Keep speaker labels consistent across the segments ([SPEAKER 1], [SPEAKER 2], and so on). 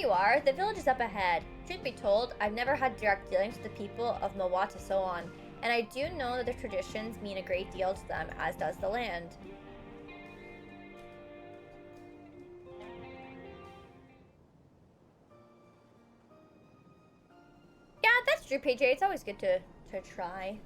[SPEAKER 1] you are. The village is up ahead. Truth be told, I've never had direct dealings with the people of Mairsiammaa, and I do know that their traditions mean a great deal to them, as does the land. Yeah, that's true, PJ. It's always good to try.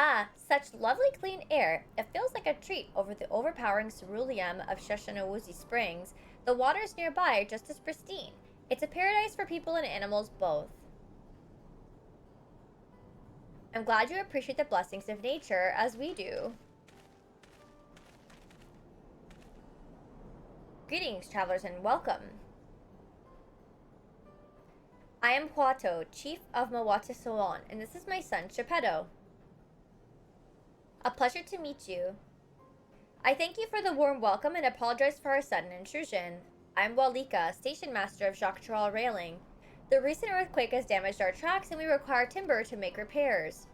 [SPEAKER 1] Ah, such lovely clean air. It feels like a treat over the overpowering ceruleum of Sheshanawuzi Springs. The waters nearby are just as pristine. It's a paradise for people and animals both. I'm glad you appreciate the blessings of nature, as we do. Greetings, travelers, and welcome. I am Huato, chief of Mairsiammaa, and this is my son, Geppetto. A pleasure to meet you. I thank you for the warm welcome and apologize for our sudden intrusion. I'm Walika, station master of Zoraal Railing. The recent earthquake has damaged our tracks and we require timber to make repairs.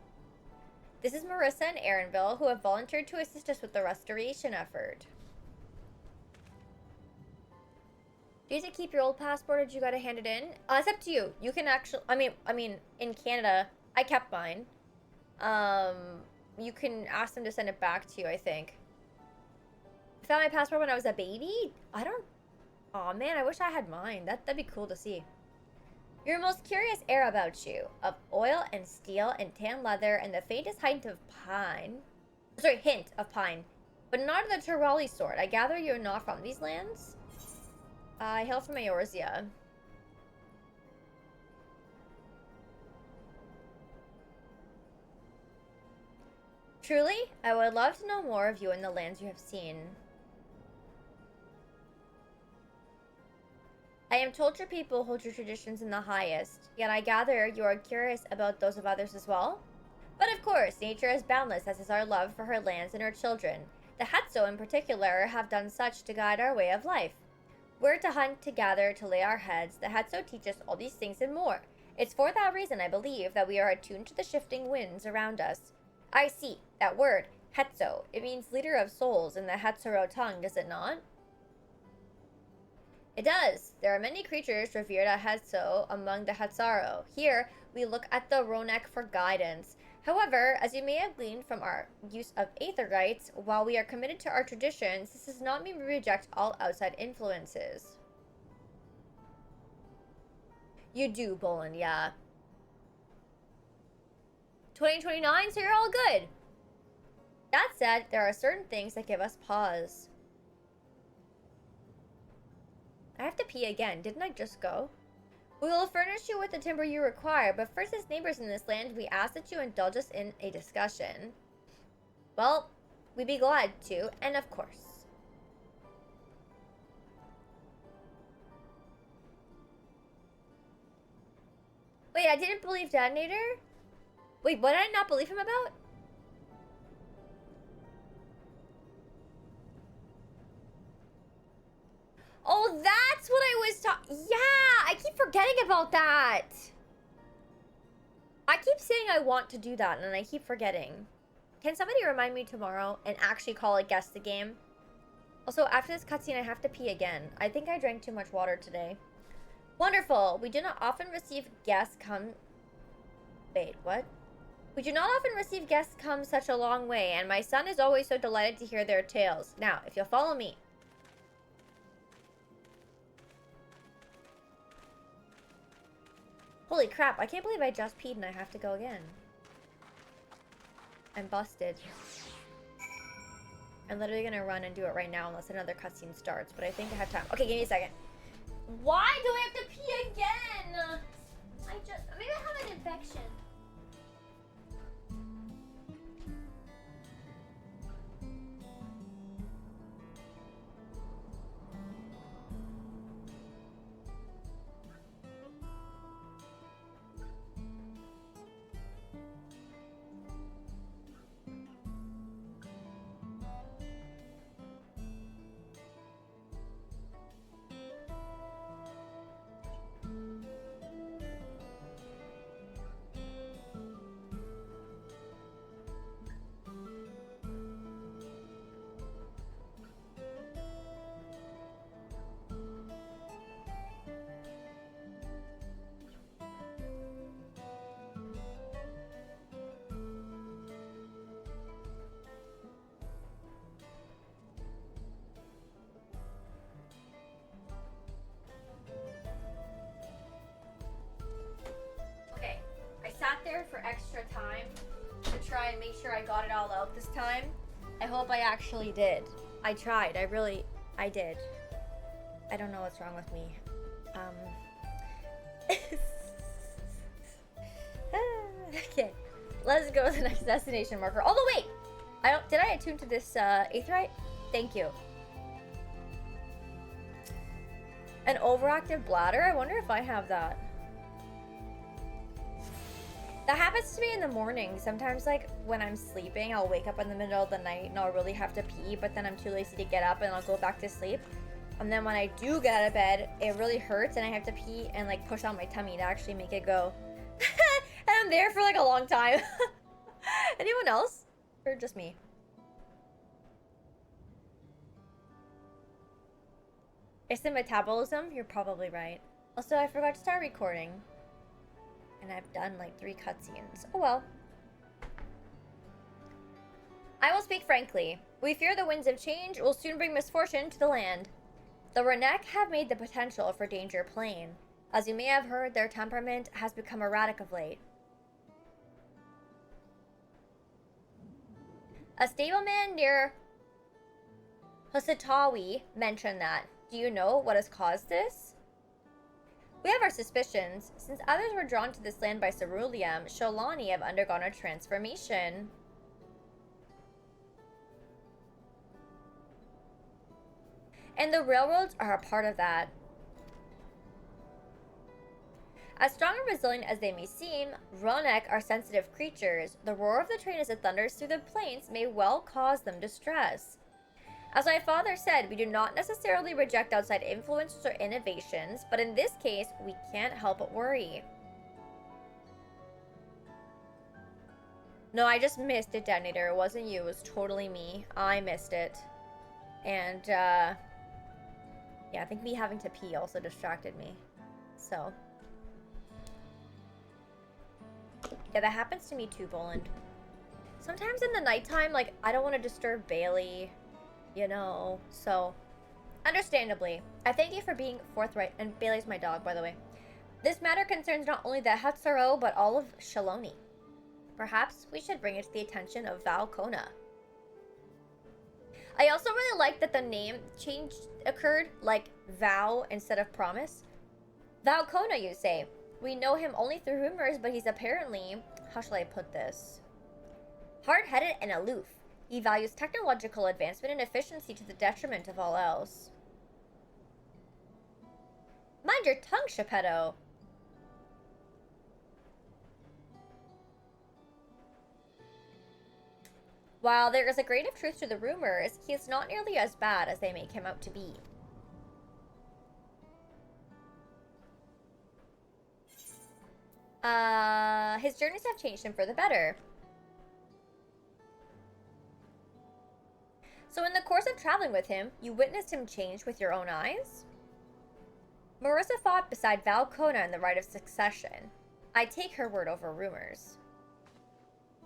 [SPEAKER 1] This is Marissa and Aaronville, who have volunteered to assist us with the restoration effort. Do you have to keep your old passport or did you gotta hand it in? It's up to you. You can actually, I mean, in Canada, I kept mine. You can ask them to send it back to you, I think. I found my passport when I was a baby? Aw man, I wish I had mine. That'd be cool to see. Your most curious air about you, of oil and steel and tan leather and the faintest hint of pine. Hint of pine. But not of the Turali sort. I gather you're not from these lands? I hail from Eorzea. Truly, I would love to know more of you and the lands you have seen. I am told your people hold your traditions in the highest, yet I gather you are curious about those of others as well? But of course, nature is boundless, as is our love for her lands and her children. The Hetzo in particular have done such to guide our way of life. We're to hunt, to gather, to lay our heads. The Hetzo teach us all these things and more. It's for that reason, I believe, that we are attuned to the shifting winds around us. I see. That word, Hetzo, it means leader of souls in the Hetzero tongue, does it not? It does. There are many creatures revered at Hetzo among the Hetzaro. Here, we look at the Ronek for guidance. However, as you may have gleaned from our use of Aether rites, while we are committed to our traditions, this does not mean we reject all outside influences. You do, Bolin, yeah. 2029, so you're all good. That said, there are certain things that give us pause. I have to pee again. Didn't I just go? We will furnish you with the timber you require, but first, as neighbors in this land, we ask that you indulge us in a discussion. Well, we'd be glad to, and of course. Wait, I didn't believe Detonator? Wait, what did I not believe him about? Oh, that's what I was talking. Yeah, I keep forgetting about that. I keep saying I want to do that, and I keep forgetting. Can somebody remind me tomorrow and actually call it Guess the Game? Also, after this cutscene, I have to pee again. I think I drank too much water today. Wonderful. We do not often receive guests come... Wait, what? We do not often receive guests come such a long way, and my son is always so delighted to hear their tales. Now, if you'll follow me. Holy crap, I can't believe I just peed and I have to go again. I'm busted. I'm literally gonna run and do it right now unless another cutscene starts, but I think I have time. Okay, give me a second. Why do I have to pee again? Maybe I have an infection. try and make sure I got it all out this time. I hope I actually did. I tried. I did. I don't know what's wrong with me. Okay. Let's go to the next destination marker. Although wait! Did I attune to this aetheryte? Thank you. An overactive bladder? I wonder if I have that. That happens to me in the morning. Sometimes, like, when I'm sleeping, I'll wake up in the middle of the night and I'll really have to pee, but then I'm too lazy to get up and I'll go back to sleep. And then when I do get out of bed, it really hurts and I have to pee and, like, push on my tummy to actually make it go. And I'm there for, like, a long time. Anyone else? Or just me? It's the metabolism? You're probably right. Also, I forgot to start recording. And I've done like 3 cutscenes. Oh well. I will speak frankly. We fear the winds of change will soon bring misfortune to the land. The Renek have made the potential for danger plain. As you may have heard, their temperament has become erratic of late. A stableman near Hosatawi mentioned that. Do you know what has caused this? We have our suspicions. Since others were drawn to this land by ceruleum, Sholani have undergone a transformation. And the railroads are a part of that. As strong and resilient as they may seem, Renek are sensitive creatures. The roar of the train as it thunders through the plains may well cause them distress. As my father said, we do not necessarily reject outside influences or innovations, but in this case, we can't help but worry. No, I just missed it, Detonator. It wasn't you. It was totally me. I missed it. And, yeah, I think me having to pee also distracted me. So. Yeah, that happens to me too, Boland. Sometimes in the nighttime, like, I don't want to disturb Bailey. You know, so understandably, I thank you for being forthright, and Bailey's my dog, by the way. This matter concerns not only the Hatsuro, but all of Shaloni. Perhaps we should bring it to the attention of Val Kona. I also really like that the name change occurred, like vow instead of promise. Val Kona, you say. We know him only through rumors, but he's apparently, how shall I put this? Hard-headed and aloof. He values technological advancement and efficiency to the detriment of all else. Mind your tongue, Geppetto. While there is a grain of truth to the rumors, he is not nearly as bad as they make him out to be. His journeys have changed him for the better. So in the course of traveling with him, you witnessed him change with your own eyes? Marissa fought beside Val Kona in the right of succession. I take her word over rumors.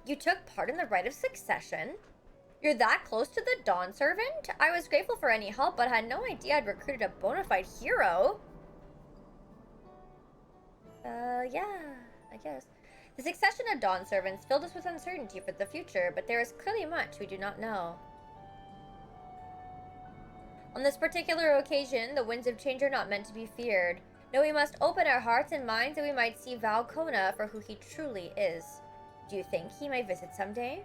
[SPEAKER 1] You took part in the right of succession? You're that close to the Dawn Servant? I was grateful for any help, but had no idea I'd recruited a bona fide hero. Yeah, I guess. The succession of Dawn Servants filled us with uncertainty for the future, but there is clearly much we do not know. On this particular occasion, the winds of change are not meant to be feared. No, we must open our hearts and minds that we might see Val Kona for who he truly is. Do you think he might visit someday?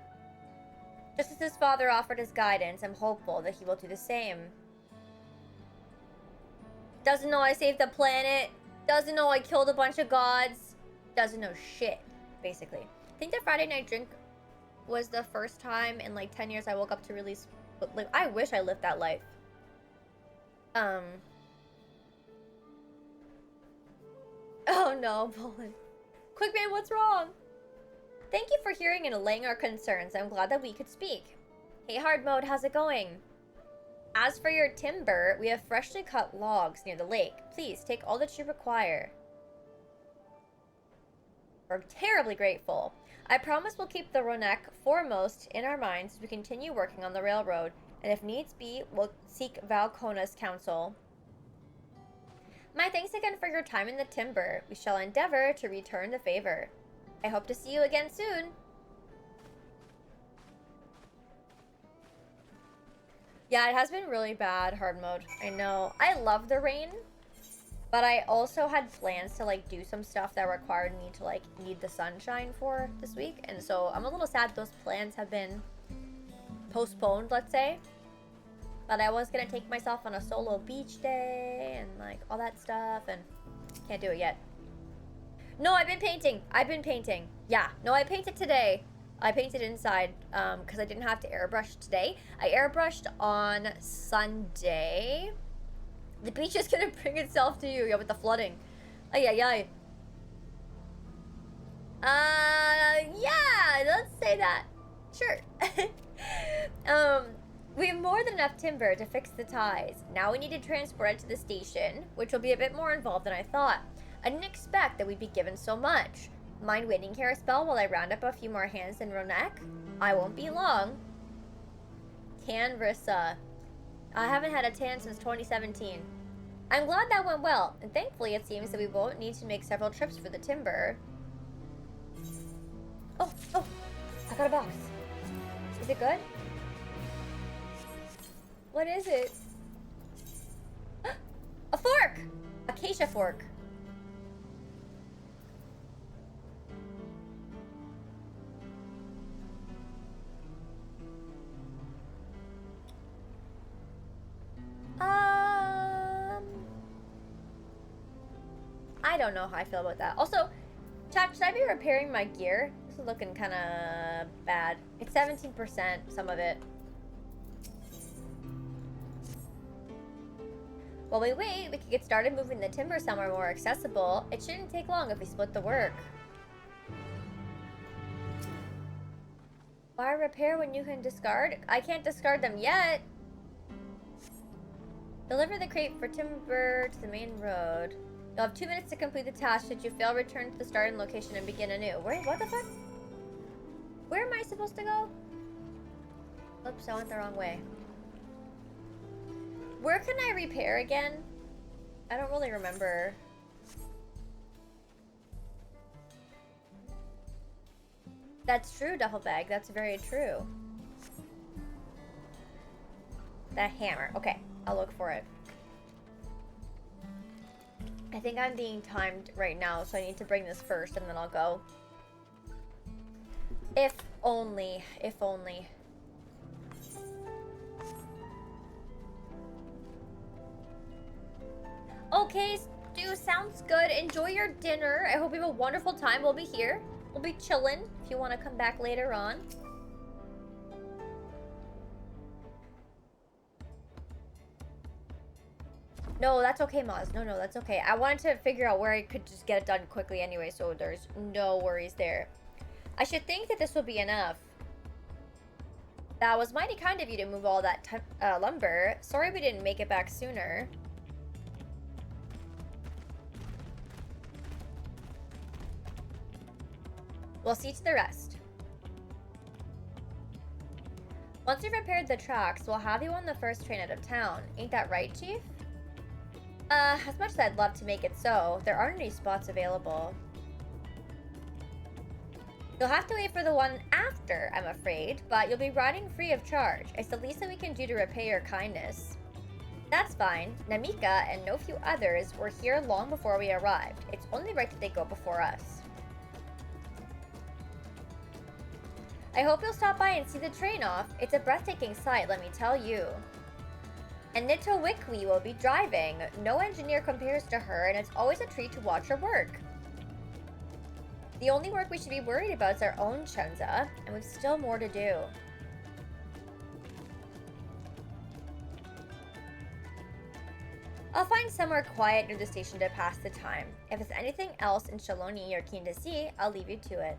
[SPEAKER 1] Just as his father offered his guidance, I'm hopeful that he will do the same. Doesn't know I saved the planet. Doesn't know I killed a bunch of gods. Doesn't know shit, basically. I think the Friday night drink was the first time in like 10 years I woke up to really... Like, I wish I lived that life. Oh no, Bolin. Quick man, what's wrong? Thank you for hearing and allaying our concerns. I'm glad that we could speak. Hey, hard mode, how's it going? As for your timber, we have freshly cut logs near the lake. Please take all that you require. We're terribly grateful. I promise we'll keep the Renek foremost in our minds as we continue working on the railroad, and if needs be, we'll seek Val Kona's counsel. My thanks again for your time in the timber. We shall endeavor to return the favor. I hope to see you again soon. Yeah, it has been really bad, hard mode. I know. I love the rain, but I also had plans to like do some stuff that required me to like need the sunshine for this week. And so I'm a little sad those plans have been postponed, let's say. But I was gonna take myself on a solo beach day and like all that stuff, and can't do it yet. No, I've been painting. Yeah, no, I painted today. I painted inside because I didn't have to airbrush today. I airbrushed on Sunday. The beach is gonna bring itself to you, yeah, with the flooding. Ay, ay, ay. Yeah, let's say that. Sure. We have more than enough timber to fix the ties. Now we need to transport it to the station, which will be a bit more involved than I thought. I didn't expect that we'd be given so much. Mind waiting here a spell while I round up a few more hands in Ronek? I won't be long. Canrissa. I haven't had a tan since 2017. I'm glad that went well, and thankfully it seems that we won't need to make several trips for the timber. Oh, I got a box. Is it good? What is it? A fork! Acacia fork. I don't know how I feel about that. Also, chat, should I be repairing my gear? This is looking kind of bad. It's 17%, some of it. While we wait, we could get started moving the timber somewhere more accessible. It shouldn't take long if we split the work. Why repair when you can discard? I can't discard them yet. Deliver the crate for timber to the main road. You'll have 2 minutes to complete the task. Should you fail, return to the starting location and begin anew. Wait, what the fuck? Where am I supposed to go? Oops, I went the wrong way. Where can I repair again? I don't really remember. That's true, duffel bag. That's very true. The hammer. Okay, I'll look for it. I think I'm being timed right now, so I need to bring this first and then I'll go. If only. If only. Okay, Stu, sounds good. Enjoy your dinner. I hope you have a wonderful time. We'll be here. We'll be chilling if you want to come back later on. No, that's okay, Maz. No, that's okay. I wanted to figure out where I could just get it done quickly anyway, so there's no worries there. I should think that this will be enough. That was mighty kind of you to move all that lumber. Sorry we didn't make it back sooner. We'll see to the rest. Once we've repaired the tracks, we'll have you on the first train out of town. Ain't that right, Chief? As much as I'd love to make it so, there aren't any spots available. You'll have to wait for the one after, I'm afraid, but you'll be riding free of charge. It's the least that we can do to repay your kindness. That's fine. Namika and no few others were here long before we arrived. It's only right that they go before us. I hope you'll stop by and see the train off. It's a breathtaking sight, let me tell you. And Nitowikwi will be driving. No engineer compares to her, and it's always a treat to watch her work. The only work we should be worried about is our own Chunza, and we've still more to do. I'll find somewhere quiet near the station to pass the time. If there's anything else in Shaloni you're keen to see, I'll leave you to it.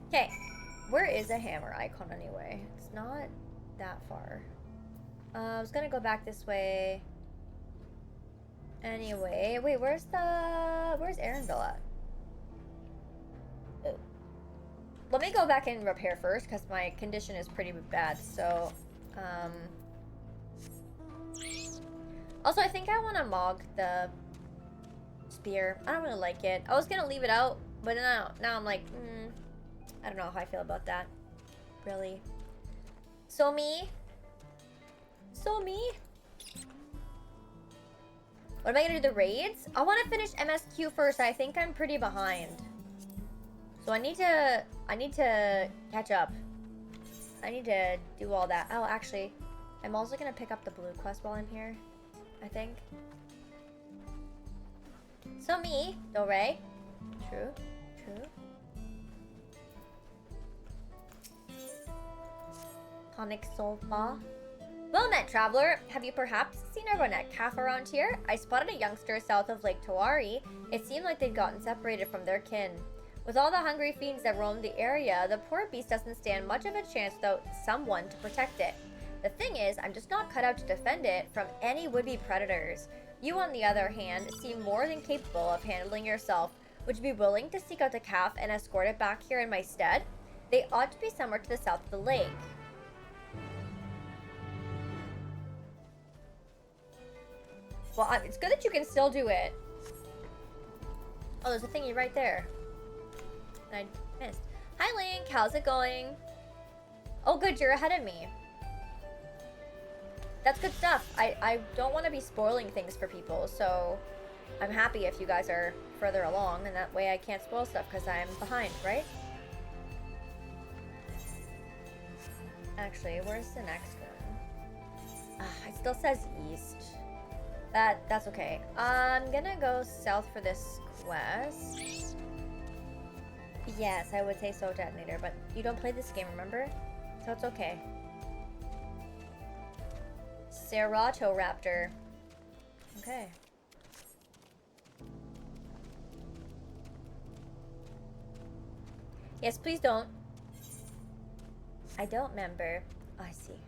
[SPEAKER 1] Okay. Where is a hammer icon anyway? It's not that far. I was gonna go back this way. Anyway, wait, where's Aaronville at? Oh. Let me go back and repair first, because my condition is pretty bad, so, Also, I think I want to mog the spear. I don't really like it. I was gonna leave it out, but now I'm like, I don't know how I feel about that. Really. So me? So me? What am I gonna do, the raids? I wanna finish MSQ first. I think I'm pretty behind. So I need to catch up. I need to do all that. Oh, actually, I'm also gonna pick up the blue quest while I'm here, I think. So me, Dore. True, true. Tonic Sofa. Well met, traveler. Have you perhaps seen a Runette calf around here? I spotted a youngster south of Lake Tawari. It seemed like they'd gotten separated from their kin. With all the hungry fiends that roam the area, the poor beast doesn't stand much of a chance without someone to protect it. The thing is, I'm just not cut out to defend it from any would-be predators. You, on the other hand, seem more than capable of handling yourself. Would you be willing to seek out the calf and escort it back here in my stead? They ought to be somewhere to the south of the lake. Well, it's good that you can still do it. Oh, there's a thingy right there. I missed. Hi, Link. How's it going? Oh, good. You're ahead of me. That's good stuff. I don't want to be spoiling things for people, so I'm happy if you guys are further along, and that way I can't spoil stuff because I'm behind, right? Actually, where's the next one? It still says east. That's okay. I'm gonna go south for this quest. Yes, I would say so, Detonator, but you don't play this game, remember? So it's okay. Ceratoraptor. Okay. Yes, please don't. I don't remember. Oh, I see.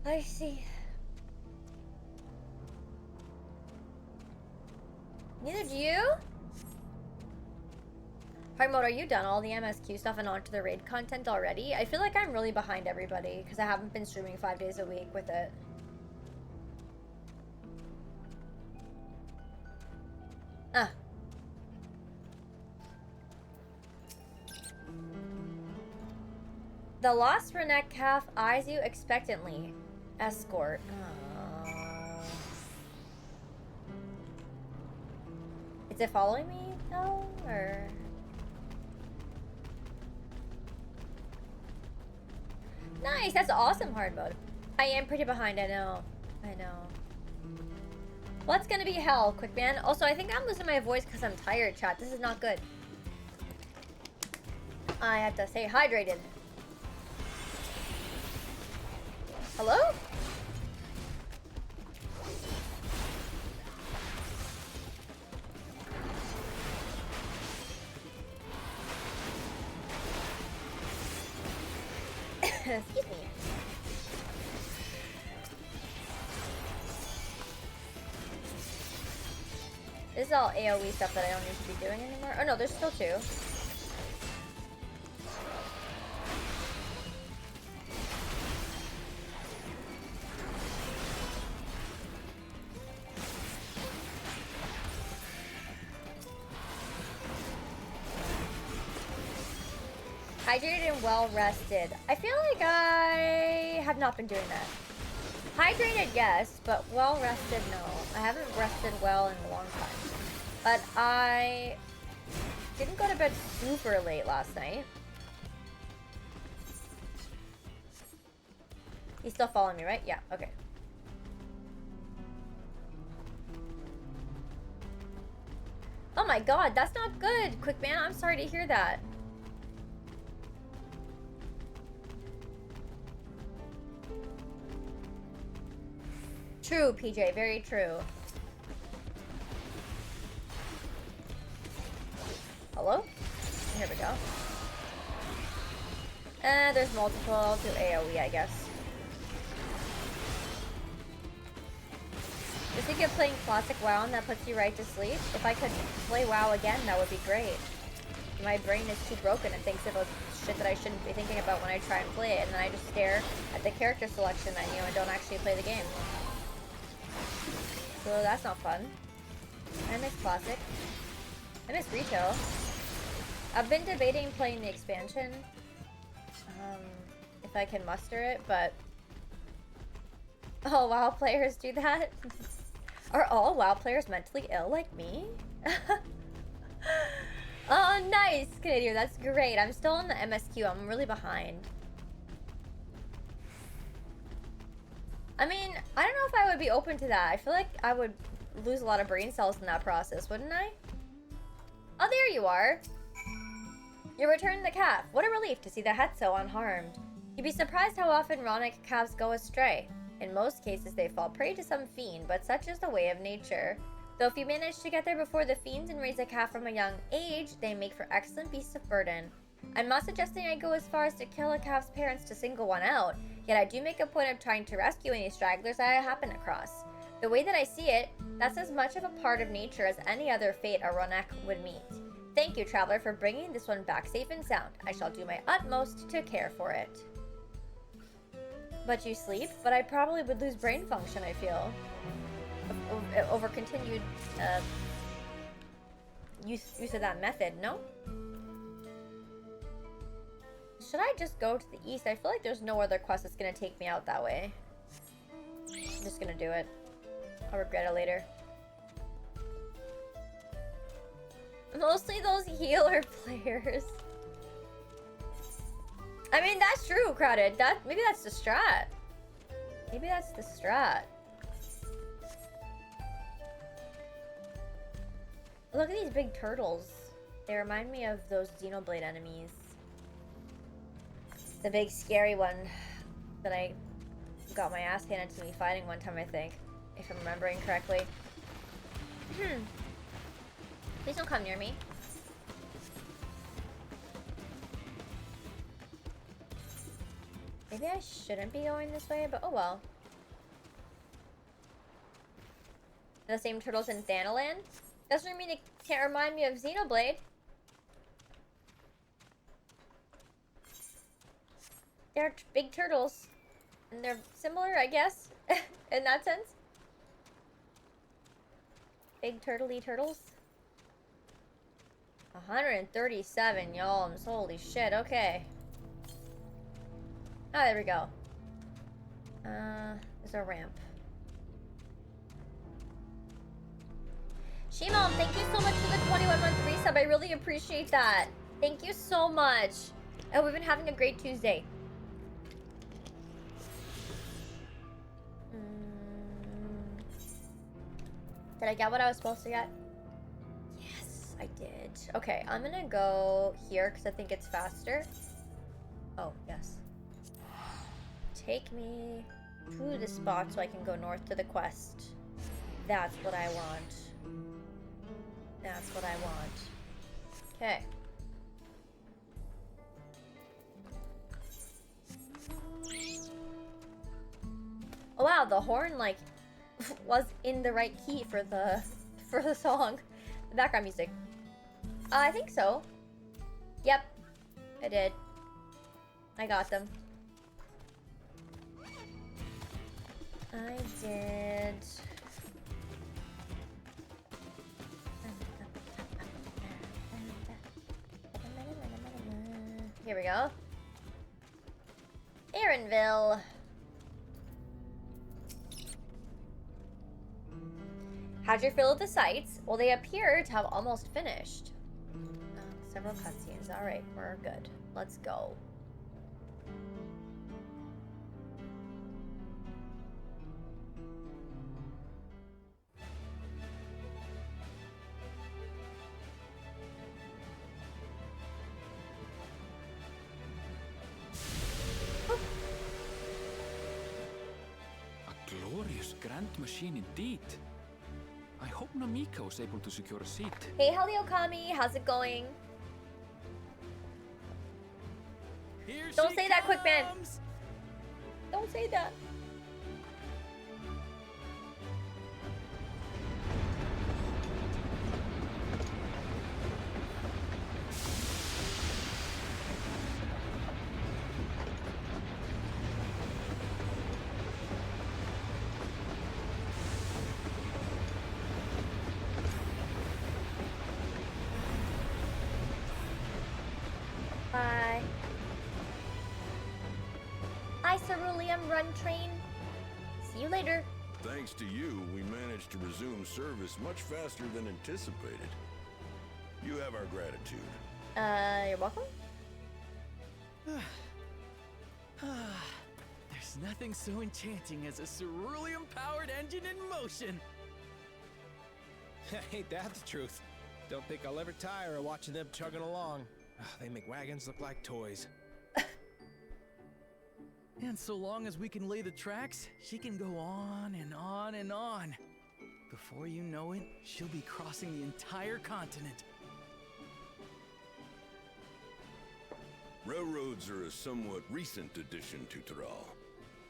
[SPEAKER 1] I see. Neither do you? Hard mode, are you done all the MSQ stuff and onto the raid content already? I feel like I'm really behind everybody because I haven't been streaming 5 days a week with it. The lost Renette calf eyes you expectantly. Escort. Is it following me though, or? Nice, that's awesome, hard mode. I am pretty behind, I know. I know. What's gonna be hell, quick man? Also, I think I'm losing my voice because I'm tired, chat. This is not good. I have to stay hydrated. Hello? Excuse me. This is all AoE stuff that I don't need to be doing anymore. Oh no, there's still two. Hydrated and well rested. I feel like I have not been doing that. Hydrated, yes, but well rested, no. I haven't rested well in a long time. But I didn't go to bed super late last night. He's still following me, right? Yeah, okay. Oh my god, that's not good, quick man. I'm sorry to hear that. True, PJ, very true. Hello? Here we go. There's multiple. I'll do AoE, I guess. Just think of playing classic WoW and that puts you right to sleep. If I could play WoW again, that would be great. My brain is too broken and thinks about shit that I shouldn't be thinking about when I try and play it, and then I just stare at the character selection menu and don't actually play the game. So that's not fun. I miss classic. I miss retail. I've been debating playing the expansion. If I can muster it, but... Oh, WoW players do that? Are all WoW players mentally ill like me? Oh, nice, Canadian. That's great. I'm still on the MSQ. I'm really behind. I mean, I don't know if I would be open to that. I feel like I would lose a lot of brain cells in that process, wouldn't I? Oh, there you are. You returned the calf. What a relief to see the Hetzo unharmed. You'd be surprised how often Ronic calves go astray. In most cases, they fall prey to some fiend, but such is the way of nature. Though if you manage to get there before the fiends and raise a calf from a young age, they make for excellent beasts of burden. I'm not suggesting I go as far as to kill a calf's parents to single one out, yet I do make a point of trying to rescue any stragglers I happen across. The way that I see it, that's as much of a part of nature as any other fate a Ronek would meet. Thank you, traveler, for bringing this one back safe and sound. I shall do my utmost to care for it. But you sleep? But I probably would lose brain function, I feel. Over continued use of that method, no? Should I just go to the east? I feel like there's no other quest that's gonna take me out that way. I'm just gonna do it. I'll regret it later. Mostly those healer players. I mean, that's true, Crowded. Maybe that's the strat. Maybe that's the strat. Look at these big turtles. They remind me of those Xenoblade enemies. The big scary one that I got my ass handed to me fighting one time, I think. If I'm remembering correctly. Please don't come near me. Maybe I shouldn't be going this way, but oh well. The same turtles in Thanalan? Doesn't mean it can't remind me of Xenoblade. They're big turtles. And they're similar, I guess, in that sense. Big turtley turtles. 137 yalms. Holy shit, okay. Oh, there we go. There's a ramp. Shimon, thank you so much for the 21-month resub. I really appreciate that. Thank you so much. Oh, we've been having a great Tuesday. Did I get what I was supposed to get? Yes, I did. Okay, I'm gonna go here because I think it's faster. Oh, yes. Take me to the spot so I can go north to the quest. That's what I want. That's what I want. Okay. Oh wow, the horn like was in the right key for the song. The background music. I think so. Yep. I did. I got them. I did. Here we go. Aaronville. How'd you feel with the sights? Well, they appear to have almost finished. Several cutscenes. Alright, we're good. Let's go.
[SPEAKER 2] A glorious grand machine indeed. I hope Namika was able to secure a seat.
[SPEAKER 1] Hey, Heliokami, how's it going? Don't say that, quick man. Don't say that. Bye. Hi, Cerulean Run Train. See you later.
[SPEAKER 3] Thanks to you, we managed to resume service much faster than anticipated. You have our gratitude.
[SPEAKER 1] You're welcome.
[SPEAKER 4] There's nothing so enchanting as a cerulean-powered engine in motion.
[SPEAKER 5] Ain't that the truth? Don't think I'll ever tire of watching them chugging along. They make wagons look like toys.
[SPEAKER 4] And so long as we can lay the tracks, she can go on and on and on. Before you know it, she'll be crossing the entire continent.
[SPEAKER 3] Railroads are a somewhat recent addition to Zoraal.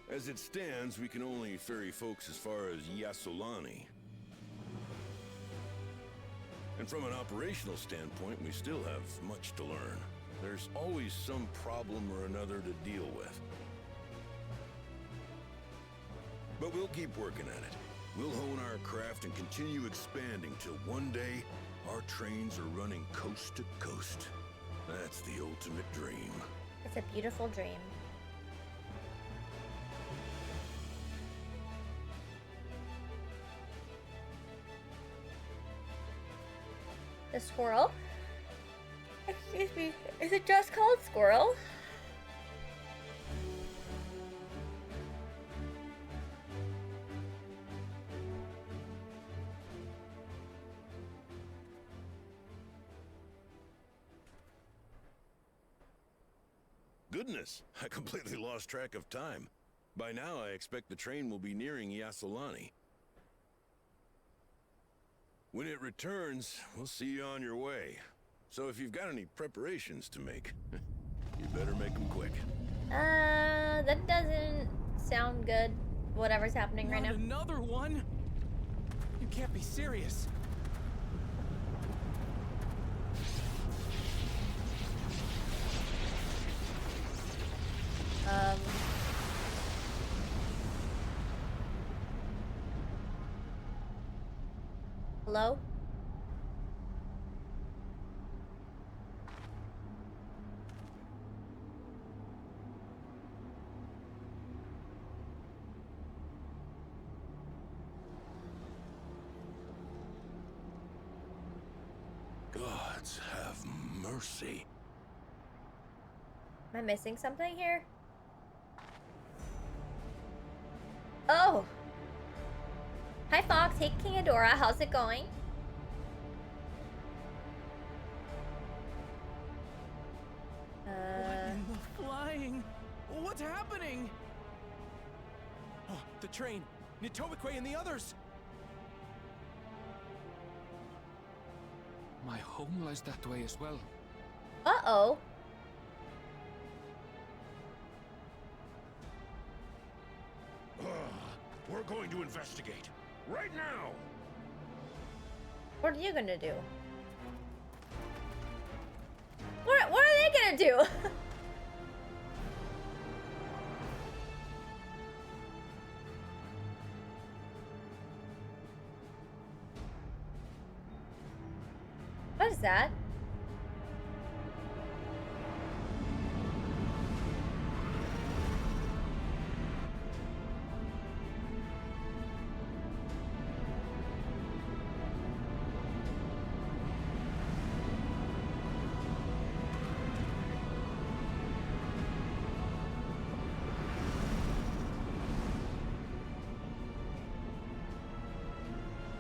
[SPEAKER 3] As it stands, we can only ferry folks as far as Yassolani. And from an operational standpoint, we still have much to learn. There's always some problem or another to deal with. But we'll keep working at it. We'll hone our craft and continue expanding till one day, our trains are running coast to coast. That's the ultimate dream.
[SPEAKER 1] It's a beautiful dream. The squirrel? Excuse me, is it just called squirrel?
[SPEAKER 3] Goodness, I completely lost track of time. By now, I expect the train will be nearing Yassolani. When it returns, we'll see you on your way. So if you've got any preparations to make, you better make them quick.
[SPEAKER 1] That doesn't sound good. Whatever's happening right now.
[SPEAKER 4] Another one?
[SPEAKER 5] You can't be serious.
[SPEAKER 1] Hello?
[SPEAKER 3] Gods have mercy.
[SPEAKER 1] Am I missing something here? Oh! Hi Fox, hey King Adora, how's it going?
[SPEAKER 4] What in the flying? What's happening?
[SPEAKER 5] Oh, the train. Nitobekwe and the others.
[SPEAKER 2] My home lies that way as well.
[SPEAKER 1] Uh-oh.
[SPEAKER 3] We're going to investigate. Right now!
[SPEAKER 1] What are you gonna do? What are they gonna do? What is that?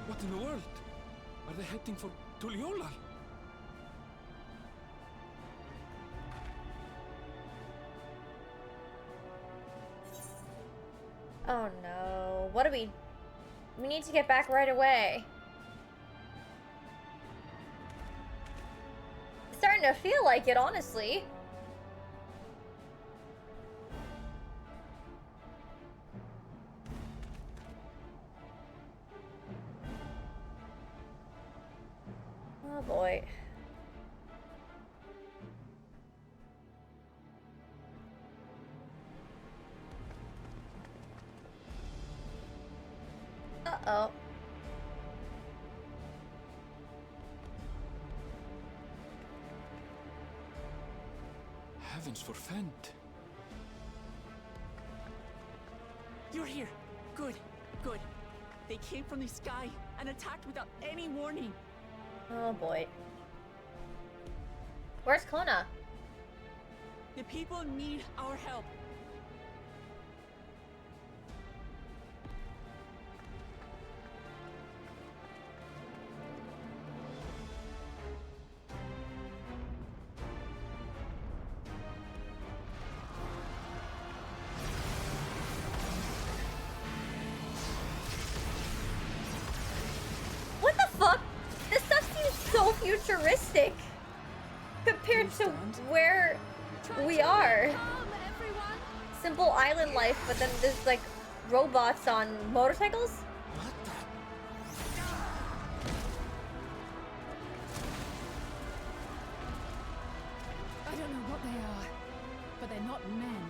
[SPEAKER 2] What in the world? Are they heading for Tuliolal?
[SPEAKER 1] Oh no. What do we... We need to get back right away. It's starting to feel like it, honestly. Oh boy. Uh-oh.
[SPEAKER 2] heavens forfend.
[SPEAKER 6] You're here. Good, good. They came from the sky and attacked without any warning.
[SPEAKER 1] Oh boy. Where's Kona?
[SPEAKER 6] The people need our help.
[SPEAKER 1] What the fuck? This stuff seems so futuristic compared to where we are. Simple island life, but then there's like robots on motorcycles?
[SPEAKER 5] What the?
[SPEAKER 7] I don't know what they are, but they're not men.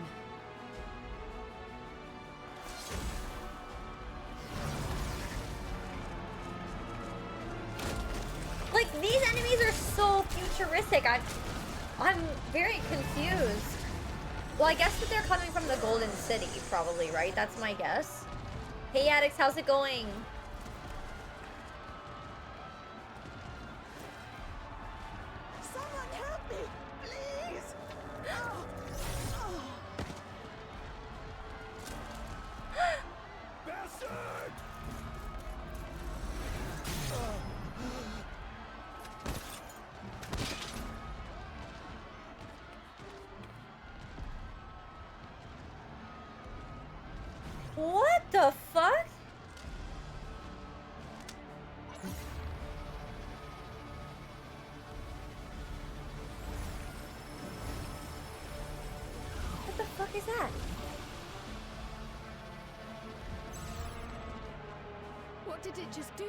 [SPEAKER 1] Like, these enemies are so futuristic. I'm very confused. Well, I guess that they're coming from the Golden City, probably, right? That's my guess. Hey, Addicts, how's it going?
[SPEAKER 6] Someone help me, please.
[SPEAKER 3] Bastard!
[SPEAKER 1] What the fuck? What the fuck is that?
[SPEAKER 7] What did it just do?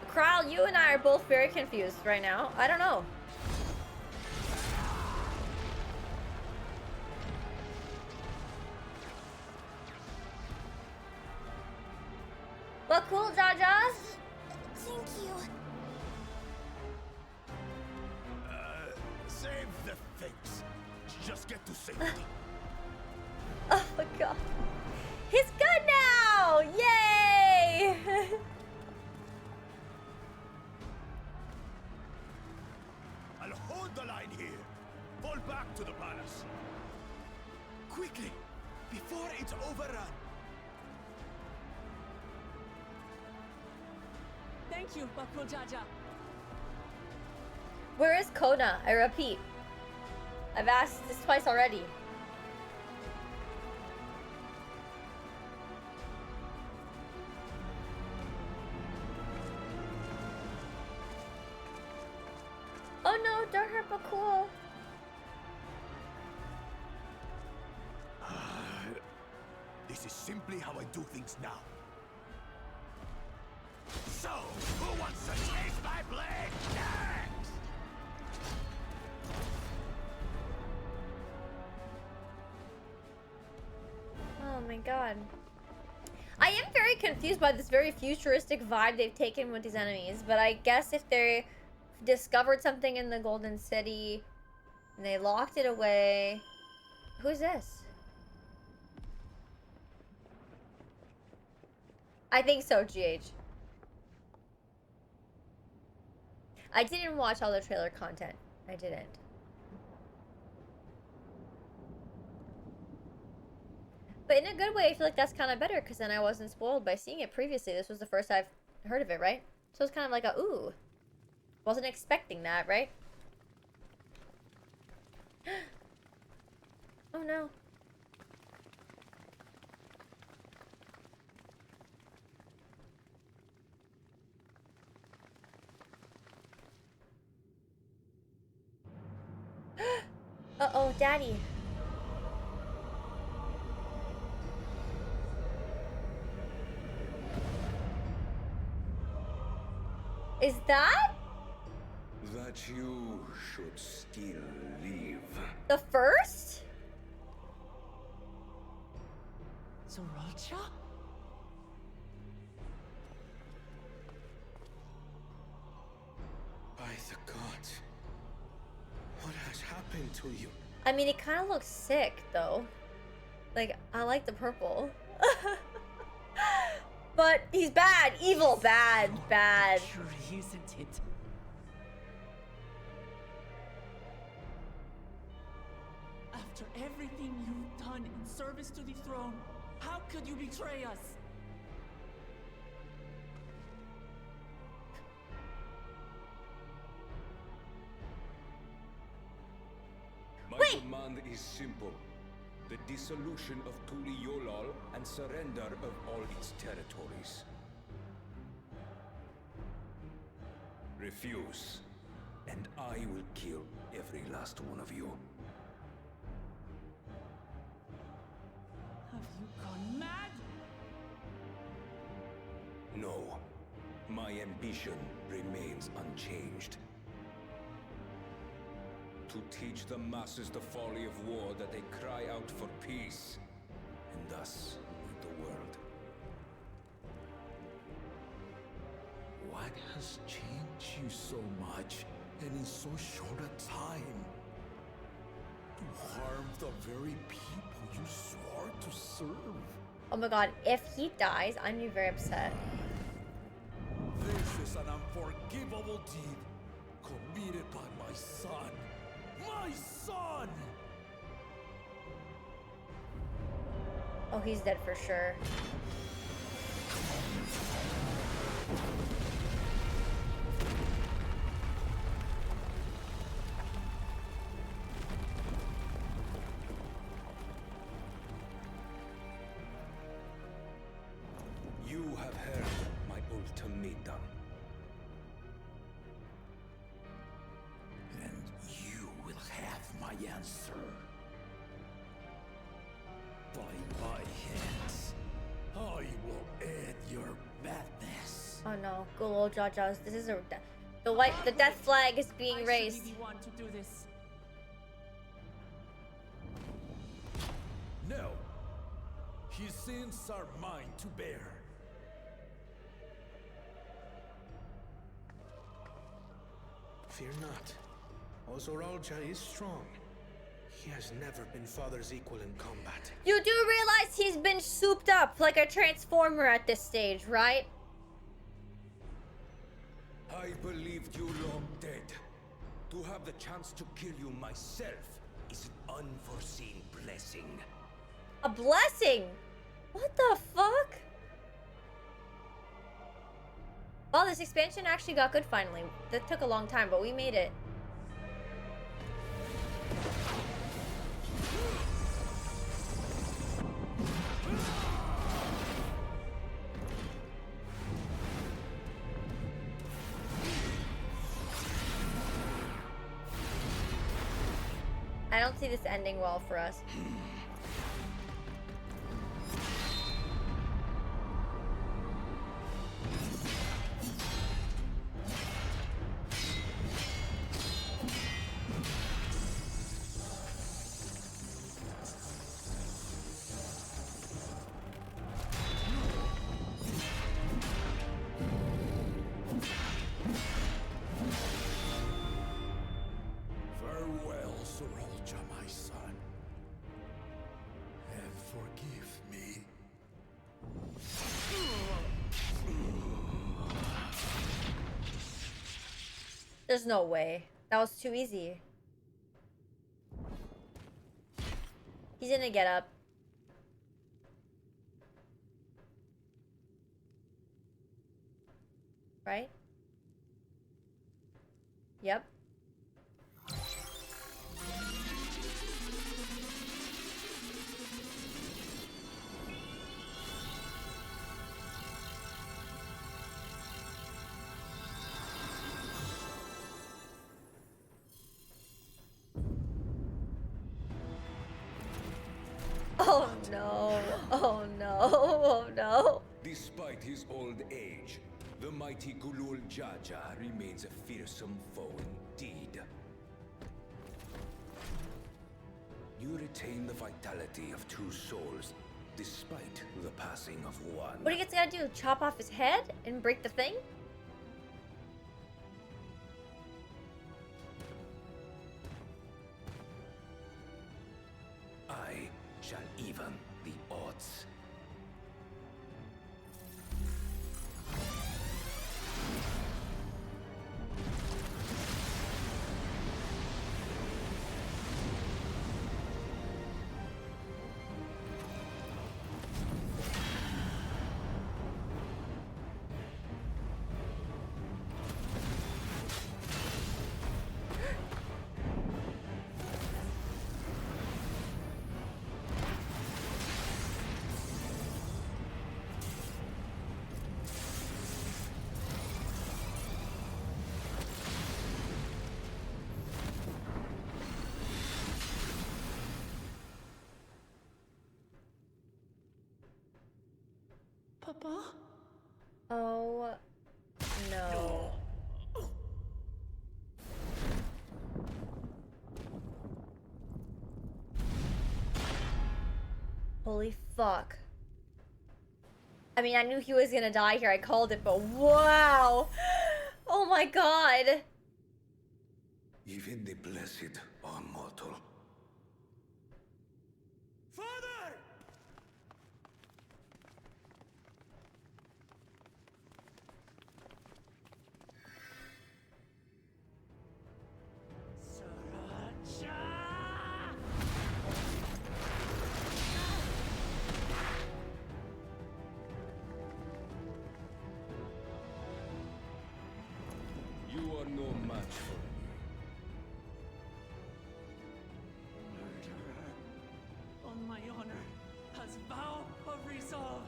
[SPEAKER 1] Kral, you and I are both very confused right now. I don't know. Well, cool, Jaja.
[SPEAKER 8] Thank you.
[SPEAKER 3] Save the things. Just get to safety.
[SPEAKER 1] Oh my god. He's good now! Yay!
[SPEAKER 3] I'll hold the line here. Fall back to the palace.
[SPEAKER 5] Quickly, before it's overrun.
[SPEAKER 6] Thank you, Bakul Jaja.
[SPEAKER 1] Where is Kona? I repeat. I've asked this twice already. Oh no, don't hurt Bakul.
[SPEAKER 3] This is simply how I do things now. So, who wants to taste my blade next?
[SPEAKER 1] Oh my god. I am very confused by this very futuristic vibe they've taken with these enemies, but I guess if they discovered something in the Golden City and they locked it away. Who's this? I think so, GH. I didn't watch all the trailer content. I didn't. But in a good way, I feel like that's kind of better because then I wasn't spoiled by seeing it previously. This was the first I've heard of it, right? So it's kind of like a, ooh. Wasn't expecting that, right? Oh no. Uh-oh, Daddy. Is that
[SPEAKER 3] That you should still live.
[SPEAKER 1] the first?
[SPEAKER 6] Zoraal?
[SPEAKER 5] By the gods. What happened to you?
[SPEAKER 1] I mean, it kind of looks sick, though. Like, I like the purple. But he's bad. Evil. Bad. Bad.
[SPEAKER 6] Pure, isn't it? After everything you've done in service to the throne, how could you betray us?
[SPEAKER 9] My
[SPEAKER 1] Wait.
[SPEAKER 9] command is simple. The dissolution of Gulool and surrender of all its territories. Refuse, and I will kill every last one of you.
[SPEAKER 6] Have you gone mad?
[SPEAKER 9] No, my ambition remains unchanged. To teach the masses the folly of war, that they cry out for peace, and thus rid the world.
[SPEAKER 10] What has changed you so much, and in so short a time? To harm the very people you swore to serve.
[SPEAKER 1] Oh my god, if he dies, I'm gonna be very upset.
[SPEAKER 10] This is an unforgivable deed committed by my son. My son!
[SPEAKER 1] Oh, he's dead for sure.
[SPEAKER 9] You have heard my ultimatum.
[SPEAKER 10] And you will have my answer. By my hands, I will end your madness.
[SPEAKER 1] Oh no, Gulool Jajas. This is the death flag is being raised.
[SPEAKER 6] Why should we want to do this?
[SPEAKER 10] No. His sins are mine to bear.
[SPEAKER 5] Fear not. Zoraal is strong. He has never been father's equal in combat.
[SPEAKER 1] You do realize he's been souped up like a transformer at this stage, right?
[SPEAKER 9] I believed you long dead. To have the chance to kill you myself is an unforeseen blessing.
[SPEAKER 1] A blessing? What the fuck? Well, this expansion actually got good finally. That took a long time, but we made it. I don't see this ending well for us.
[SPEAKER 10] Farewell, Zoraal, my son. And forgive me.
[SPEAKER 1] There's no way. That was too easy. He's gonna get up. Right? Yep. Oh no. Oh no. Oh no.
[SPEAKER 9] Despite his old age, the mighty Gulool remains a fearsome foe indeed. You retain the vitality of two souls, despite the passing of one.
[SPEAKER 1] What do you guys gotta do? Chop off his head and break the thing?
[SPEAKER 9] VODS.
[SPEAKER 6] Papa?
[SPEAKER 1] Oh no. Holy fuck. I mean, I knew he was gonna die here. I called it, but wow. Oh my god.
[SPEAKER 9] Even the blessed are mortal.
[SPEAKER 5] Father!
[SPEAKER 9] You are no match for me.
[SPEAKER 6] Murderer, on my honor, as vow of resolve,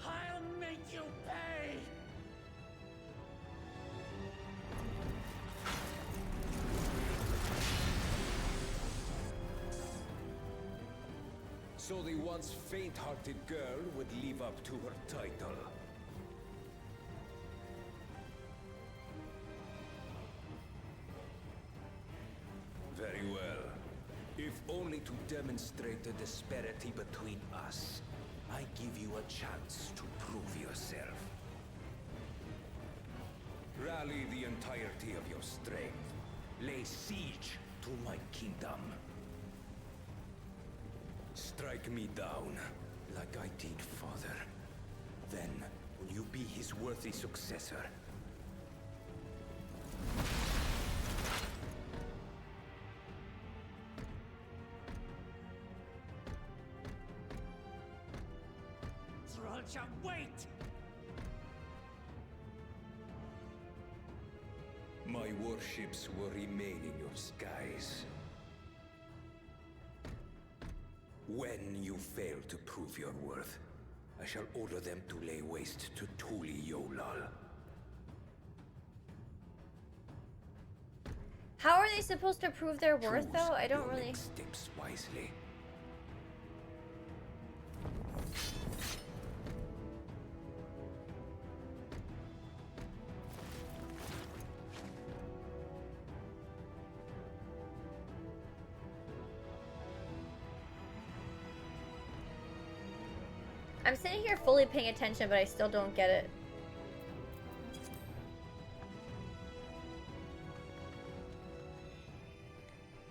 [SPEAKER 6] I'll make you pay!
[SPEAKER 9] So the once faint-hearted girl would live up to her title. Very well. If only to demonstrate the disparity between us, I give you a chance to prove yourself. Rally the entirety of your strength. Lay siege to my kingdom. Strike me down, like I did father. Then will you be his worthy successor?
[SPEAKER 6] Zoraal, wait!
[SPEAKER 9] My warships will remain in your skies. When you fail to prove your worth, I shall order them to lay waste to Tuli Yolal.
[SPEAKER 1] How are they supposed to prove their worth, though? I don't
[SPEAKER 9] your
[SPEAKER 1] really...
[SPEAKER 9] next steps wisely.
[SPEAKER 1] I'm sitting here fully paying attention, but I still don't get it.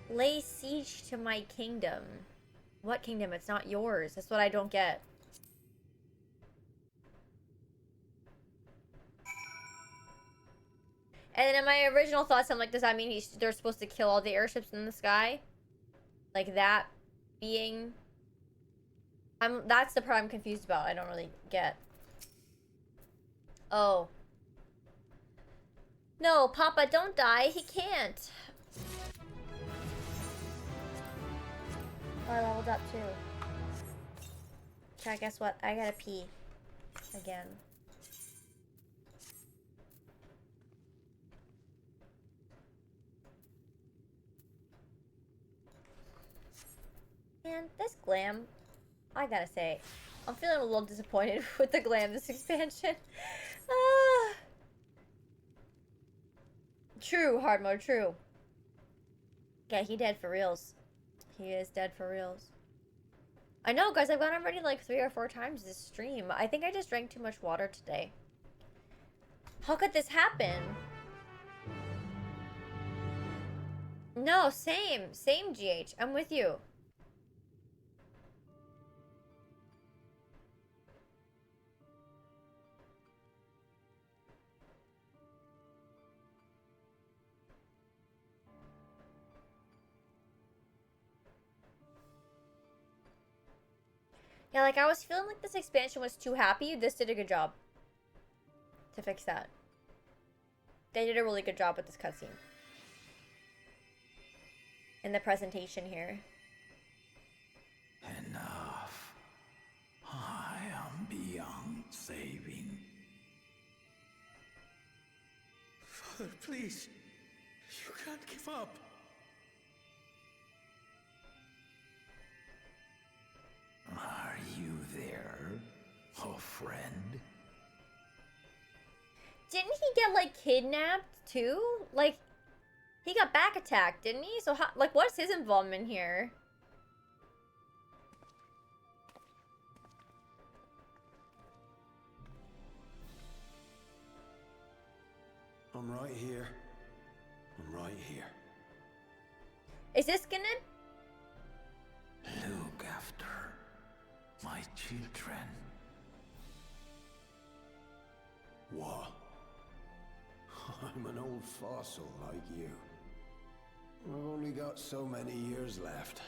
[SPEAKER 1] Lay siege to my kingdom. What kingdom? It's not yours. That's what I don't get. And then in my original thoughts, I'm like, does that mean they're supposed to kill all the airships in the sky? Like that being... that's the part I'm confused about. I don't really get. Oh. No, Papa, don't die. He can't. Oh, I leveled up too. Okay, guess what? I gotta pee. Again. Man, this glam, I gotta say, I'm feeling a little disappointed with the glam this expansion. True, hard mode, true. Yeah, he dead for reals. He is dead for reals. I know, guys, I've gone already like 3 or 4 times this stream. I think I just drank too much water today. How could this happen? No, same, GH. I'm with you. Yeah, like I was feeling like this expansion was too happy. This did a good job to fix that. They did a really good job with this cutscene. In the presentation here.
[SPEAKER 10] Enough. I am beyond saving.
[SPEAKER 5] Father, please. You can't give up.
[SPEAKER 10] Are you there, a friend?
[SPEAKER 1] Didn't he get, like, kidnapped, too? Like, he got back attacked, didn't he? So, how, like, what's his involvement here?
[SPEAKER 11] I'm right here. I'm right here.
[SPEAKER 1] Is this gonna...
[SPEAKER 10] Look after my children.
[SPEAKER 11] What? I'm an old fossil like you. I've only got so many years left.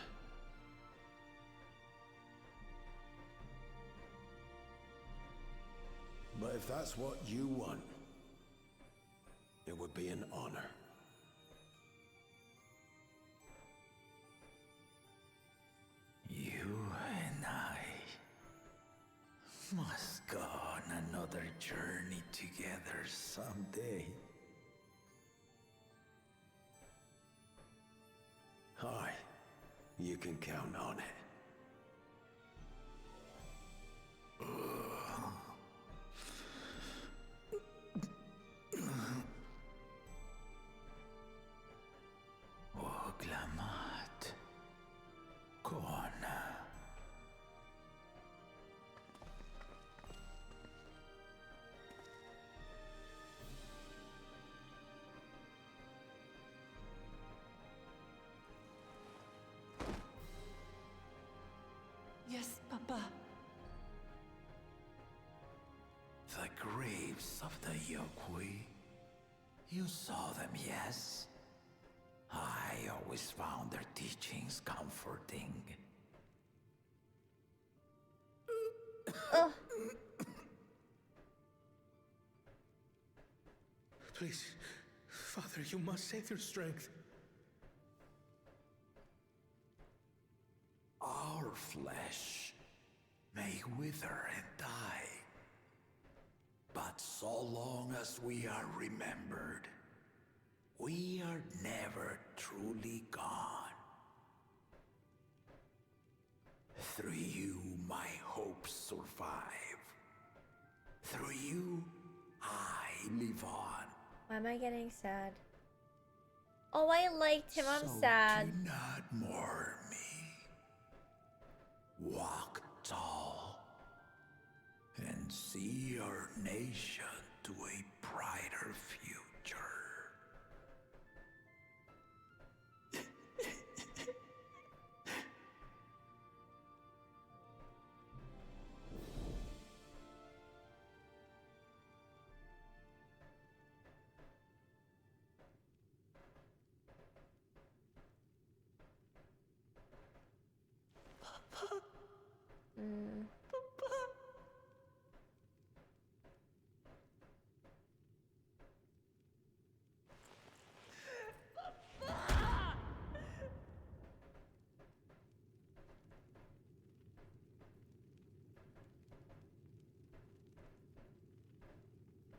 [SPEAKER 11] But if that's what you want, it would be an honor.
[SPEAKER 10] You and I must go on another journey together someday.
[SPEAKER 11] Aye, you can count on it.
[SPEAKER 10] Oglamat. Kona.
[SPEAKER 6] Yes, Papa.
[SPEAKER 10] The graves of the Yokwi. You saw them, yes? I always found their teachings comforting.
[SPEAKER 5] Please, Father, you must save your strength.
[SPEAKER 10] Our flesh may wither and die, but so long as we are remembered, we are never truly gone. Through you, my hopes survive. Through you, I live on.
[SPEAKER 1] Why am I getting sad? Oh, I liked him. I'm
[SPEAKER 10] So
[SPEAKER 1] sad.
[SPEAKER 10] do not mourn me. Walk tall and see our nation to a brighter future.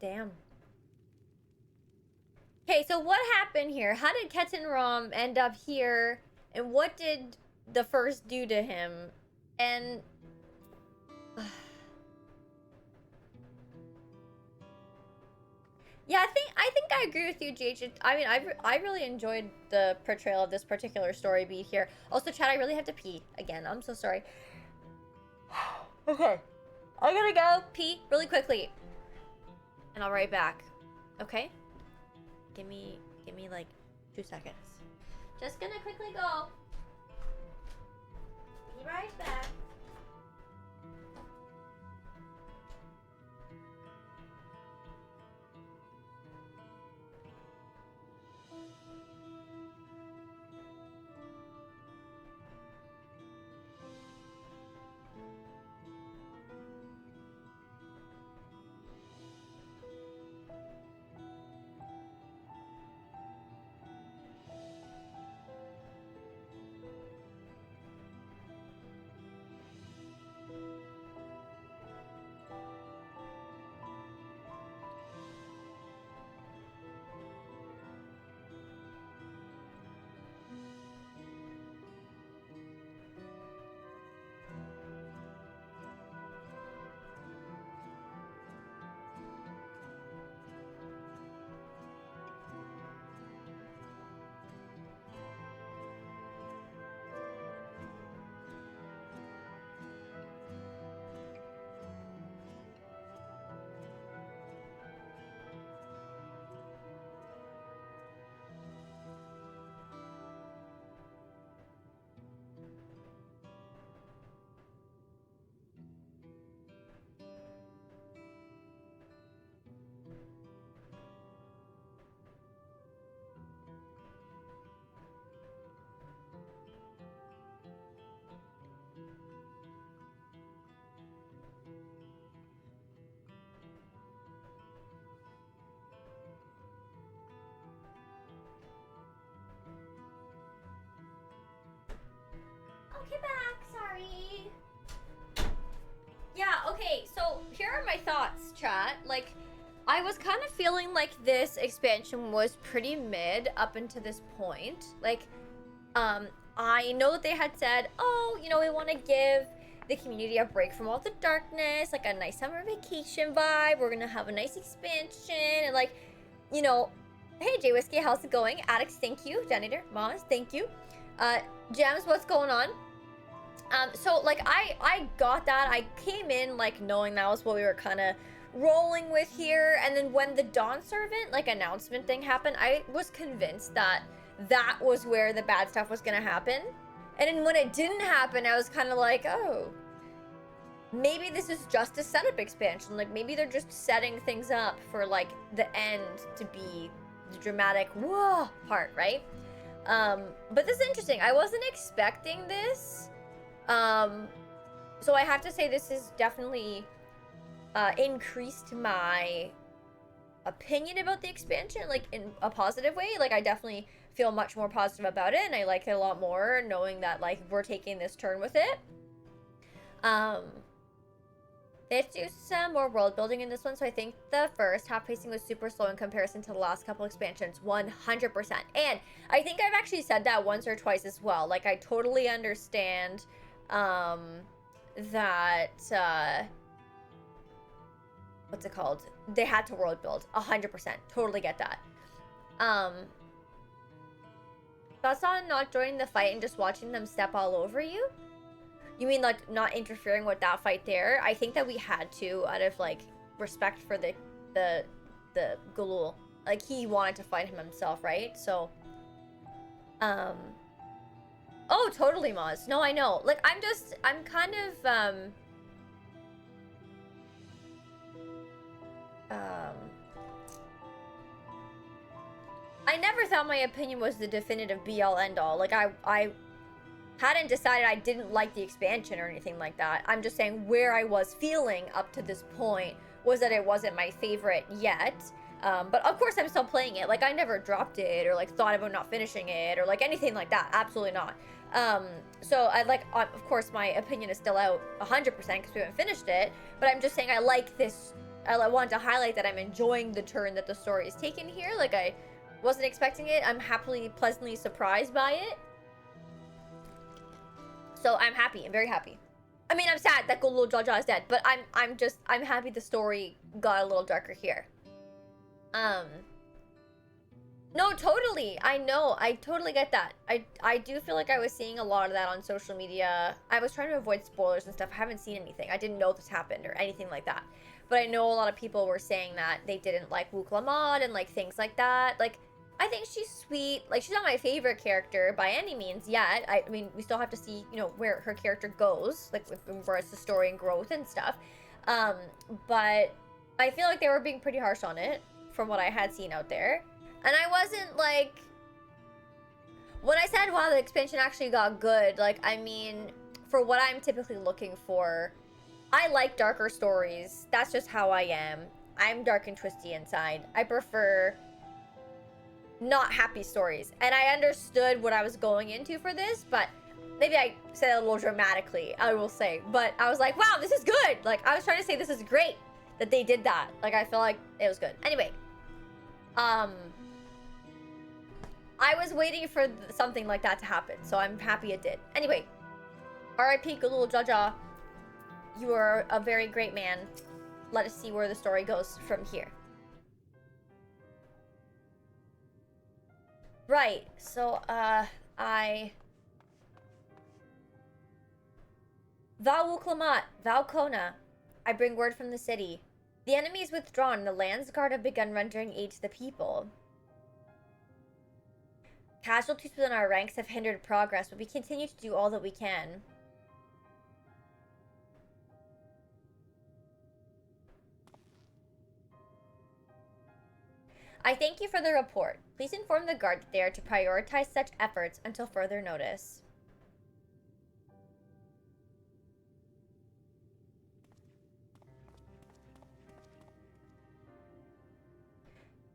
[SPEAKER 1] Damn. Okay, so what happened here? How did Ketan Rom end up here? And what did the first do to him? And... yeah, I think I agree with you, JJ. I mean, I really enjoyed the portrayal of this particular story beat here. Also, Chad, I really have to pee again. I'm so sorry. Okay. I'm gonna go pee really quickly. And I'll be right back. Okay? Give me like 2 seconds. Just gonna quickly go. Be right back. my thoughts, chat. Like, I was kind of feeling like this expansion was pretty mid up until this point. Like, I know that they had said, oh, you know, we want to give the community a break from all the darkness, like a nice summer vacation vibe. We're gonna have a nice expansion, and like, you know, hey, J Whiskey, how's it going? Addicts, thank you. Janitor, Maz, thank you. Gems, what's going on? So like I got that. I came in like knowing that was what we were kind of rolling with here, and then when the Dawn Servant like announcement thing happened, I was convinced that that was where the bad stuff was gonna happen. And then when it didn't happen, I was kind of like, oh, maybe this is just a setup expansion. Like maybe they're just setting things up for like the end to be the dramatic whoa part, right? But this is interesting. I wasn't expecting this. So I have to say this is definitely increased my opinion about the expansion, like in a positive way. Like I definitely feel much more positive about it, and I like it a lot more knowing that like we're taking this turn with it. Let's do some more world building in this one. So I think the first half pacing was super slow in comparison to the last couple expansions, 100%. And I think I've actually said that once or twice as well. Like I totally understand that what's it called? They had to world build 100%. Totally get that. Thoughts on not joining the fight and just watching them step all over you? You mean like not interfering with that fight there? I think that we had to out of like respect for the Gulool. Like he wanted to fight him himself, right? So oh, totally, Maz. No, I know. Like I'm kind of I never thought my opinion was the definitive be-all end-all. Like, I hadn't decided I didn't like the expansion or anything like that. I'm just saying where I was feeling up to this point was that it wasn't my favorite yet. But of course I'm still playing it. Like, I never dropped it or, like, thought about not finishing it or, like, anything like that. Absolutely not. So, of course, my opinion is still out 100% because we haven't finished it. But I'm just saying I like this. I wanted to highlight that I'm enjoying the turn that the story is taking here. Like, I wasn't expecting it. I'm pleasantly surprised by it. So I'm happy. I'm very happy. I mean, I'm sad that Gulool Jaja is dead, but I'm happy the story got a little darker here. No, totally. I know. I totally get that. I do feel like I was seeing a lot of that on social media. I was trying to avoid spoilers and stuff. I haven't seen anything. I didn't know this happened or anything like that. But I know a lot of people were saying that they didn't like Wuklamad and like things like that. Like, I think she's sweet. Like, she's not my favorite character by any means yet. I mean, we still have to see, you know, where her character goes, like with regards to story and growth and stuff. But I feel like they were being pretty harsh on it from what I had seen out there. And I wasn't like, when I said, wow, the expansion actually got good, like, I mean, for what I'm typically looking for, I like darker stories. That's just how I am. I'm dark and twisty inside. I prefer not happy stories. And I understood what I was going into for this, but maybe I said it a little dramatically, I will say. But I was like, wow, this is good. Like, I was trying to say this is great that they did that. Like, I feel like it was good. Anyway, I was waiting for something like that to happen, so I'm happy it did. Anyway, R.I.P. Gulool Jaja. You are a very great man. Let us see where the story goes from here. Right, so, Val Wuklamat, Val Kona. I bring word from the city. The enemy is withdrawn, and the Lands Guard have begun rendering aid to the people. Casualties within our ranks have hindered progress, but we continue to do all that we can. I thank you for the report. Please inform the guard that they are to prioritize such efforts until further notice.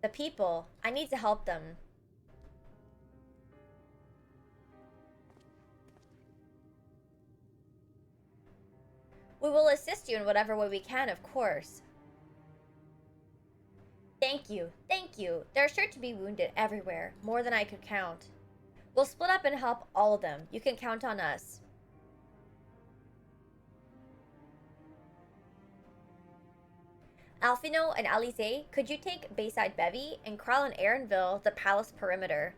[SPEAKER 1] The people. I need to help them. We will assist you in whatever way we can, of course. Thank you, thank you. There are sure to be wounded everywhere, more than I could count. We'll split up and help all of them. You can count on us. Alfino and Alize, could you take Bayside Bevy and Krall and Aaronville the palace perimeter?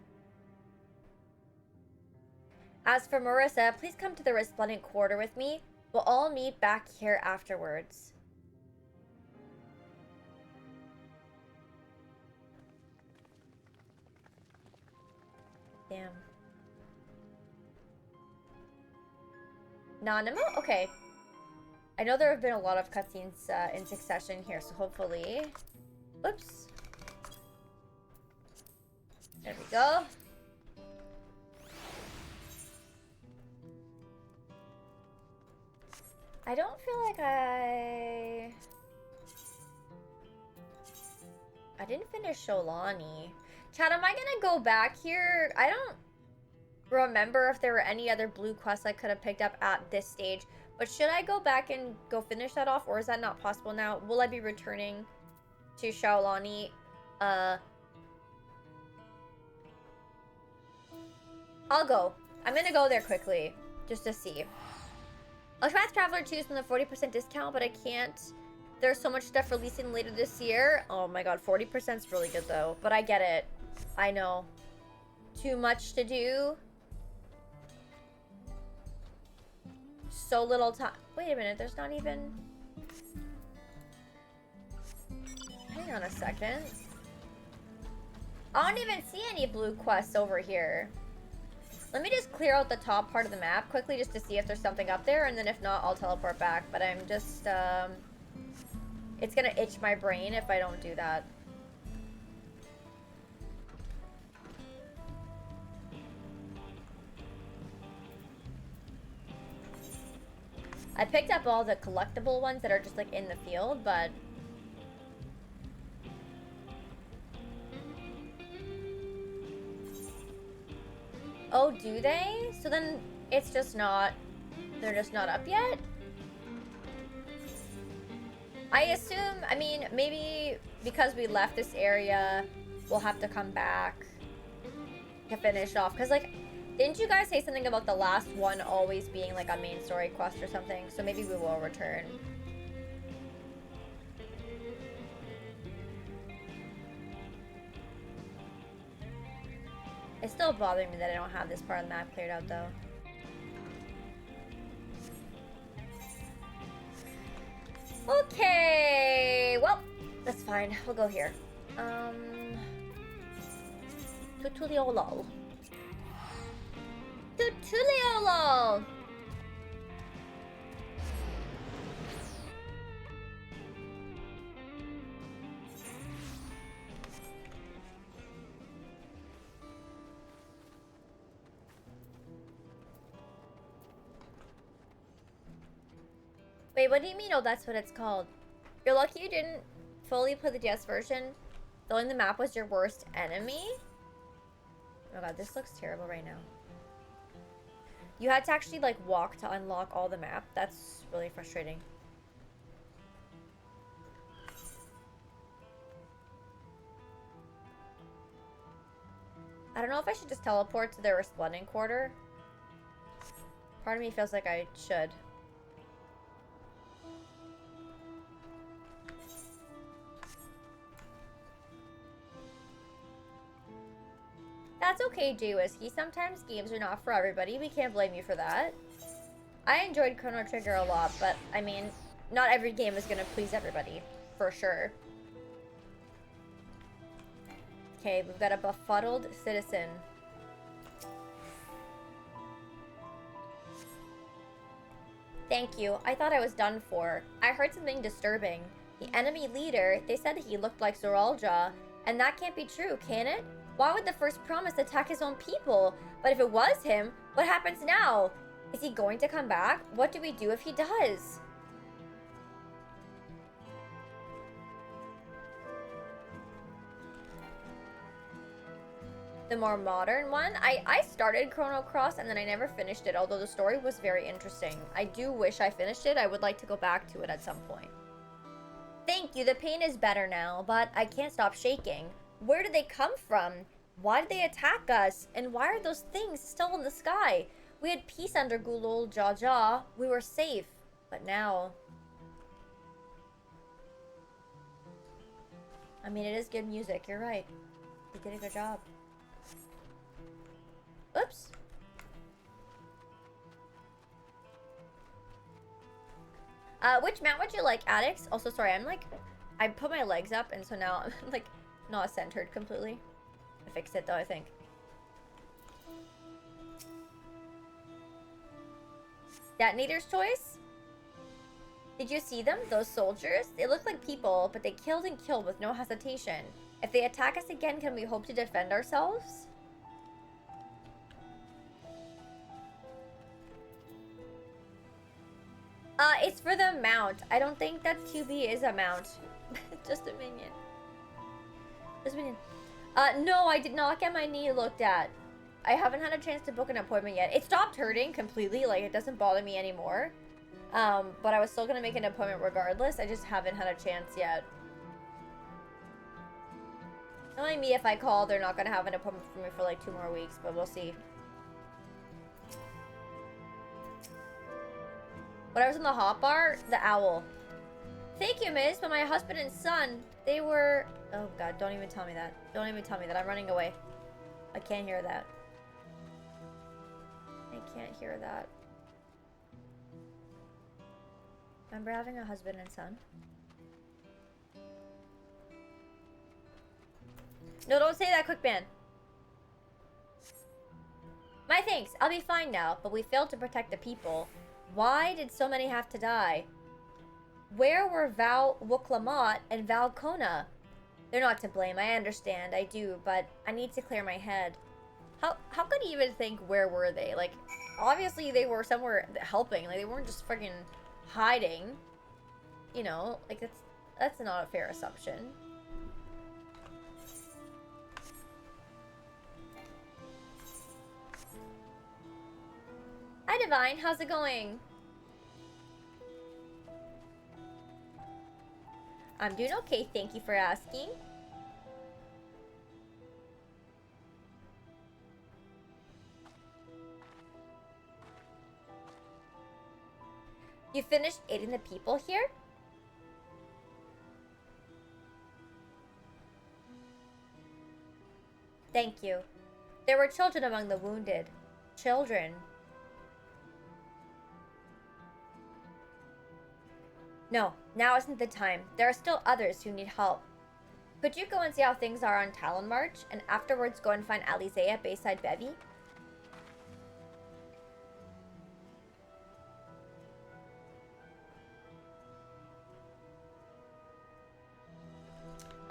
[SPEAKER 1] As for Marissa, please come to the Resplendent Quarter with me. We'll all meet back here afterwards. Damn. Nanimo? Okay. I know there have been a lot of cutscenes in succession here, so hopefully... Whoops. There we go. I don't feel like I didn't finish Sholani. Chad, am I gonna go back here? I don't remember if there were any other blue quests I could have picked up at this stage. But should I go back and go finish that off, or is that not possible now? Will I be returning to Shaolani? I'll go. I'm gonna go there quickly, just to see. Octopath Traveler 2 is from the 40% discount, but I can't. There's so much stuff releasing later this year. Oh my god, 40% is really good though. But I get it. I know. Too much to do. So little time. Wait a minute, there's not even... Hang on a second. I don't even see any blue quests over here. Let me just clear out the top part of the map quickly just to see if there's something up there, and then if not, I'll teleport back. But I'm just, it's gonna itch my brain if I don't do that. I picked up all the collectible ones that are just like in the field, but... Oh, do they? So then it's just not... They're just not up yet? I assume, I mean, maybe because we left this area, we'll have to come back to finish off. Because, like, didn't you guys say something about the last one always being, like, a main story quest or something? So maybe we will return. It's still bothering me that I don't have this part of the map cleared out, though. Okay, well, that's fine. We'll go here. Tutuliolol. Tutuliolol! Wait, what do you mean? Oh, that's what it's called. You're lucky you didn't fully play the DS version. Filling the map was your worst enemy? Oh god, this looks terrible right now. You had to actually, like, walk to unlock all the map. That's really frustrating. I don't know if I should just teleport to the Resplendent Quarter. Part of me feels like I should. That's okay, J-Whiskey. Sometimes games are not for everybody. We can't blame you for that. I enjoyed Chrono Trigger a lot, but, I mean, not every game is gonna please everybody. For sure. Okay, we've got a befuddled citizen. Thank you. I thought I was done for. I heard something disturbing. The enemy leader, they said that he looked like Zoraal, and that can't be true, can it? Why would the first promise attack his own people? But if it was him, what happens now? Is he going to come back? What do we do if he does? The more modern one? I started Chrono Cross and then I never finished it, although the story was very interesting. I do wish I finished it. I would like to go back to it at some point. Thank Thank you, the pain is better now, but I can't stop shaking. Where did they come from? Why did they attack us? And why are those things still in the sky? We had peace under Gulool Jaw. We were safe. But now... I mean, it is good music, you're right. You did a good job. Oops. Which mount would you like, Addicts? Also, sorry, I put my legs up, and so now I'm, like, not centered completely. I fixed it, though, I think. Detonator's choice? Did you see them? Those soldiers? They look like people, but they killed and killed with no hesitation. If they attack us again, can we hope to defend ourselves? It's for the mount. I don't think that QB is a mount. Just a minion. Just a minion. No, I did not get my knee looked at. I haven't had a chance to book an appointment yet. It stopped hurting completely. Like, it doesn't bother me anymore. But I was still gonna make an appointment regardless. I just haven't had a chance yet. Knowing me, if I call, they're not gonna have an appointment for me for like 2 more weeks, but we'll see. When I was in the hotbar, the owl. Thank you, miss, but my husband and son, they were... Oh, God, don't even tell me that. Don't even tell me that. I'm running away. I can't hear that. I can't hear that. Remember having a husband and son? No, don't say that, quick man. My thanks. I'll be fine now, but we failed to protect the people. Why did so many have to die? Where were Val Wuklamat and Val Kona? They're not to blame, I understand, I do, but I need to clear my head. How could he even think where were they? Like, obviously they were somewhere helping, like they weren't just freaking hiding. You know, like that's not a fair assumption. Hi Divine, how's it going? I'm doing okay, thank you for asking. You finished aiding the people here? Thank you. There were children among the wounded. Children. No, now isn't the time. There are still others who need help. Could you go and see how things are on Talon March, and afterwards go and find Alizé at Bayside Bevy?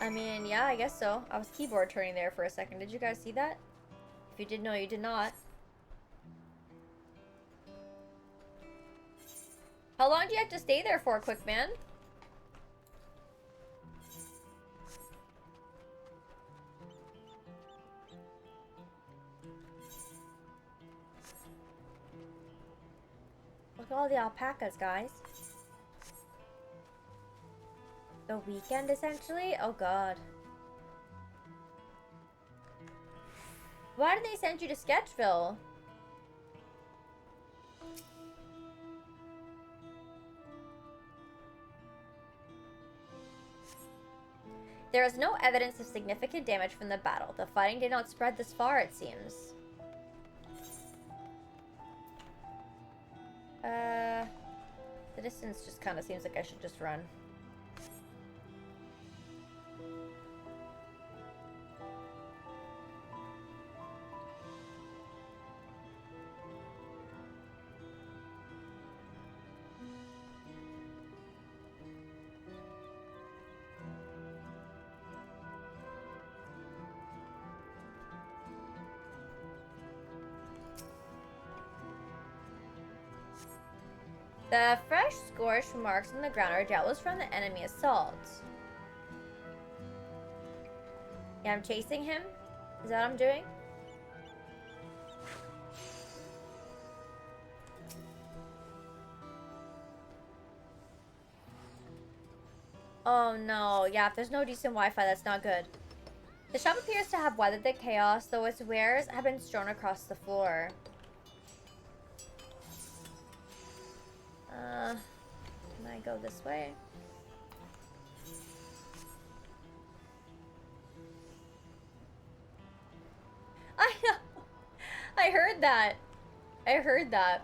[SPEAKER 1] I mean, yeah, I guess so. I was keyboard turning there for a second. Did you guys see that? If you did know, you did not. How long do you have to stay there for, quick man? Look at all the alpacas, guys. The weekend, essentially? Oh, God. Why did they send you to Sketchville? There is no evidence of significant damage from the battle. The fighting did not spread this far, it seems. The distance just kind of seems like I should just run. The fresh scorched marks on the ground are doubtless from the enemy assault. Yeah, I'm chasing him. Is that what I'm doing? Oh no, yeah, if there's no decent Wi-Fi, that's not good. The shop appears to have weathered the chaos, though its wares have been strewn across the floor. Can I go this way? I know! I heard that! I heard that.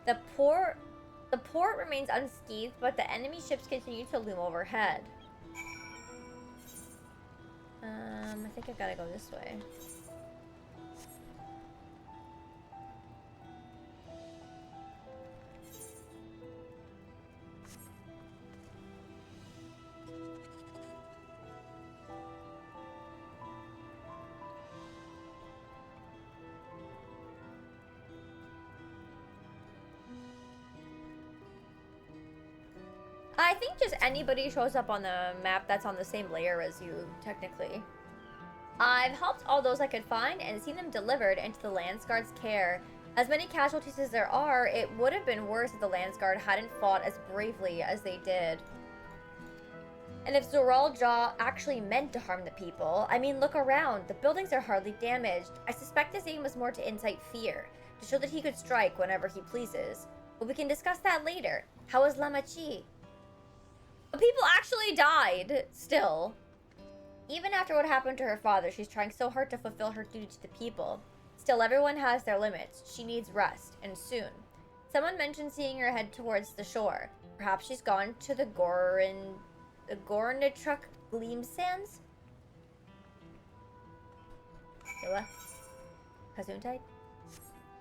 [SPEAKER 1] The port remains unscathed, but the enemy ships continue to loom overhead. I think I've got to go this way. I think just anybody shows up on the map that's on the same layer as you, technically. I've helped all those I could find and seen them delivered into the Landsguard's care. As many casualties as there are, it would have been worse if the Landsguard hadn't fought as bravely as they did. And if Zoraal Ja actually meant to harm the people, I mean, look around. The buildings are hardly damaged. I suspect his aim was more to incite fear, to show that he could strike whenever he pleases. But we can discuss that later. How is Lamachi? People actually died, still. Even after what happened to her father, she's trying so hard to fulfill her duty to the people. Still, everyone has their limits. She needs rest, and soon. Someone mentioned seeing her head towards the shore. Perhaps she's gone to the Gornitruk Gleam Sands? Yilla? Kazuntite?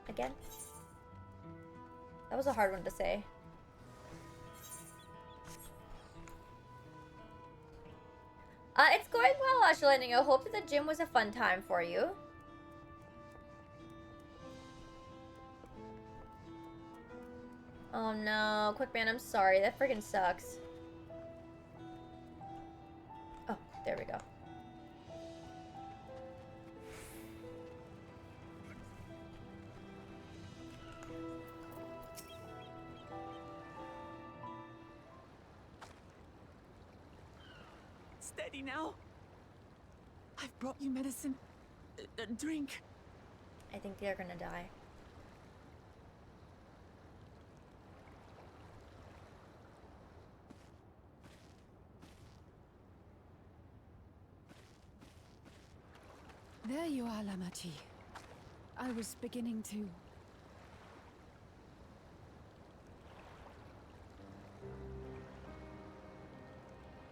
[SPEAKER 1] Again? That was a hard one to say. It's going well, Ashlanding. I hope that the gym was a fun time for you. Oh no, Quick Man, I'm sorry. That friggin' sucks. Oh, there we go.
[SPEAKER 6] Steady now. I've brought you medicine. A drink.
[SPEAKER 1] I think they're gonna die.
[SPEAKER 7] There you are, Lamachi. I was beginning to...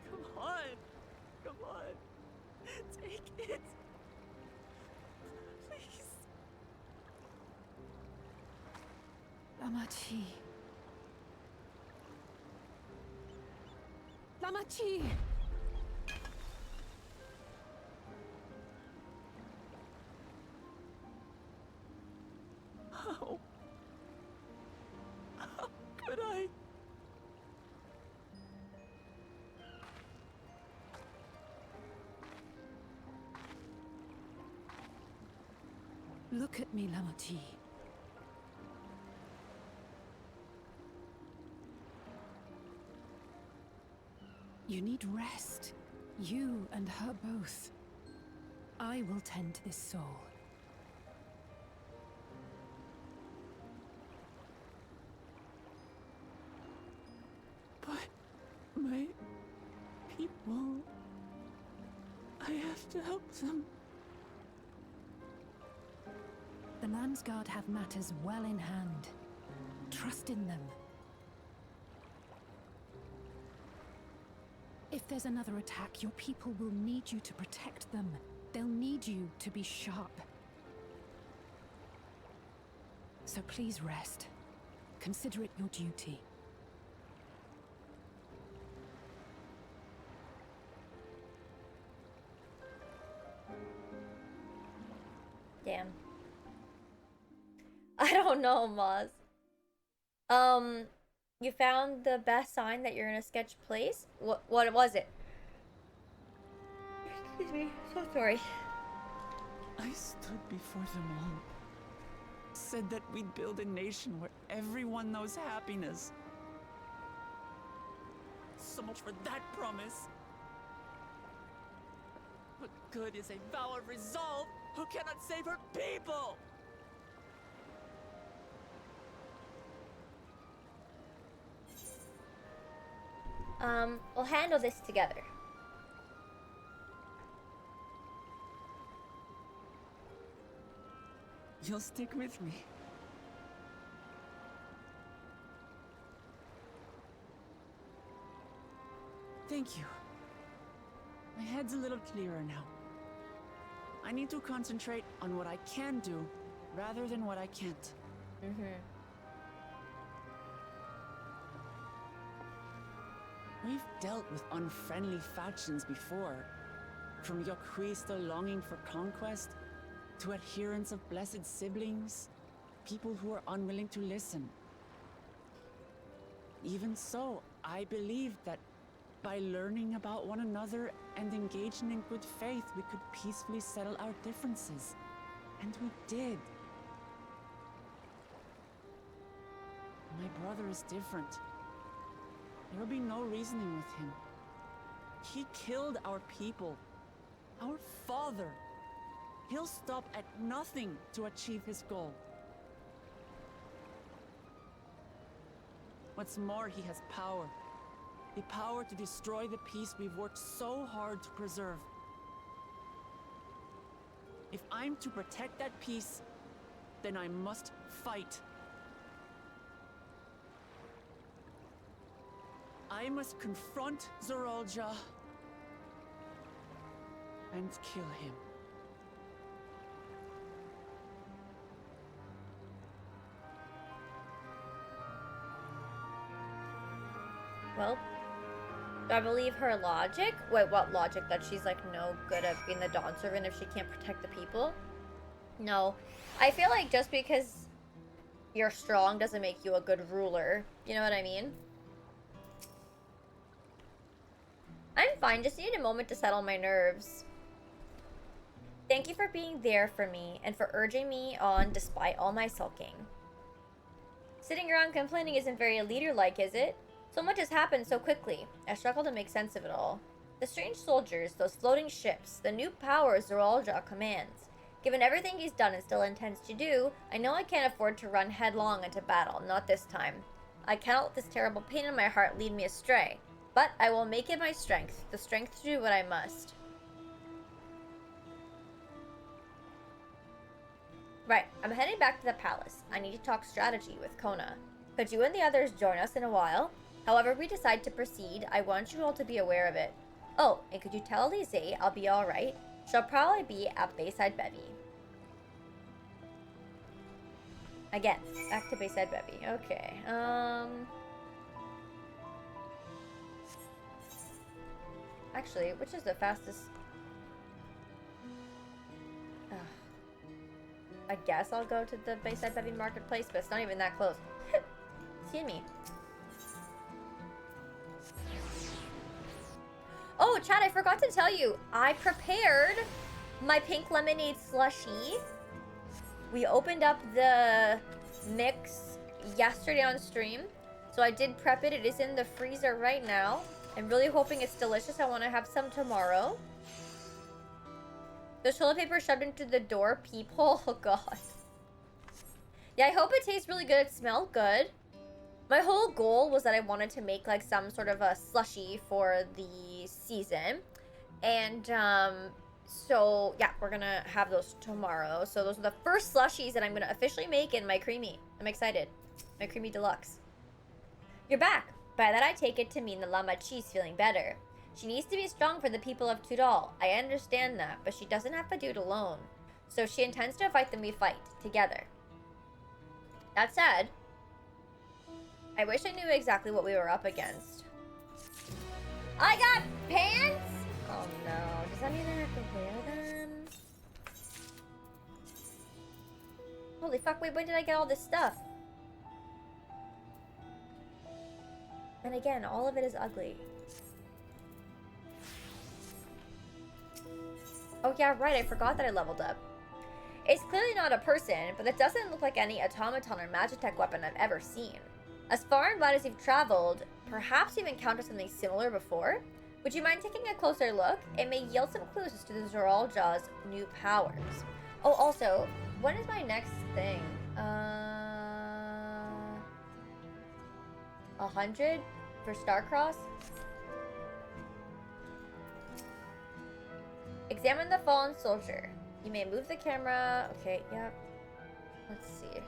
[SPEAKER 6] Come on. Come on. Take it. Please.
[SPEAKER 7] Lamachi. Lamachi!
[SPEAKER 6] How could I?
[SPEAKER 7] Look at me, Lamachi. You need rest. You and her both. I will tend to this soul.
[SPEAKER 6] But my people, I have to help them.
[SPEAKER 7] The Landsguard have matters well in hand. Trust in them. If there's another attack, your people will need you to protect them. They'll need you to be sharp. So please rest. Consider it your duty.
[SPEAKER 1] Damn. I don't know, Moz. You found the best sign that you're in a sketch place? What was it? Excuse me, so sorry.
[SPEAKER 6] I stood before them all. Said that we'd build a nation where everyone knows happiness. So much for that promise. What good is a vow of resolve who cannot save her people?
[SPEAKER 1] We'll handle this together.
[SPEAKER 6] You'll stick with me. Thank you. My head's a little clearer now. I need to concentrate on what I can do rather than what I can't. We've dealt with unfriendly factions before. From Yokri still longing for conquest, to adherents of blessed siblings, people who are unwilling to listen. Even so, I believed that by learning about one another and engaging in good faith, we could peacefully settle our differences. And we did. My brother is different. There will be no reasoning with him. He killed our people, our father. He'll stop at nothing to achieve his goal. What's more, he has power. The power to destroy the peace we've worked so hard to preserve. If I'm to protect that peace, then I must fight. I must confront Zoraal and kill him.
[SPEAKER 1] Well, do I believe her logic? Wait, what logic? That she's like no good at being the Dawn servant if she can't protect the people? No. I feel like just because you're strong doesn't make you a good ruler. You know what I mean? I'm fine, just need a moment to settle my nerves. Thank you for being there for me and for urging me on despite all my sulking. Sitting around complaining isn't very leader-like, is it? So much has happened so quickly. I struggle to make sense of it all. The strange soldiers, those floating ships, the new powers Zoraal commands. Given everything he's done and still intends to do, I know I can't afford to run headlong into battle, not this time. I cannot let this terrible pain in my heart lead me astray. But I will make it my strength, the strength to do what I must. Right, I'm heading back to the palace. I need to talk strategy with Kona. Could you and the others join us in a while? However we decide to proceed, I want you all to be aware of it. Oh, and could you tell Lise I'll be alright? She'll probably be at Bayside Bevy. Again, back to Bayside Bevy. Okay, actually, which is the fastest? Ugh. I guess I'll go to the Bayside Bevy Marketplace, but it's not even that close. Excuse me. Oh, Chad, I forgot to tell you. I prepared my pink lemonade slushie. We opened up the mix yesterday on stream. So I did prep it. It is in the freezer right now. I'm really hoping it's delicious. I want to have some tomorrow. The toilet paper shoved into the door peephole. Oh, God. Yeah, I hope it tastes really good. It smelled good. My whole goal was that I wanted to make, like, some sort of a slushie for the season. And, so, yeah, we're gonna have those tomorrow. So those are the first slushies that I'm gonna officially make in my creamy. I'm excited. My creamy deluxe. You're back. By that I take it to mean the Llama Chi's feeling better. She needs to be strong for the people of Tudal. I understand that, but she doesn't have to do it alone. So she intends to fight them we fight, together. That said, I wish I knew exactly what we were up against. I got pants? Oh no, does that mean I have to wear them? Holy fuck, wait, when did I get all this stuff? And again, all of it is ugly. Oh yeah, right, I forgot that I leveled up. It's clearly not a person, but it doesn't look like any automaton or magitech weapon I've ever seen. As far and wide as you've traveled, perhaps you've encountered something similar before? Would you mind taking a closer look? It may yield some clues as to the Zoraal Jaw's new powers. Oh, also, when is my next thing? 100 for Starcross? Examine the fallen soldier. You may move the camera. Okay, yep. Let's see.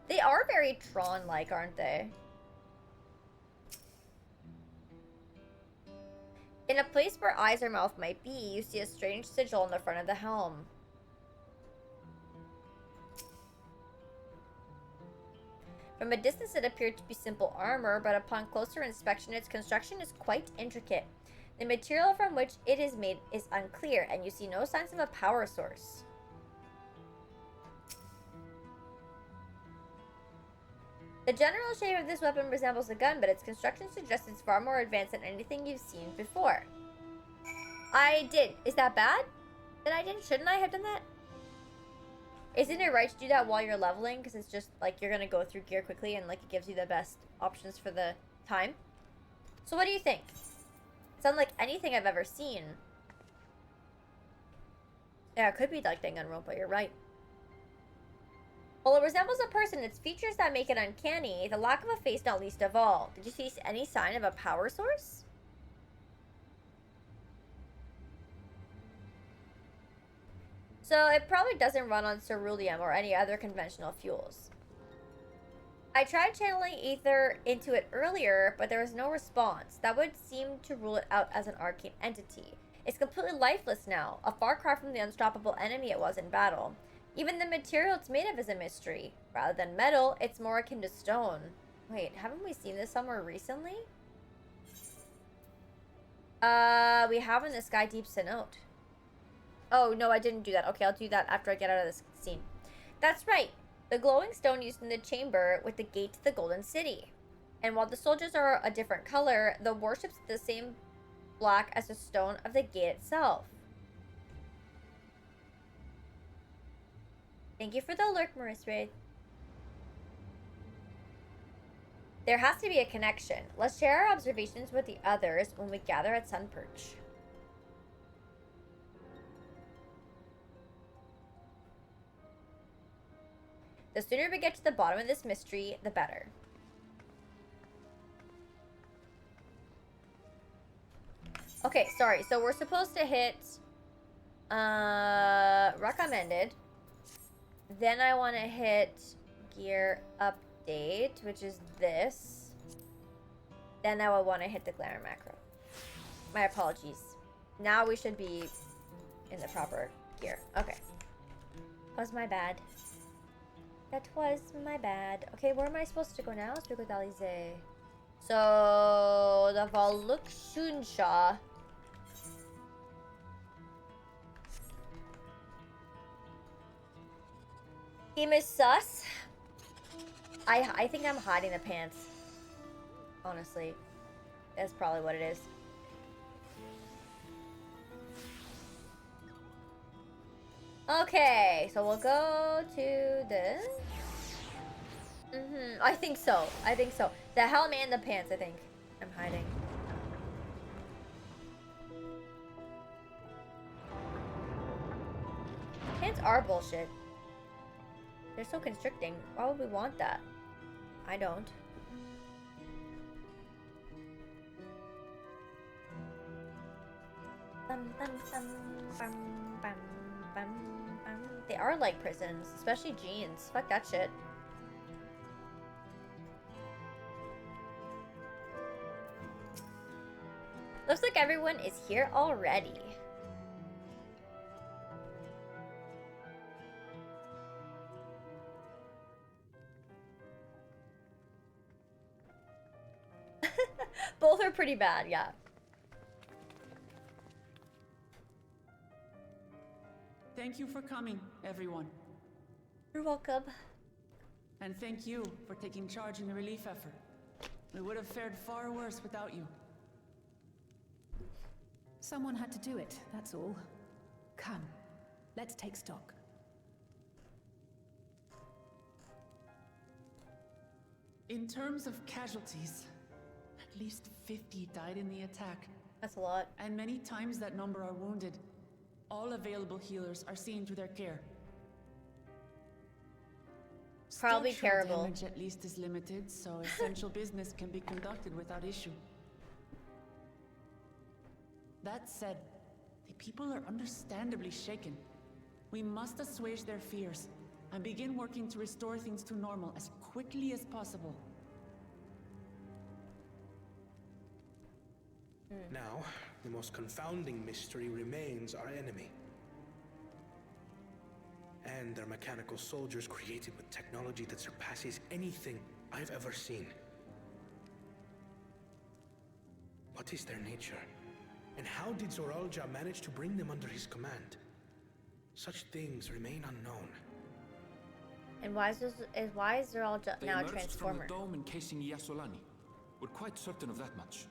[SPEAKER 1] They are very Tron-like, aren't they? In a place where eyes or mouth might be, you see a strange sigil on the front of the helm. From a distance it appeared to be simple armor, but upon closer inspection its construction is quite intricate. The material from which it is made is unclear, and you see no signs of a power source. The general shape of this weapon resembles a gun, but its construction suggests it's far more advanced than anything you've seen before. I did. Is that bad? That I didn't? Shouldn't I have done that? Isn't it right to do that while you're leveling? Because it's just, like, you're going to go through gear quickly and, like, it gives you the best options for the time. So what do you think? It's unlike anything I've ever seen. Yeah, it could be like Danganronpa, but you're right. While it resembles a person, its features that make it uncanny, the lack of a face not least of all. Did you see any sign of a power source? So it probably doesn't run on ceruleum or any other conventional fuels. I tried channeling ether into it earlier, but there was no response. That would seem to rule it out as an arcane entity. It's completely lifeless now, a far cry from the unstoppable enemy it was in battle. Even the material it's made of is a mystery. Rather than metal, it's more akin to stone. Wait, haven't we seen this somewhere recently? We have in the Sky Deep Cenote. Oh, no, I didn't do that. Okay, I'll do that after I get out of this scene. That's right. The glowing stone used in the chamber with the gate to the Golden City. And while the soldiers are a different color, the warship's the same black as the stone of the gate itself. Thank you for the alert, Marissaemmaa. There has to be a connection. Let's share our observations with the others when we gather at Sunperch. The sooner we get to the bottom of this mystery, the better. Okay, sorry. So we're supposed to hit recommended. Then I want to hit gear update, which is this. Then I will want to hit the glamour macro. My apologies. Now we should be in the proper gear. Okay. Was my bad. That was my bad. Okay, where am I supposed to go now? Spiritualize. So, the Voluksunsha. Team is sus. I think I'm hiding the pants. Honestly. That's probably what it is. Okay, so we'll go to this. I think so. I think so. The helm and the pants, I think. I'm hiding. Pants are bullshit. They're so constricting. Why would we want that? I don't. They are like prisons, especially jeans. Fuck that shit. Looks like everyone is here already. Both are pretty bad, yeah.
[SPEAKER 6] Thank you for coming, everyone.
[SPEAKER 1] You're welcome.
[SPEAKER 6] And thank you for taking charge in the relief effort. We would have fared far worse without you.
[SPEAKER 7] Someone had to do it, that's all. Come, let's take stock.
[SPEAKER 6] In terms of casualties, at least 50 died in the attack.
[SPEAKER 1] That's a lot.
[SPEAKER 6] And many times that number are wounded. All available healers are seeing to their care.
[SPEAKER 1] Probably
[SPEAKER 6] Structural
[SPEAKER 1] terrible.
[SPEAKER 6] damage at least is limited, so essential business can be conducted without issue. That said, the people are understandably shaken. We must assuage their fears and begin working to restore things to normal as quickly as possible.
[SPEAKER 5] Now, the most confounding mystery remains our enemy. And their mechanical soldiers created with technology that surpasses anything I've ever seen. What is their nature? And how did Zoraal manage to bring them under his command? Such things remain unknown.
[SPEAKER 1] And why is Zoraal
[SPEAKER 2] They
[SPEAKER 1] now a
[SPEAKER 2] emerged
[SPEAKER 1] transformer?
[SPEAKER 2] from the dome encasing Yasolani. We're quite certain of that much.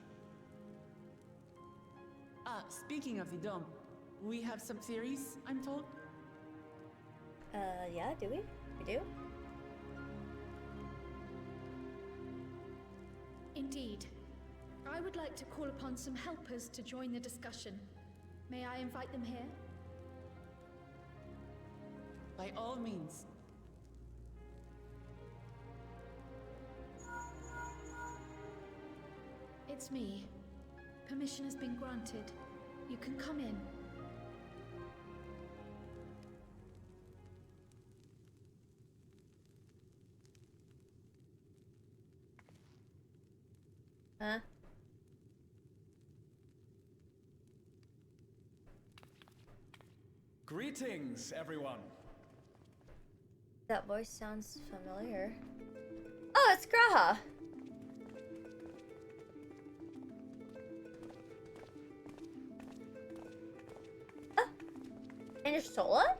[SPEAKER 6] Speaking of the dome, we have some theories, I'm told.
[SPEAKER 1] Yeah, do we? We do?
[SPEAKER 12] Indeed. I would like to call upon some helpers to join the discussion. May I invite them here?
[SPEAKER 6] By all means.
[SPEAKER 12] It's me. Permission has been granted. You can come in.
[SPEAKER 1] Huh?
[SPEAKER 13] Greetings, everyone.
[SPEAKER 1] That voice sounds familiar. Oh, it's Graha! Ah! And your Sola?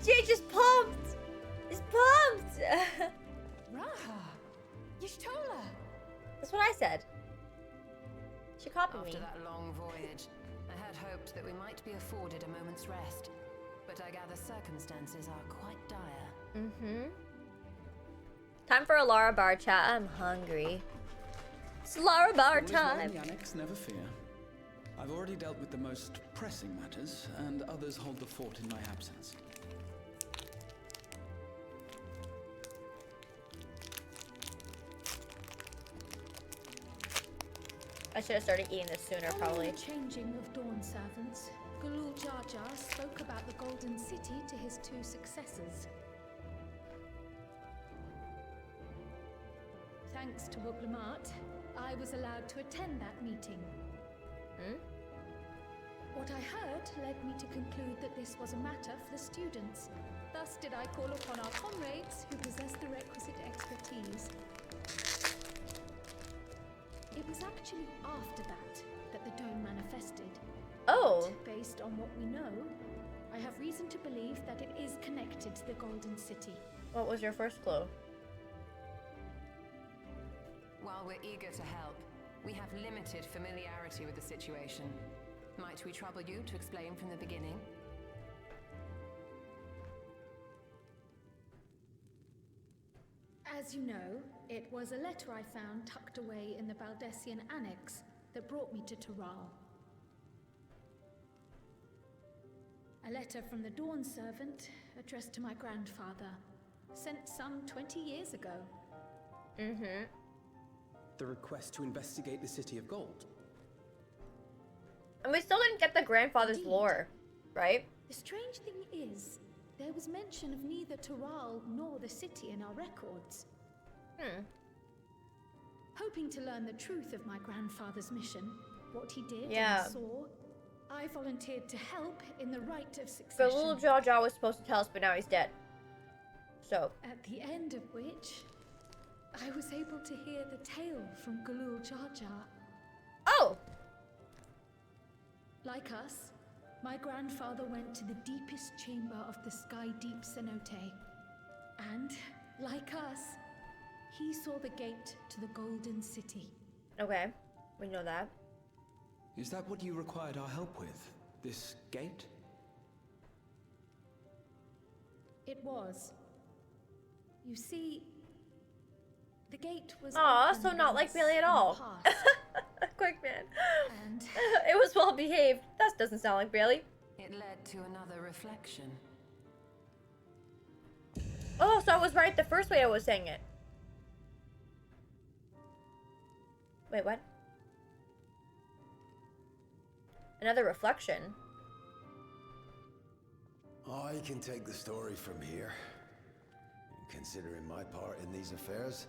[SPEAKER 1] Jay just pumped! He's pumped!
[SPEAKER 7] Raha! Y'shtola!
[SPEAKER 1] That's what I said. She copied me.
[SPEAKER 14] After that long voyage, I had hoped that we might be afforded a moment's rest. But I gather circumstances are quite dire.
[SPEAKER 1] Mm-hmm. Time for a Lara bar chat. I'm hungry. It's Lara bar
[SPEAKER 2] All is well in
[SPEAKER 1] time.
[SPEAKER 2] the annex, never fear. I've already dealt with the most pressing matters, and others hold the fort in my absence.
[SPEAKER 1] I should have started eating this sooner, probably.
[SPEAKER 12] Following the changing of Dawn servants, Gulool spoke about the Golden City to his two successors. Thanks to Wuglamat, I was allowed to attend that meeting.
[SPEAKER 1] Hmm?
[SPEAKER 12] What I heard led me to conclude that this was a matter for the students. Thus did I call upon our comrades who possess the requisite expertise. It was actually after that the dome manifested.
[SPEAKER 1] Oh.
[SPEAKER 12] But based on what we know, I have reason to believe that it is connected to the Golden City.
[SPEAKER 1] What was your first clue?
[SPEAKER 14] While we're eager to help, we have limited familiarity with the situation. Might we trouble you to explain from the beginning?
[SPEAKER 12] As you know, it was a letter I found tucked away in the Baldessian annex that brought me to Zoraal. A letter from the Dawn servant addressed to my grandfather, sent some 20 years ago.
[SPEAKER 1] Mm-hmm.
[SPEAKER 13] The request to investigate the City of Gold.
[SPEAKER 1] And we still didn't get the grandfather's
[SPEAKER 12] Indeed.
[SPEAKER 1] lore, right?
[SPEAKER 12] The strange thing is, there was mention of neither Zoraal nor the city in our records. Hoping to learn the truth of my grandfather's mission, what he did
[SPEAKER 1] Yeah.
[SPEAKER 12] and saw, I volunteered to help in the rite of
[SPEAKER 1] But
[SPEAKER 12] succession.
[SPEAKER 1] little Jaja was supposed to tell us, but now he's dead. So.
[SPEAKER 12] At the end of which, I was able to hear the tale from Gulool.
[SPEAKER 1] Oh!
[SPEAKER 12] Like us, my grandfather went to the deepest chamber of the sky deep cenote. And, like us, He saw the gate to the Golden City.
[SPEAKER 1] Okay, we know that.
[SPEAKER 2] Is that what you required our help with? This gate?
[SPEAKER 12] It was. You see, the gate was.
[SPEAKER 1] Aw,
[SPEAKER 12] open
[SPEAKER 1] so not like
[SPEAKER 12] once
[SPEAKER 1] Bailey at
[SPEAKER 12] in the
[SPEAKER 1] all.
[SPEAKER 12] past.
[SPEAKER 1] Quick man.
[SPEAKER 12] And
[SPEAKER 1] It was well behaved. That doesn't sound like Bailey.
[SPEAKER 14] It led to another reflection.
[SPEAKER 1] Oh, so I was right the first way I was saying it. Wait, what? Another reflection?
[SPEAKER 11] I can take the story from here. Considering my part in these affairs,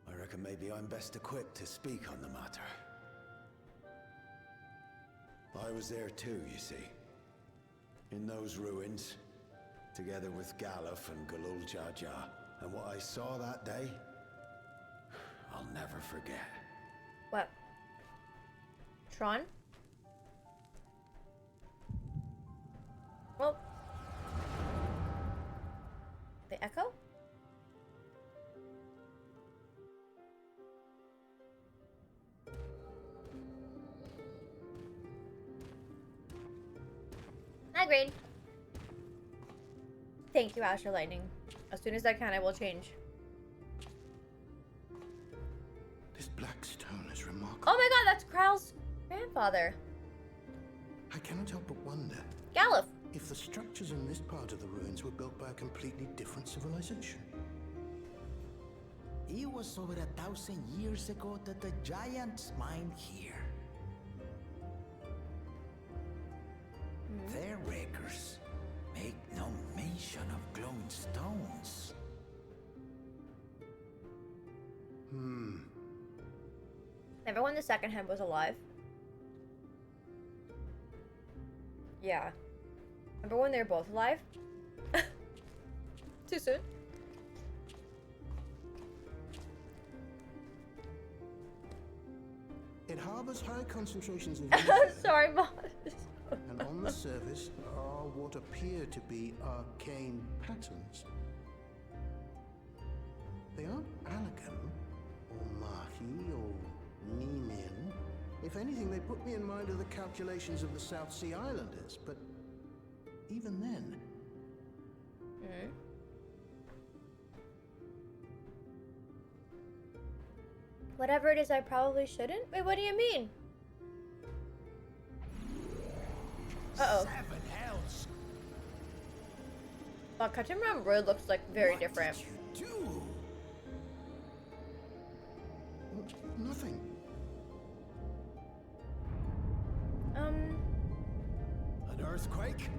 [SPEAKER 11] I reckon maybe I'm best equipped to speak on the matter. I was there too, you see. In those ruins, together with Galuf and Gulool. And what I saw that day, I'll never forget.
[SPEAKER 1] What? Tron? Well, the echo? Hi, Green. Thank you, Astro Lightning. As soon as I can, I will change.
[SPEAKER 5] This black stone is remarkable.
[SPEAKER 1] Oh my god, that's Kral's grandfather.
[SPEAKER 5] I cannot help but wonder
[SPEAKER 1] Galuf.
[SPEAKER 5] if the structures in this part of the ruins were built by a completely different civilization.
[SPEAKER 10] It was over 1,000 years ago that the giants mined here. Their records make no mention of glowing stones.
[SPEAKER 1] Remember when the second head was alive? Yeah. Remember when they were both alive? Too soon.
[SPEAKER 5] It harbors high concentrations of
[SPEAKER 1] Sorry, Mom.
[SPEAKER 5] and on the surface are what appear to be arcane patterns. They aren't Allegan, or Mahi, or Nimin. If anything, they put me in mind of the calculations of the South Sea Islanders, but even then...
[SPEAKER 1] Whatever it is, I probably shouldn't? Wait, what do you mean? Uh-oh.
[SPEAKER 10] 7 hells.
[SPEAKER 1] Well, Katamram Road looks like very different.
[SPEAKER 10] What did you do?
[SPEAKER 5] Nothing.
[SPEAKER 11] An earthquake?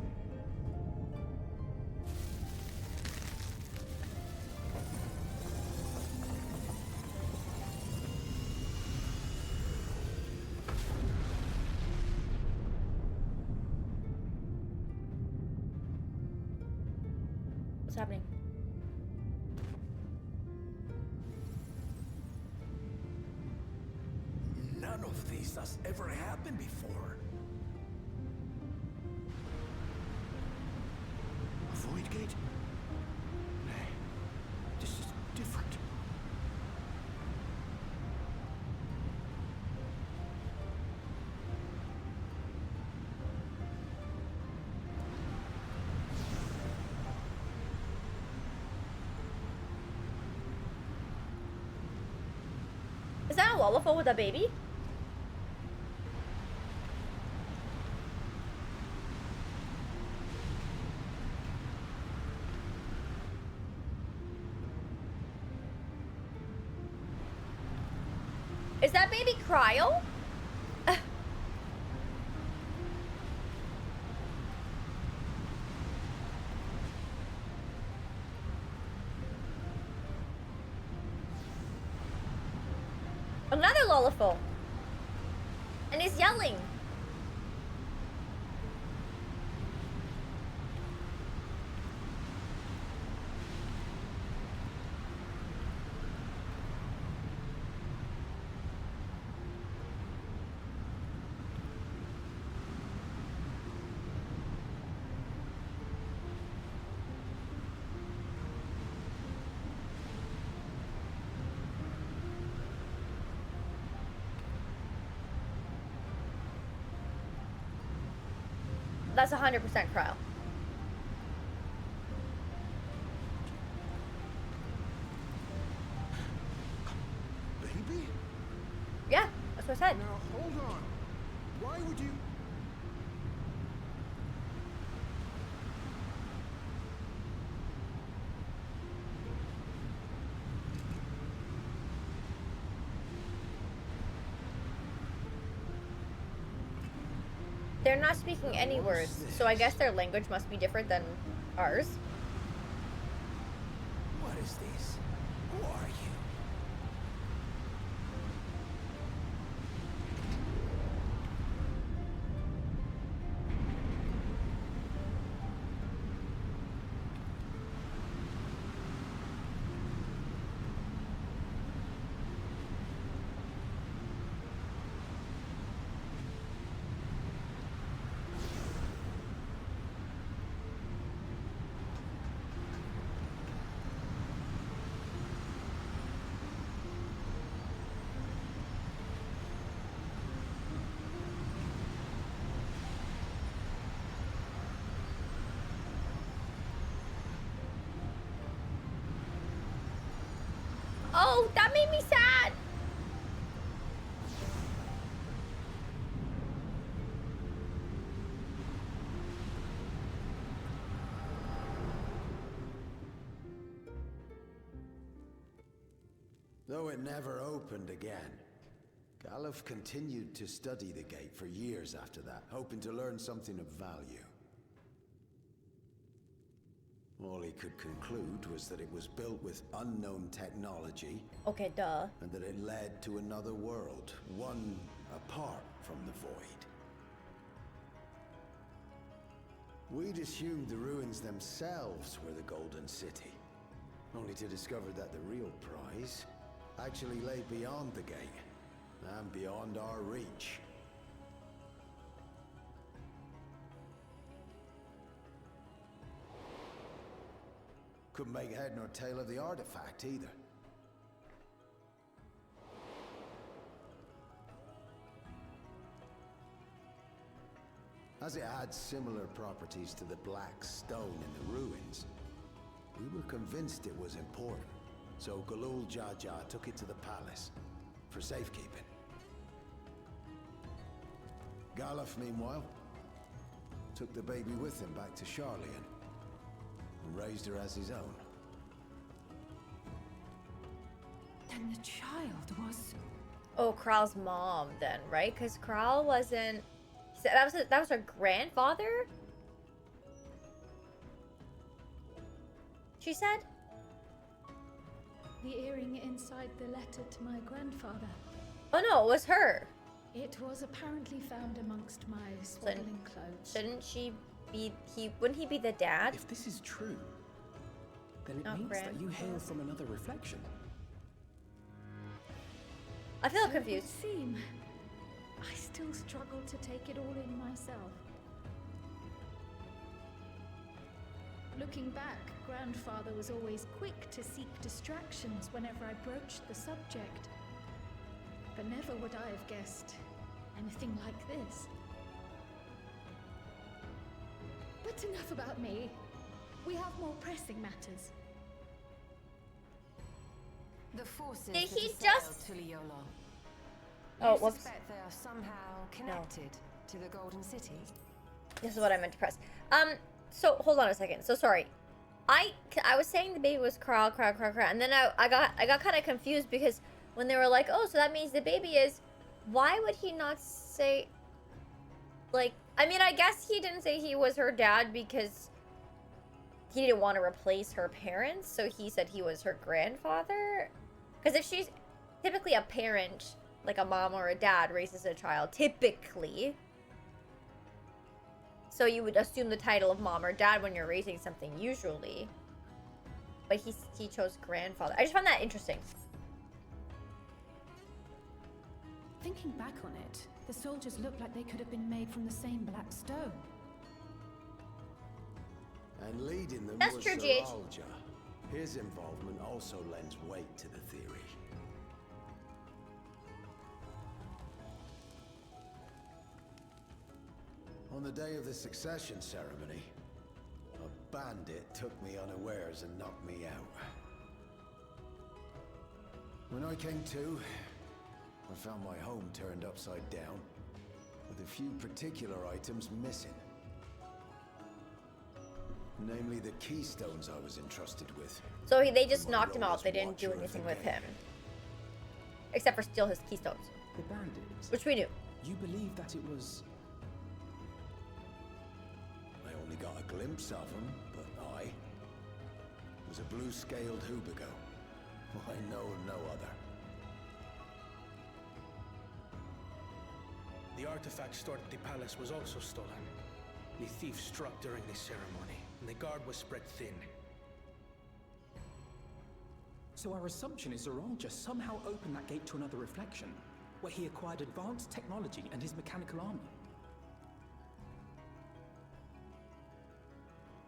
[SPEAKER 1] What's happening?
[SPEAKER 10] None of this has ever happened before.
[SPEAKER 5] A void gate? Nay, this is different.
[SPEAKER 1] Is that a Lollipop with a baby? Is that baby Cryo? Another Lollipop. And he's yelling. That's 100% Krile.
[SPEAKER 5] Baby?
[SPEAKER 1] Yeah, that's what I said.
[SPEAKER 5] Now hold on. Why would you?
[SPEAKER 1] They're not speaking any words, so I guess their language must be different than ours.
[SPEAKER 9] What is this? Who are you?
[SPEAKER 1] Oh, that made me sad.
[SPEAKER 11] Though it never opened again, Galuf continued to study the gate for years after that, hoping to learn something of value. All he could conclude was that it was built with unknown technology.
[SPEAKER 1] Okay, duh.
[SPEAKER 11] And that it led to another world, one apart from the void. We'd assumed the ruins themselves were the Golden City, only to discover that the real prize actually lay beyond the gate, and beyond our reach. Couldn't make head nor tail of the artifact either. As it had similar properties to the black stone in the ruins, we were convinced it was important, so Gulool took it to the palace for safekeeping. Galuf, meanwhile, took the baby with him back to Sharlayan and raised her as his own.
[SPEAKER 7] Then the child was...
[SPEAKER 1] Oh, Kral's mom then, right? Because Kral wasn't... That was her grandfather? She said?
[SPEAKER 12] The earring inside the letter to my grandfather.
[SPEAKER 1] Oh no, it was her.
[SPEAKER 12] It was apparently found amongst my swaddling clothes.
[SPEAKER 1] Shouldn't she be... Wouldn't he be the dad?
[SPEAKER 13] If this is true, then it
[SPEAKER 1] Not
[SPEAKER 13] means that you
[SPEAKER 1] grandfather.
[SPEAKER 13] hail from another reflection.
[SPEAKER 1] I feel
[SPEAKER 12] So it would
[SPEAKER 1] confused.
[SPEAKER 12] seem. I still struggle to take it all in myself. Looking back, Grandfather was always quick to seek distractions whenever I broached the subject. But never would I have guessed anything like this. But enough about me. We have more pressing matters.
[SPEAKER 14] The forces
[SPEAKER 1] Did
[SPEAKER 14] that
[SPEAKER 1] he
[SPEAKER 14] assailed
[SPEAKER 1] just-
[SPEAKER 14] Tuliyola.
[SPEAKER 1] Oh,
[SPEAKER 14] You
[SPEAKER 1] whoops.
[SPEAKER 14] suspect they are somehow connected to the Golden City?
[SPEAKER 1] This is what I meant to press. So hold on a second. So sorry. I was saying the baby was Kral, and then I got kind of confused because when they were like, oh, so that means the baby is... Why would he not say... Like, I mean, I guess he didn't say he was her dad because he didn't want to replace her parents, so he said he was her grandfather. Because if she's typically a parent, like a mom or a dad raises a child, typically. So you would assume the title of mom or dad when you're raising something usually. But he chose grandfather. I just found that interesting.
[SPEAKER 7] Thinking back on it, the soldiers looked like they could have been made from the same black stone.
[SPEAKER 11] And leading them
[SPEAKER 1] That's
[SPEAKER 11] was
[SPEAKER 1] true, GH.
[SPEAKER 11] Zoraal. His involvement also lends weight to the theory. On the day of the succession ceremony, a bandit took me unawares and knocked me out. When I came to, I found my home turned upside down, with a few particular items missing. Namely the keystones I was entrusted with.
[SPEAKER 1] So they just knocked him out. They didn't do anything with him. Except for steal his keystones.
[SPEAKER 13] The bandits.
[SPEAKER 1] Which we knew.
[SPEAKER 13] You believe that it was...
[SPEAKER 11] I only got a glimpse of him, but I was a blue-scaled Hubigo. I know of no other.
[SPEAKER 15] The artifact stored at the palace was also stolen. The thief struck during the ceremony, and the guard was spread thin.
[SPEAKER 13] So our assumption is Zoraal just somehow opened that gate to another reflection, where he acquired advanced technology and his mechanical army.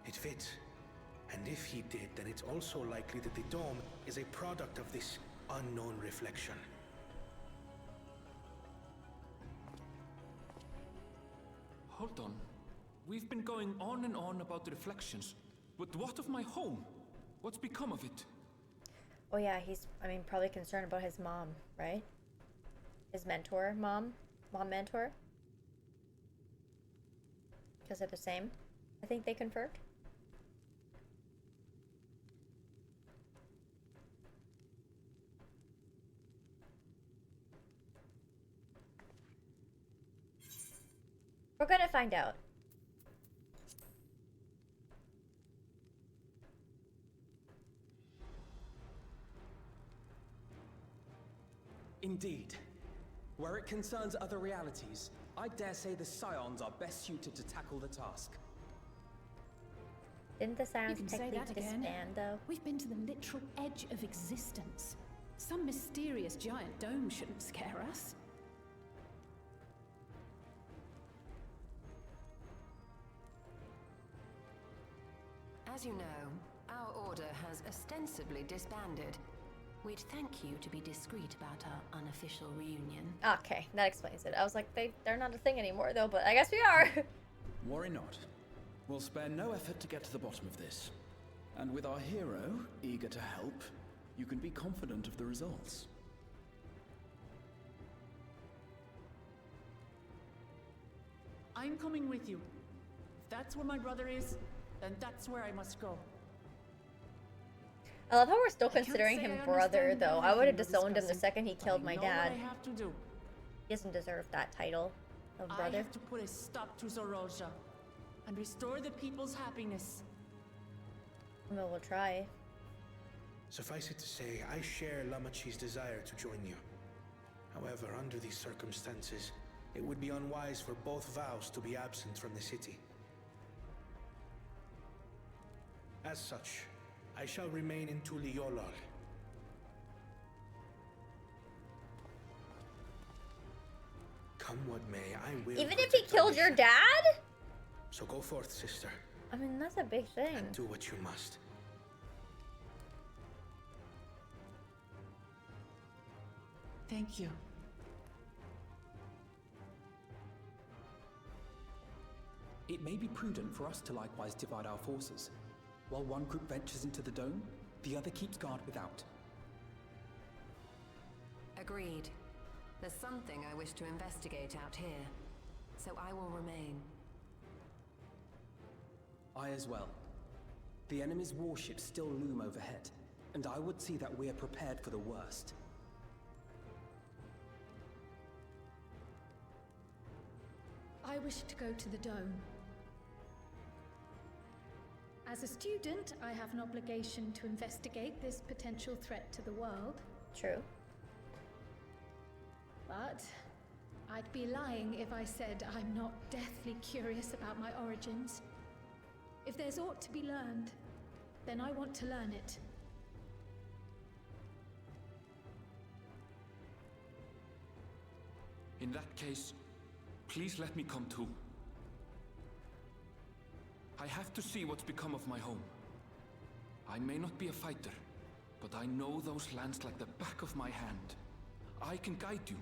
[SPEAKER 15] It fits. And if he did, then it's also likely that the dome is a product of this unknown reflection.
[SPEAKER 16] Hold on. We've been going on and on about the reflections, but what of my home? What's become of it?
[SPEAKER 1] Oh yeah, he's, I mean, probably concerned about his mom, right? His mentor, mom mentor. Because they're the same. I think they confirmed. We're gonna find out.
[SPEAKER 13] Indeed. Where it concerns other realities, I dare say the Scions are best suited to tackle the task.
[SPEAKER 1] Didn't the
[SPEAKER 7] You
[SPEAKER 1] Scions
[SPEAKER 7] can say
[SPEAKER 1] technically
[SPEAKER 7] that again.
[SPEAKER 1] disband, though?
[SPEAKER 7] We've been to the literal edge of existence. Some mysterious giant dome shouldn't scare us.
[SPEAKER 14] As you know, our order has ostensibly disbanded. We'd thank you to be discreet about our unofficial reunion.
[SPEAKER 1] Okay, that explains it. I was like, they're not a thing anymore, though, but I guess we are.
[SPEAKER 2] Worry not. We'll spare no effort to get to the bottom of this. And with our hero eager to help, you can be confident of the results.
[SPEAKER 6] I'm coming with you. If that's where my brother is, then that's where I must go.
[SPEAKER 1] I love how we're still
[SPEAKER 6] I can't
[SPEAKER 1] considering
[SPEAKER 6] say
[SPEAKER 1] him
[SPEAKER 6] I
[SPEAKER 1] brother,
[SPEAKER 6] understand
[SPEAKER 1] though. I would have
[SPEAKER 6] everything we're
[SPEAKER 1] disowned him the
[SPEAKER 6] discussing,
[SPEAKER 1] second he
[SPEAKER 6] but
[SPEAKER 1] killed
[SPEAKER 6] I
[SPEAKER 1] my
[SPEAKER 6] know
[SPEAKER 1] dad.
[SPEAKER 6] what I have to do.
[SPEAKER 1] He doesn't deserve that title of
[SPEAKER 6] I
[SPEAKER 1] brother.
[SPEAKER 6] have to put a stop to Zoralja and restore the people's happiness.
[SPEAKER 1] Well, we'll try.
[SPEAKER 15] Suffice it to say, I share Lamachi's desire to join you. However, under these circumstances, it would be unwise for both vows to be absent from the city. As such, I shall remain in Tuliolal. Come what may, I will.
[SPEAKER 1] Even if he killed your dad?
[SPEAKER 15] So go forth, sister.
[SPEAKER 1] I mean, that's a big thing.
[SPEAKER 15] And do what you must.
[SPEAKER 6] Thank you.
[SPEAKER 13] It may be prudent for us to likewise divide our forces. While one group ventures into the dome, the other keeps guard without.
[SPEAKER 14] Agreed. There's something I wish to investigate out here, so I will remain.
[SPEAKER 13] I as well. The enemy's warships still loom overhead, and I would see that we are prepared for the worst.
[SPEAKER 12] I wish to go to the dome. As a student, I have an obligation to investigate this potential threat to the world.
[SPEAKER 1] True.
[SPEAKER 12] But I'd be lying if I said I'm not deathly curious about my origins. If there's aught to be learned, then I want to learn it.
[SPEAKER 16] In that case, please let me come too. I have to see what's become of my home. I may not be a fighter, but I know those lands like the back of my hand. I can guide you.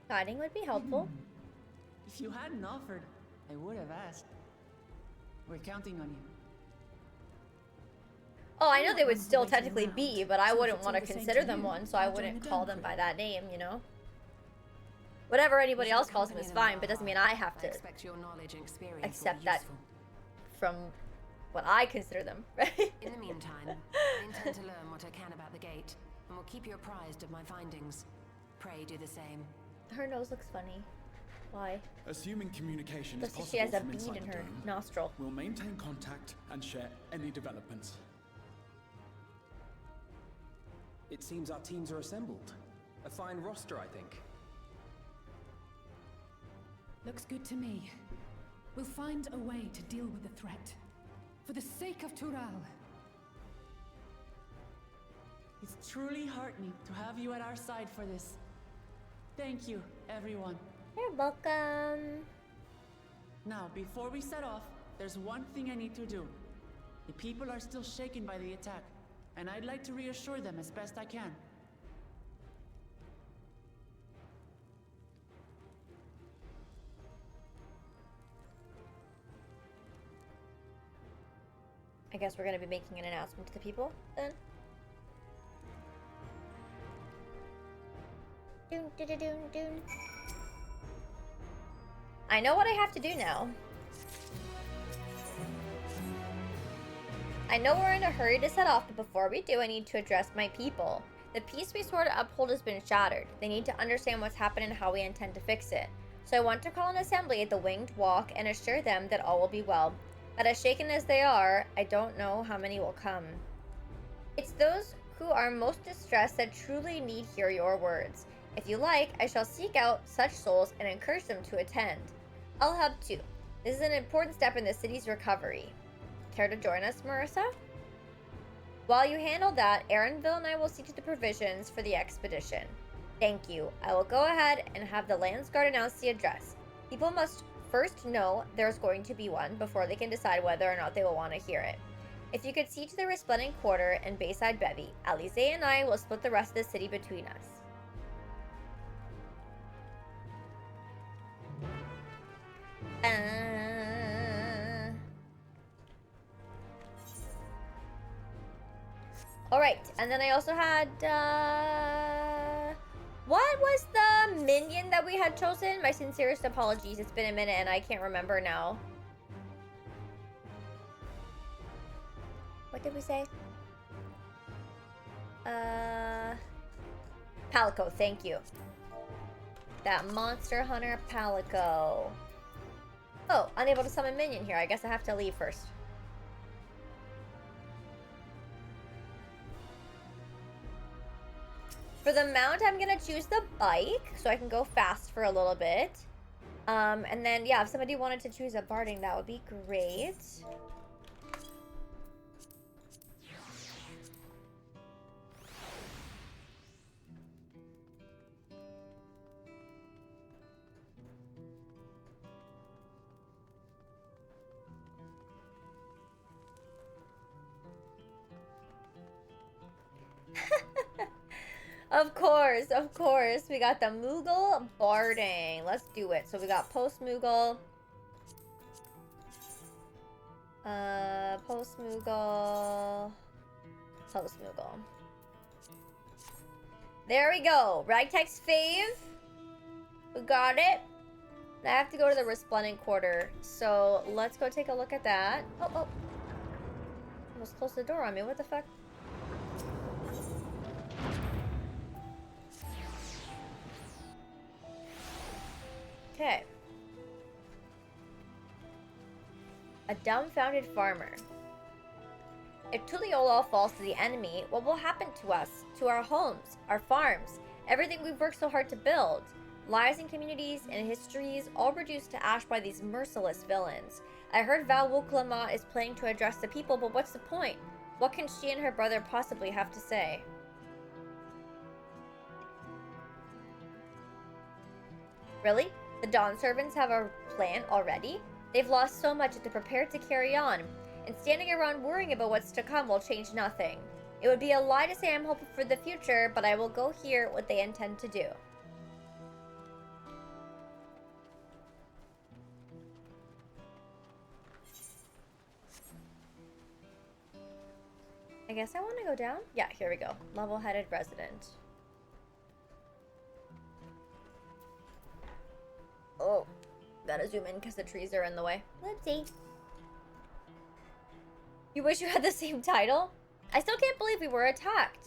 [SPEAKER 1] Guiding would be helpful.
[SPEAKER 6] If you hadn't offered, I would have asked. We're counting on you.
[SPEAKER 1] Oh, I know they would still technically be, but I wouldn't want to consider them one, so I wouldn't call them by that name, you know? Whatever anybody else calls them is fine, but doesn't mean I have to accept that from what I consider them, right?
[SPEAKER 14] In the meantime, I intend to learn what I can about the gate, and will keep you apprised of my findings. Pray do the same.
[SPEAKER 1] Her nose looks funny. Why?
[SPEAKER 2] Assuming communication is
[SPEAKER 1] Looks like
[SPEAKER 2] possible
[SPEAKER 1] she has a
[SPEAKER 2] from
[SPEAKER 1] bead
[SPEAKER 2] inside
[SPEAKER 1] in
[SPEAKER 2] the
[SPEAKER 1] her
[SPEAKER 2] dome,
[SPEAKER 1] nostril.
[SPEAKER 2] we'll maintain contact and share any developments.
[SPEAKER 13] It seems our teams are assembled. A fine roster, I think.
[SPEAKER 7] Looks good to me. We'll find a way to deal with the threat. For the sake of Zoraal.
[SPEAKER 6] It's truly heartening to have you at our side for this. Thank you, everyone.
[SPEAKER 1] You're welcome.
[SPEAKER 6] Now, before we set off, there's one thing I need to do. The people are still shaken by the attack, and I'd like to reassure them as best I can.
[SPEAKER 1] I guess we're gonna be making an announcement to the people, then. Doon, doon, doon, doon, doon. I know what I have to do now. I know we're in a hurry to set off, but before we do, I need to address my people. The peace we swore to uphold has been shattered. They need to understand what's happened and how we intend to fix it. So I want to call an assembly at the Winged Walk and assure them that all will be well. But as shaken as they are, I don't know how many will come. It's those who are most distressed that truly need to hear your words. If you like, I shall seek out such souls and encourage them to attend. I'll help too. This is an important step in the city's recovery. Care to join us, Marissa? While you handle that, Aaronville and I will see to the provisions for the expedition. Thank you. I will go ahead and have the Landsguard announce the address. People must first know there's going to be one before they can decide whether or not they will want to hear it. If you could see to the Resplendent Quarter and Bayside Bevy, Alize and I will split the rest of the city between us. Alright, and then I also had, what was the minion that we had chosen? My sincerest apologies, it's been a minute and I can't remember now. What did we say? Palico, thank you. That monster hunter Palico. Oh, unable to summon minion here. I guess I have to leave first. For the mount, I'm gonna choose the bike so I can go fast for a little bit. And then, yeah, if somebody wanted to choose a barding, that would be great. Of course. We got the Moogle barding. Let's do it. So we got post-Moogle. Post-Moogle. Post-Moogle. There we go. Ragtag's fave. We got it. I have to go to the Resplendent Quarter. So let's go take a look at that. Oh. Almost closed the door on me. What the fuck? Okay. A dumbfounded farmer. If Tuliolol falls to the enemy, what will happen to us, to our homes, our farms, everything we've worked so hard to build? Lives and communities and histories all reduced to ash by these merciless villains. I heard Val Wuklama is planning to address the people, but what's the point? What can she and her brother possibly have to say? Really? The Dawn servants have a plan already? They've lost so much that they're prepared to carry on, and standing around worrying about what's to come will change nothing. It would be a lie to say I'm hopeful for the future, but I will go hear what they intend to do. I guess I want to go down. Yeah, here we go. Level-headed resident. Oh, gotta zoom in because the trees are in the way. Whoopsie. You wish you had the same title? I still can't believe we were attacked.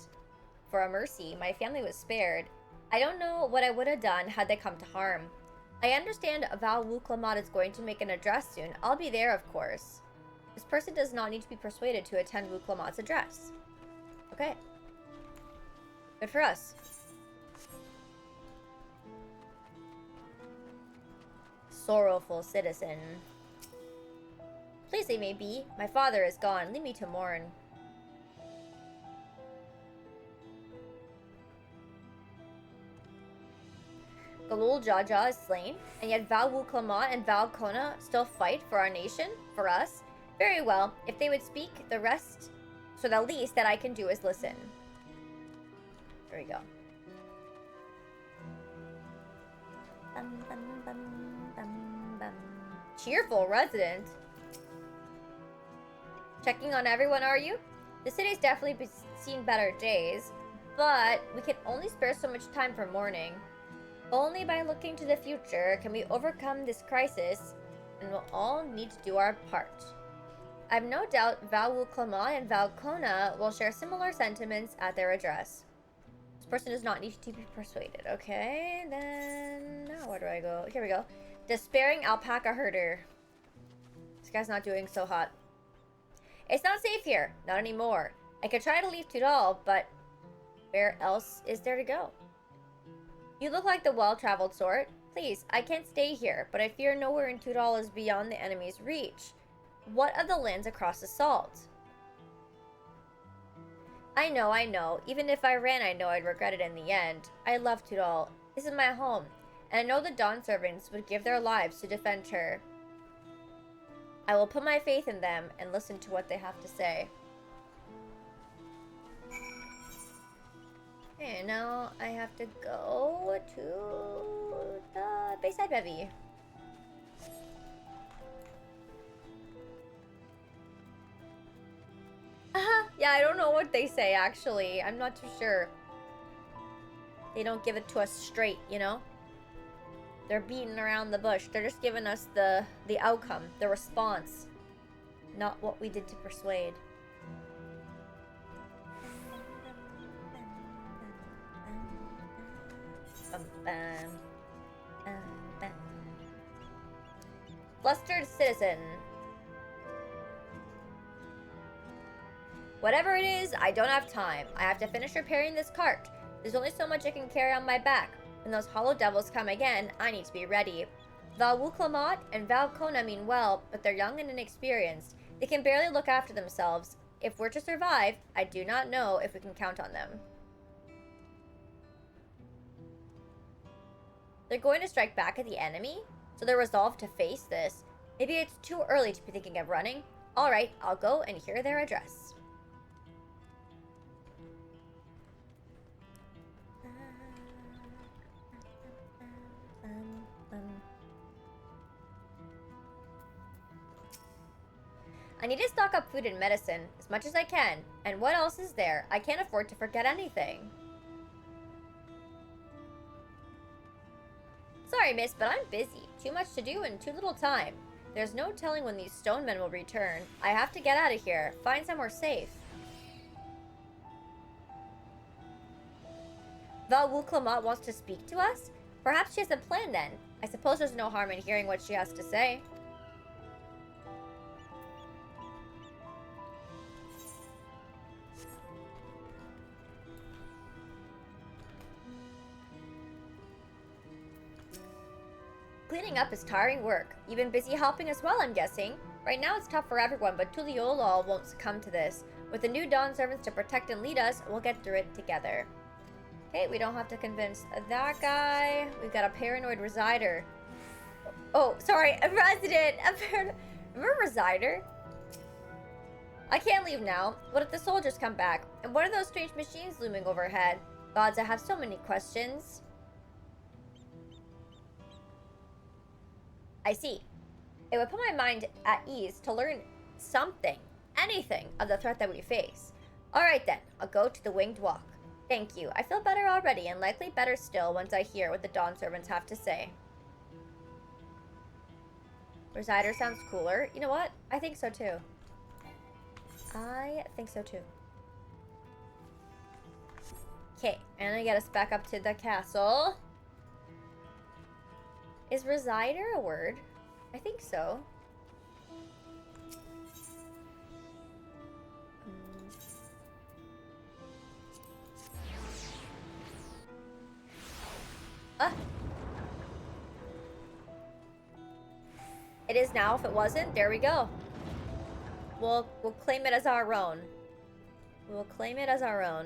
[SPEAKER 1] For a mercy, my family was spared. I don't know what I would have done had they come to harm. I understand Val Wuklamat is going to make an address soon. I'll be there, of course. This person does not need to be persuaded to attend Wuklamat's address. Okay. Good for us. Sorrowful citizen. Please leave me be. My father is gone. Leave me to mourn. Gulool Jaja is slain, and yet Val Wuklamat and Val Kona still fight for our nation, for us. Very well, if they would speak, the rest, so the least that I can do is listen. There we go. Bum, bum, bum, bum, bum. Cheerful resident. Checking on everyone, are you? The city's definitely seen better days, but we can only spare so much time for mourning. Only by looking to the future can we overcome this crisis, and we'll all need to do our part. I have no doubt Val Wuklamat and Val Kona will share similar sentiments at their address. This person does not need to be persuaded. Okay, then now where do I go? Here we go. Despairing alpaca herder. This guy's not doing so hot. It's not safe here. Not anymore. I could try to leave Tudal, but where else is there to go? You look like the well-traveled sort. Please, I can't stay here, but I fear nowhere in Tudal is beyond the enemy's reach. What of the lands across the salt? I know. Even if I ran, I know I'd regret it in the end. I love Tudal. This is my home, and I know the Dawn servants would give their lives to defend her. I will put my faith in them and listen to what they have to say. Okay, now I have to go to the Bayside Bevy. Yeah, I don't know what they say, actually. I'm not too sure. They don't give it to us straight, you know? They're beating around the bush. They're just giving us the outcome, the response. Not what we did to persuade. Flustered citizen. Whatever it is, I don't have time. I have to finish repairing this cart. There's only so much I can carry on my back. When those hollow devils come again, I need to be ready. Val Wuklamat and Val Kona mean well, but they're young and inexperienced. They can barely look after themselves. If we're to survive, I do not know if we can count on them. They're going to strike back at the enemy, so they're resolved to face this. Maybe it's too early to be thinking of running. Alright, I'll go and hear their address. I need to stock up food and medicine, as much as I can. And what else is there? I can't afford to forget anything. Sorry, miss, but I'm busy. Too much to do and too little time. There's no telling when these stone men will return. I have to get out of here. Find somewhere safe. Val Wuklamat wants to speak to us? Perhaps she has a plan then. I suppose there's no harm in hearing what she has to say. Cleaning up is tiring work. You've been busy helping as well, I'm guessing. Right now it's tough for everyone, but Tuliolol won't succumb to this. With the new Dawn servants to protect and lead us, we'll get through it together. Okay, we don't have to convince that guy. We've got a paranoid resider. Oh, sorry, a resident. Remember resider? I can't leave now. What if the soldiers come back? And what are those strange machines looming overhead? Gods, I have so many questions. I see. It would put my mind at ease to learn something, anything, of the threat that we face. Alright then, I'll go to the Winged Walk. Thank you. I feel better already, and likely better still once I hear what the Dawn servants have to say. Resider sounds cooler. You know what? I think so too. I think so too. Okay, and I get us back up to the castle. Is resider a word? I think so. It is now. If it wasn't, there we go. We'll claim it as our own. We'll claim it as our own.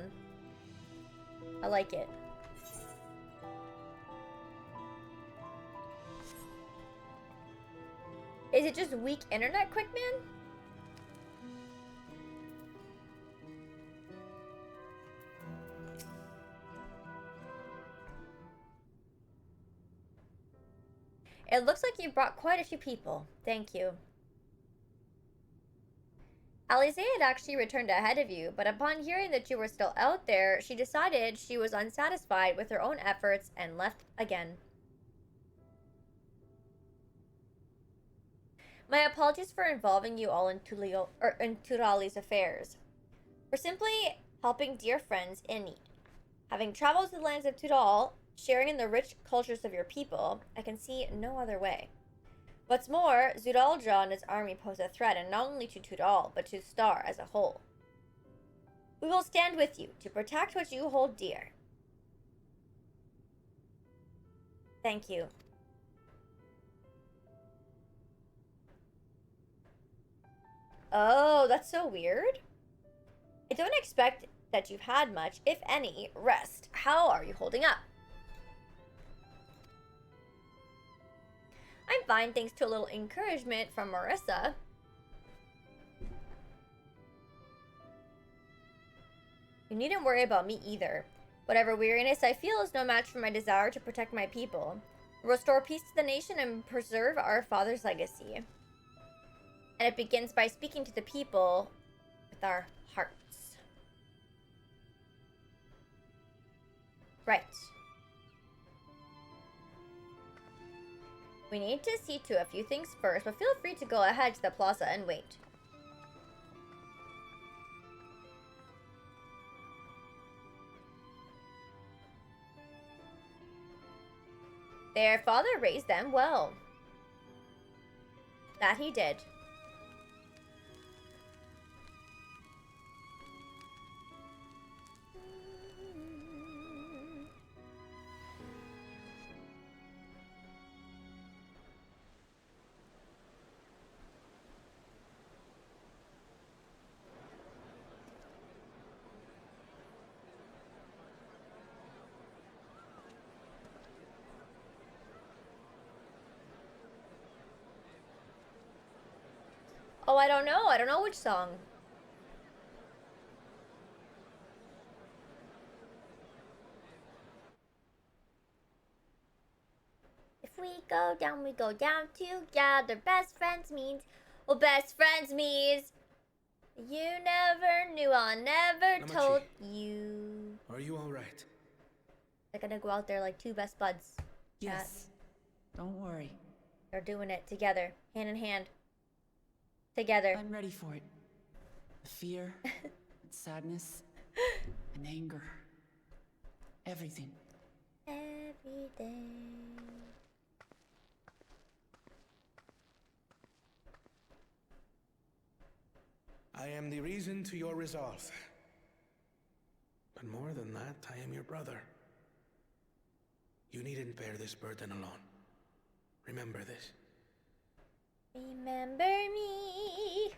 [SPEAKER 1] I like it. Is it just weak internet, Quickman? It looks like you brought quite a few people. Thank you. Alize had actually returned ahead of you, but upon hearing that you were still out there, she decided she was unsatisfied with her own efforts and left again. My apologies for involving you all in Turali's affairs. We're simply helping dear friends in need. Having traveled to the lands of Tural, sharing in the rich cultures of your people, I can see no other way. What's more, Zoraal and his army pose a threat, and not only to Tural, but to Star as a whole. We will stand with you to protect what you hold dear. Thank you. Oh, that's so weird. I don't expect that you've had much, if any, rest. How are you holding up? I'm fine thanks to a little encouragement from Marissa. You needn't worry about me either. Whatever weariness I feel is no match for my desire to protect my people, restore peace to the nation, and preserve our father's legacy. And it begins by speaking to the people with our hearts. Right. We need to see to a few things first, but feel free to go ahead to the plaza and wait. Their father raised them well. That he did. Oh, I don't know. I don't know which song. If we go down together. Best friends means, well, best friends means you never knew, I never told you.
[SPEAKER 15] Are you all right?
[SPEAKER 1] They're gonna go out there like two best buds.
[SPEAKER 6] Yes. Don't worry.
[SPEAKER 1] They're doing it together, hand in hand. Together.
[SPEAKER 6] I'm ready for it. The fear, and sadness, and anger. Everything.
[SPEAKER 1] Everything.
[SPEAKER 15] I am the reason to your resolve. But more than that, I am your brother. You needn't bear this burden alone. Remember this.
[SPEAKER 1] Remember me.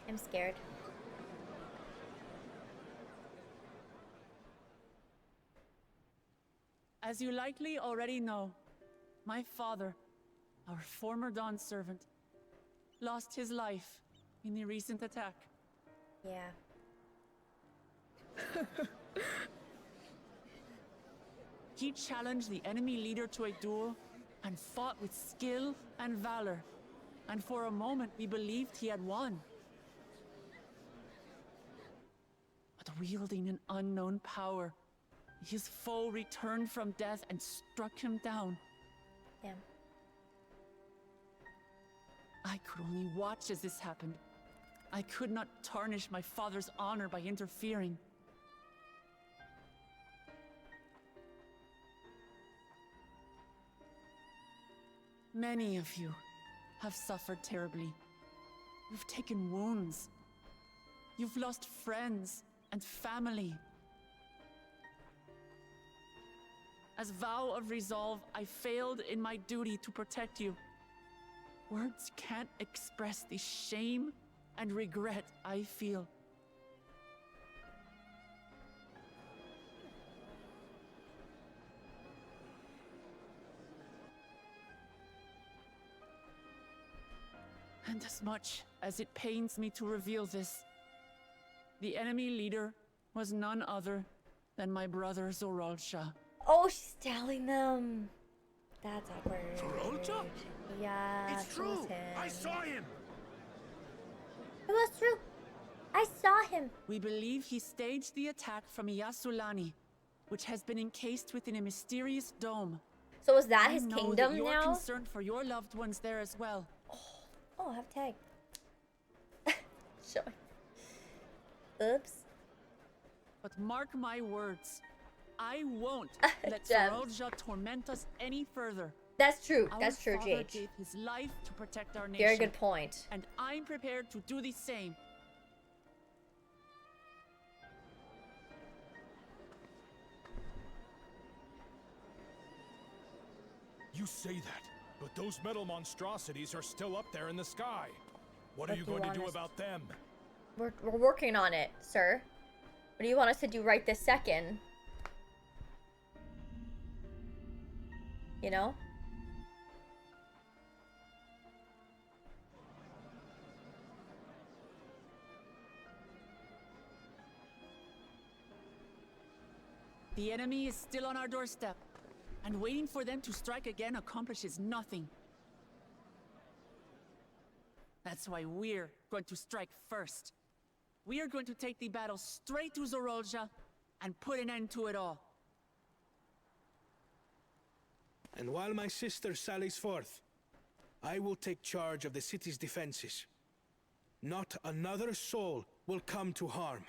[SPEAKER 1] I'm scared.
[SPEAKER 6] As you likely already know, my father, our former Dawn servant, lost his life in the recent attack.
[SPEAKER 1] Yeah.
[SPEAKER 6] He challenged the enemy leader to a duel and fought with skill and valor. And for a moment, we believed he had won. But wielding an unknown power, his foe returned from death and struck him down.
[SPEAKER 1] Damn.
[SPEAKER 6] I could only watch as this happened. I could not tarnish my father's honor by interfering. Many of you have suffered terribly. You've taken wounds. You've lost friends and family. As vow of resolve, I failed in my duty to protect you. Words can't express the shame and regret I feel. And as much as it pains me to reveal this, the enemy leader was none other than my brother Zoraal.
[SPEAKER 1] Oh, she's telling them. That's awkward.
[SPEAKER 10] Zoraal?
[SPEAKER 1] Yeah,
[SPEAKER 10] It's true. I saw him.
[SPEAKER 1] It was true. I saw him.
[SPEAKER 6] We believe he staged the attack from Yasulani, which has been encased within a mysterious dome.
[SPEAKER 1] So is that
[SPEAKER 6] I
[SPEAKER 1] his
[SPEAKER 6] know
[SPEAKER 1] kingdom
[SPEAKER 6] that you're
[SPEAKER 1] now?
[SPEAKER 6] concerned for your loved ones there as well.
[SPEAKER 1] Oh, I have tag. Sure. Oops.
[SPEAKER 6] But mark my words, I won't let
[SPEAKER 1] Gems.
[SPEAKER 6] Zoraal torment us any further.
[SPEAKER 1] That's true.
[SPEAKER 6] Our
[SPEAKER 1] That's true,
[SPEAKER 6] father
[SPEAKER 1] GH.
[SPEAKER 6] gave his life to protect our nation.
[SPEAKER 1] Very good point.
[SPEAKER 6] And I'm prepared to do the same.
[SPEAKER 17] You say that, but those metal monstrosities are still up there in the sky. What are you going to do about them?
[SPEAKER 1] We're working on it, sir. What do you want us to do right this second? You know?
[SPEAKER 6] The enemy is still on our doorstep, and waiting for them to strike again accomplishes nothing. That's why we're going to strike first. We are going to take the battle straight to Zoraal and put an end to it all.
[SPEAKER 15] And while my sister sallies forth, I will take charge of the city's defenses. Not another soul will come to harm.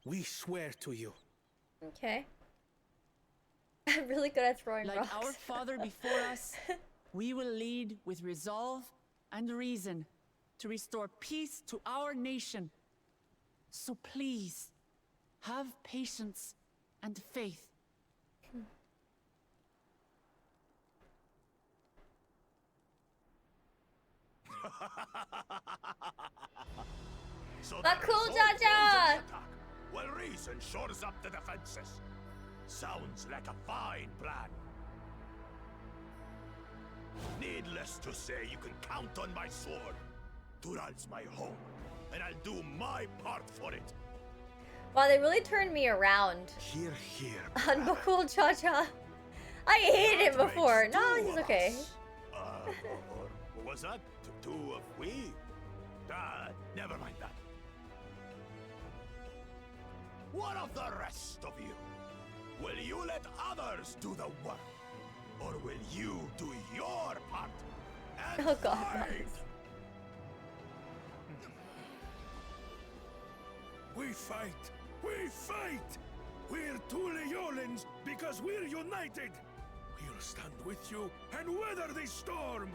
[SPEAKER 15] We swear to you.
[SPEAKER 1] Okay. I'm really good at throwing
[SPEAKER 6] Like
[SPEAKER 1] rocks.
[SPEAKER 6] our father before us, we will lead with resolve and reason to restore peace to our nation. So please, have patience and faith.
[SPEAKER 10] So
[SPEAKER 1] But
[SPEAKER 10] the
[SPEAKER 1] cool,
[SPEAKER 10] result
[SPEAKER 1] Jaja!
[SPEAKER 10] is an attack. Well, reason shores up the defenses. Sounds like a fine plan. Needless to say, you can count on my sword. Dural's my home, and I'll do my part for it.
[SPEAKER 1] Wow, they really turned me around.
[SPEAKER 11] Here,
[SPEAKER 1] On Bakul Jaja. I hated him before. No, he's okay.
[SPEAKER 10] Or was that two of we? Never mind that. What of the rest of you? Will you let others do the work? Or will you do your part? And
[SPEAKER 1] Oh god.
[SPEAKER 10] fight?
[SPEAKER 15] We fight! We fight! We're two Leolans because we're united! We'll stand with you and weather this storm!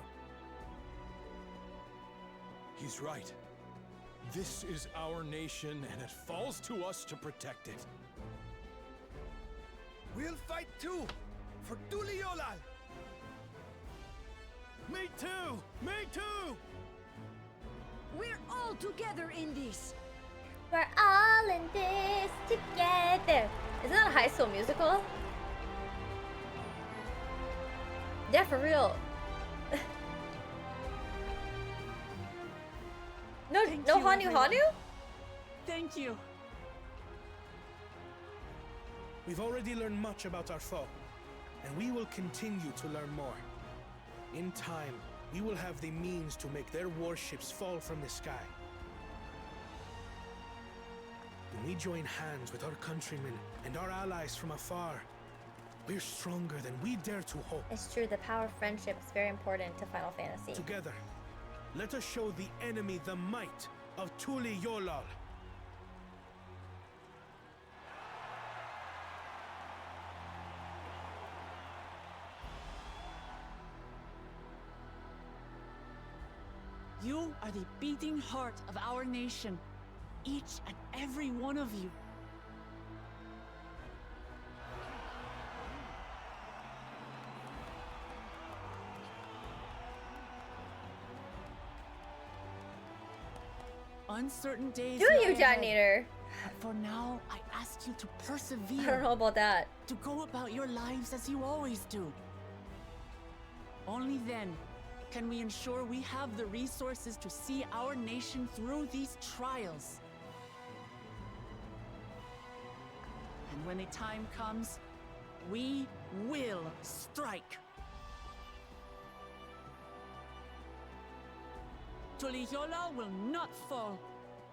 [SPEAKER 17] He's right. This is our nation, and it falls to us to protect it.
[SPEAKER 10] We'll fight too! For Duliolal!
[SPEAKER 4] Me too! Me too!
[SPEAKER 7] We're all together in this.
[SPEAKER 1] We're all in this together. Isn't that a High School Musical? Yeah, for real. No,
[SPEAKER 6] Thank
[SPEAKER 1] no
[SPEAKER 6] you,
[SPEAKER 1] Hanu
[SPEAKER 6] everyone.
[SPEAKER 1] Hanu?
[SPEAKER 6] Thank you.
[SPEAKER 15] We've already learned much about our foe. and we will continue to learn more. In time, we will have the means to make their warships fall from the sky. When we join hands with our countrymen and our allies from afar, we're stronger than we dare to hope.
[SPEAKER 1] It's true, the power of friendship is very important to Final Fantasy.
[SPEAKER 15] Together, let us show the enemy the might of Tuliyollal.
[SPEAKER 6] You are the beating heart of our nation. Each and every one of you. Uncertain days.
[SPEAKER 1] Do you, Detonator?
[SPEAKER 6] But for now, I ask you to persevere.
[SPEAKER 1] I don't know about that.
[SPEAKER 6] To go about your lives as you always do. Only then can we ensure we have the resources to see our nation through these trials. And when the time comes, we will strike. Tuliyollal will not fall.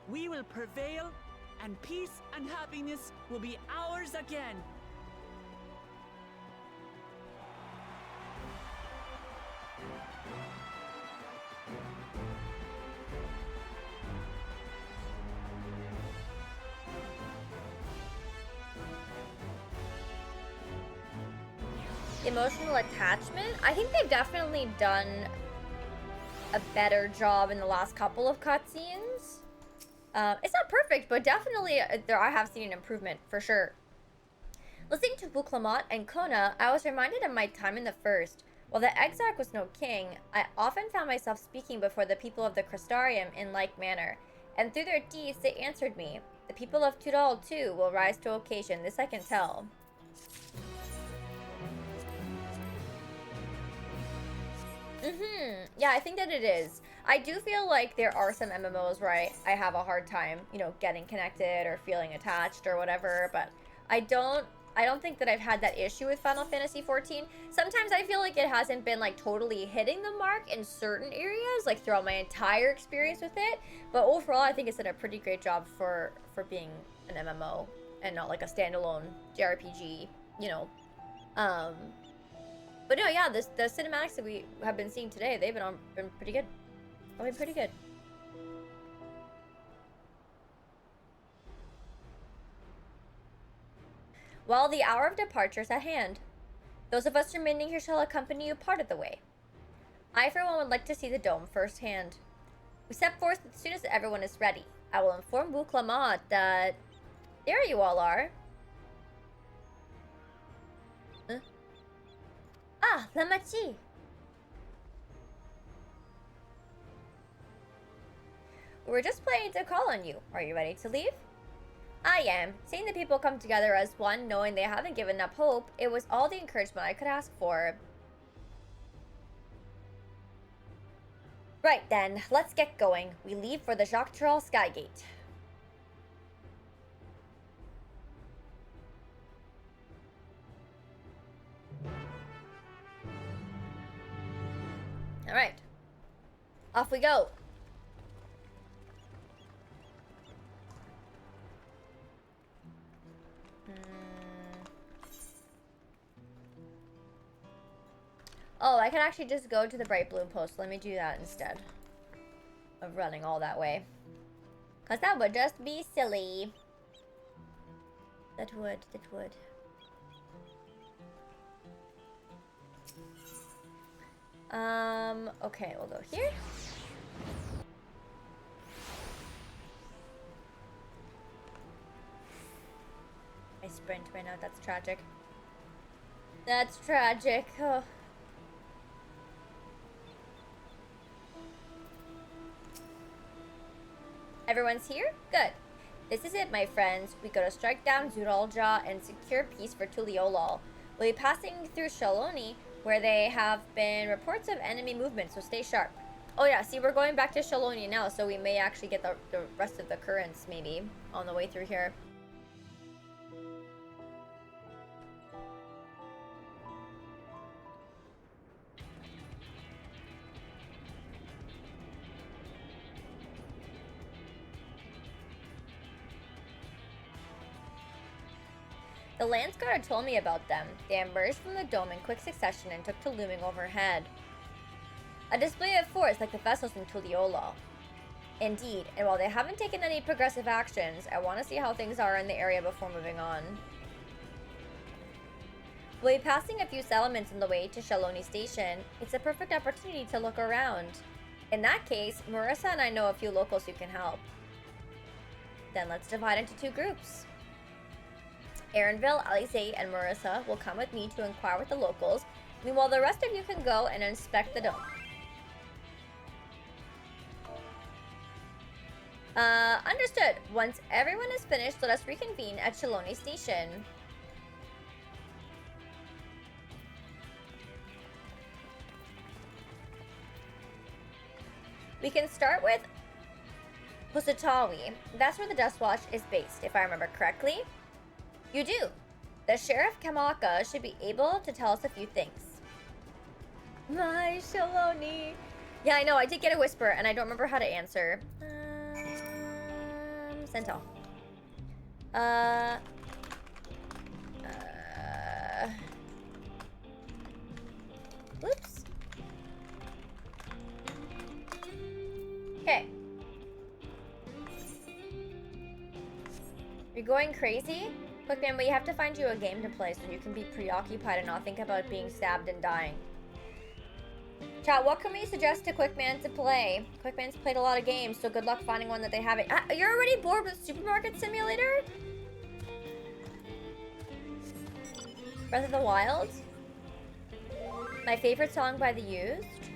[SPEAKER 6] We will prevail, and peace and happiness will be ours again.
[SPEAKER 1] Emotional attachment? I think they've definitely done a better job in the last couple of cutscenes. It's not perfect, but definitely I have seen an improvement for sure. Listening to Buklamat and Kona, I was reminded of my time in the first. While the Exarch was no king, I often found myself speaking before the people of the Crystarium in like manner, and through their deeds they answered me. The people of Tudal too will rise to occasion, this I can tell. Yeah, I think that it is. I do feel like there are some MMOs where I have a hard time, you know, getting connected or feeling attached or whatever, but I don't think that I've had that issue with Final Fantasy XIV. Sometimes I feel like it hasn't been like totally hitting the mark in certain areas, like throughout my entire experience with it, but overall I think it's done a pretty great job for being an MMO and not like a standalone JRPG, you know. But no, yeah, the cinematics that we have been seeing today, they've been pretty good. Been pretty good. Well, the hour of departure is at hand. Those of us remaining here shall accompany you part of the way. I, for one, would like to see the dome firsthand. We set forth as soon as everyone is ready. I will inform Buklamat that... There you all are. Huh? Ah, Lamachi. We were just planning to call on you. Are you ready to leave? I am. Seeing the people come together as one, knowing they haven't given up hope, it was all the encouragement I could ask for. Right then, let's get going. We leave for the Dawntrail Skygate. Alright. Off we go. Oh, I can actually just go to the Bright Bloom Post. Let me do that instead of running all that way. Because that would just be silly. That would. Okay, we'll go here. I sprint right now, that's tragic. That's tragic. Oh. Everyone's here? Good. This is it, my friends. We go to strike down Zoraal and secure peace for Tuliyollal. We'll be passing through Shaloni, where there have been reports of enemy movement, so stay sharp. Oh yeah, see, we're going back to Shaloni now, so we may actually get the rest of the currents, maybe, on the way through here. The Lance Guard had told me about them. They emerged from the dome in quick succession and took to looming overhead. A display of force like the vessels in Tuliolo. Indeed, and while they haven't taken any progressive actions, I want to see how things are in the area before moving on. We'll be passing a few settlements on the way to Shaloni Station. It's a perfect opportunity to look around. In that case, Marissa and I know a few locals who can help. Then let's divide into two groups. Aaronville, Alice, and Marissa will come with me to inquire with the locals. Meanwhile, the rest of you can go and inspect the dome. Understood. Once everyone is finished, let us reconvene at Shaloni Station. We can start with Pusatawi. That's where the Dust Watch is based, if I remember correctly. You do. The Sheriff Kamaka should be able to tell us a few things. My Shaloni. Yeah, I know. I did get a whisper, and I don't remember how to answer. Sentinel. Whoops. Okay. You're going crazy? Quickman, we have to find you a game to play so you can be preoccupied and not think about being stabbed and dying. Chat, what can we suggest to Quickman to play? Quickman's played a lot of games, so good luck finding one that they haven't. You're already bored with Supermarket Simulator? Breath of the Wild? My favorite song by The Used?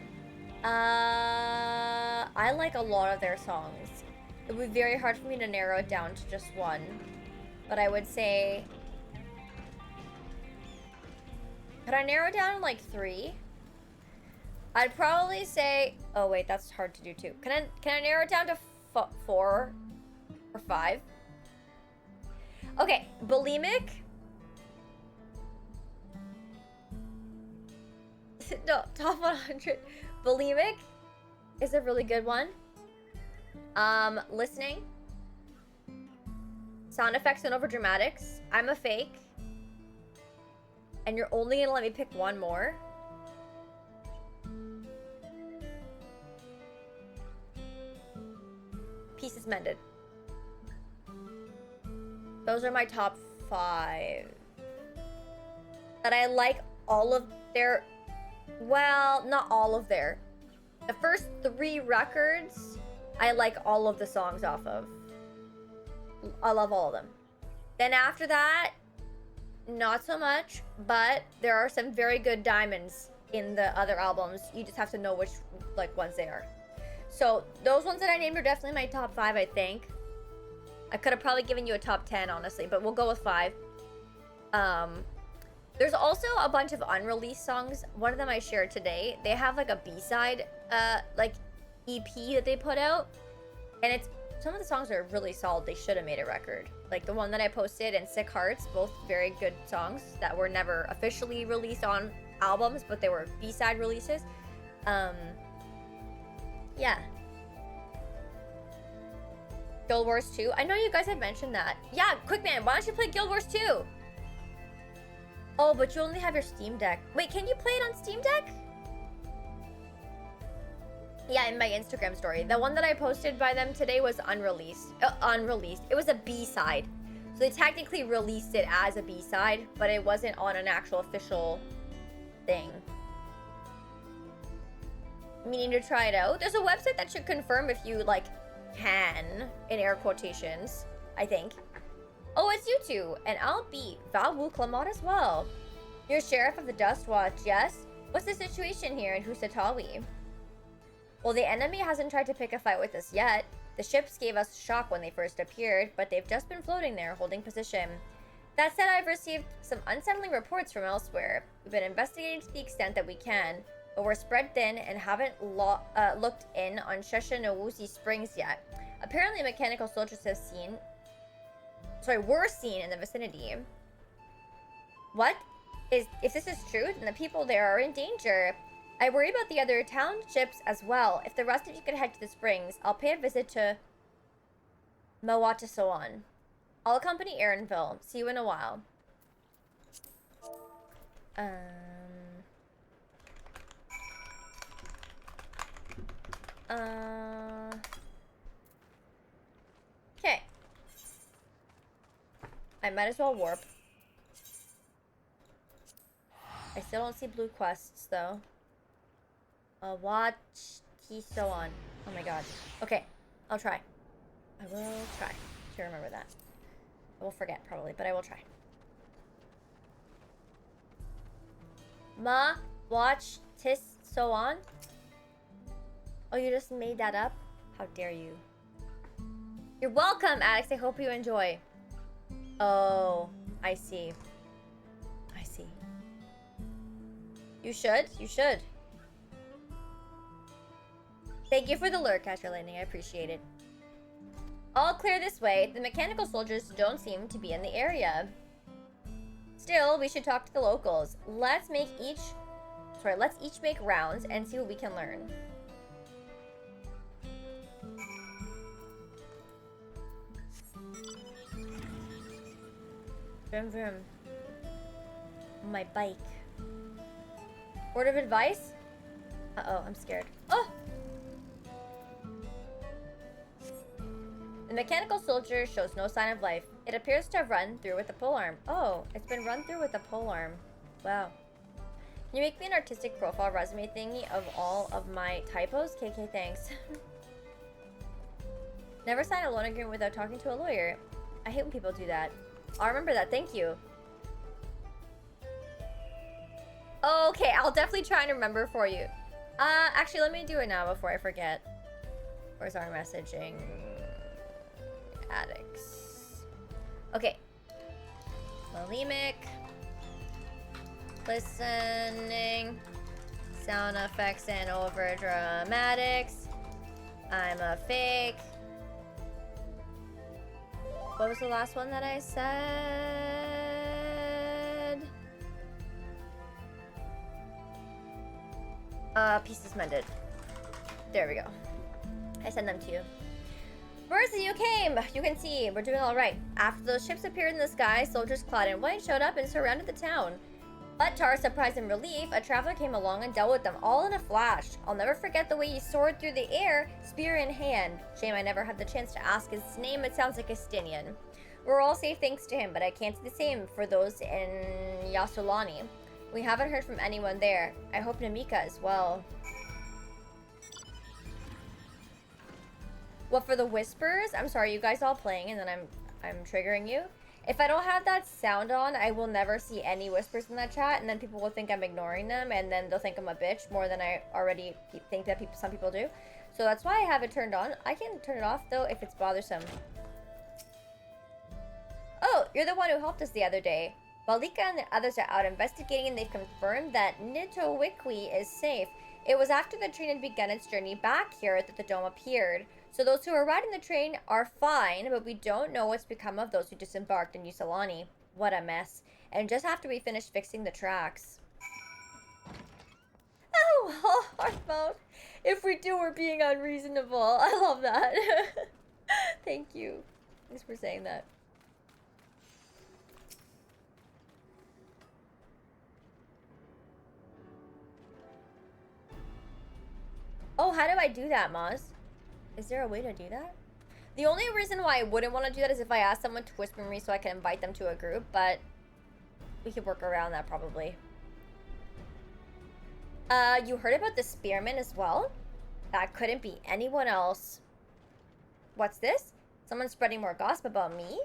[SPEAKER 1] I like a lot of their songs. It would be very hard for me to narrow it down to just one. But I would say... Could I narrow it down like 3? I'd probably say... Oh wait, that's hard to do too. Can I narrow it down to 4 or 5? Okay, Bulimic. No, top 100. Bulimic is a really good one. Listening. Sound effects and overdramatics. I'm a fake. And you're only gonna let me pick one more. Pieces Mended. Those are my top 5. That I like all of their... Well, not all of their. The first 3 records, I like all of the songs off of. I love all of them. Then after that, not so much, but there are some very good diamonds in the other albums. You just have to know which ones they are. So those ones that I named are definitely my top 5, I think. I could have probably given you a top 10, honestly, but we'll go with 5. There's also a bunch of unreleased songs. One of them I shared today. They have like a B-side, EP that they put out, and it's some of the songs are really solid. They should have made a record. Like the one that I posted and Sick Hearts, both very good songs that were never officially released on albums, but they were B-side releases. Yeah. Guild Wars 2. I know you guys have mentioned that. Yeah, Quickman, why don't you play Guild Wars 2? Oh, but you only have your Steam Deck. Wait, can you play it on Steam Deck? Yeah, in my Instagram story. The one that I posted by them today was unreleased. Unreleased. It was a B-side. So they technically released it as a B-side, but it wasn't on an actual official thing. Meaning to try it out. There's a website that should confirm if you, can, in air quotations, I think. Oh, it's you two, and I'll be Val Wu Clamot as well. You're Sheriff of the Dust Watch, yes? What's the situation here in Husatawi? Well, the enemy hasn't tried to pick a fight with us yet. The ships gave us shock when they first appeared, but they've just been floating there, holding position. That said, I've received some unsettling reports from elsewhere. We've been investigating to the extent that we can, but we're spread thin and haven't looked in on Sheshanawusi Springs yet. Apparently, mechanical soldiers were seen in the vicinity. What? If this is true, then the people there are in danger. I worry about the other townships as well. If the rest of you could head to the springs, I'll pay a visit to Mawatasawan. I'll accompany Aaronville. See you in a while. Okay. I might as well warp. I still don't see blue quests, though. Watch so on. Oh my god. Okay, I'll try. I will try to remember that. I will forget, probably, but I will try. Ma, watch tis so on. Oh, you just made that up? How dare you? You're welcome, Alex. I hope you enjoy. Oh, I see. I see. You should. You should. Thank you for the lurk, Astro Landing. I appreciate it. All clear this way. The mechanical soldiers don't seem to be in the area. Still, we should talk to the locals. Let's each make rounds and see what we can learn. Vroom vroom. My bike. Word of advice? Uh-oh, I'm scared. Oh! The mechanical soldier shows no sign of life. It appears to have run through with a polearm. Oh, it's been run through with a polearm. Wow. Can you make me an artistic profile resume thingy of all of my typos? KK, thanks. Never sign a loan agreement without talking to a lawyer. I hate when people do that. I'll remember that. Thank you. Okay, I'll definitely try and remember for you. Actually, let me do it now before I forget. Where's our messaging? Addicts. Okay. Malemic. Listening. Sound effects and over dramatics. I'm a fake. What was the last one that I said? Pieces mended. There we go. I send them to you. Mercy, you came! You can see, we're doing alright. After those ships appeared in the sky, soldiers clad in white showed up and surrounded the town. But to our surprise and relief, a traveler came along and dealt with them all in a flash. I'll never forget the way he soared through the air, spear in hand. Shame I never had the chance to ask his name. It sounds like Estinian. We're all safe thanks to him, but I can't say the same for those in Yasulani. We haven't heard from anyone there. I hope Namika as well. What, for the whispers? I'm sorry, you guys all playing and then I'm triggering you. If I don't have that sound on, I will never see any whispers in that chat, and then people will think I'm ignoring them, and then they'll think I'm a bitch more than I already think that some people do. So that's why I have it turned on. I can turn it off, though, if it's bothersome. Oh, you're the one who helped us the other day. Balika and the others are out investigating, and they've confirmed that Nitowikwi is safe. It was after the train had begun its journey back here that the dome appeared. So those who are riding the train are fine, but we don't know what's become of those who disembarked in Usalani. What a mess. And just after we finished fixing the tracks. Oh, hard mode. If we do, we're being unreasonable. I love that. Thank you. Thanks for saying that. Oh, how do I do that, Maz? Is there a way to do that? The only reason why I wouldn't want to do that is if I ask someone to whisper me so I can invite them to a group, but we could work around that probably. You heard about the spearman as well? That couldn't be anyone else. What's this? Someone spreading more gossip about me?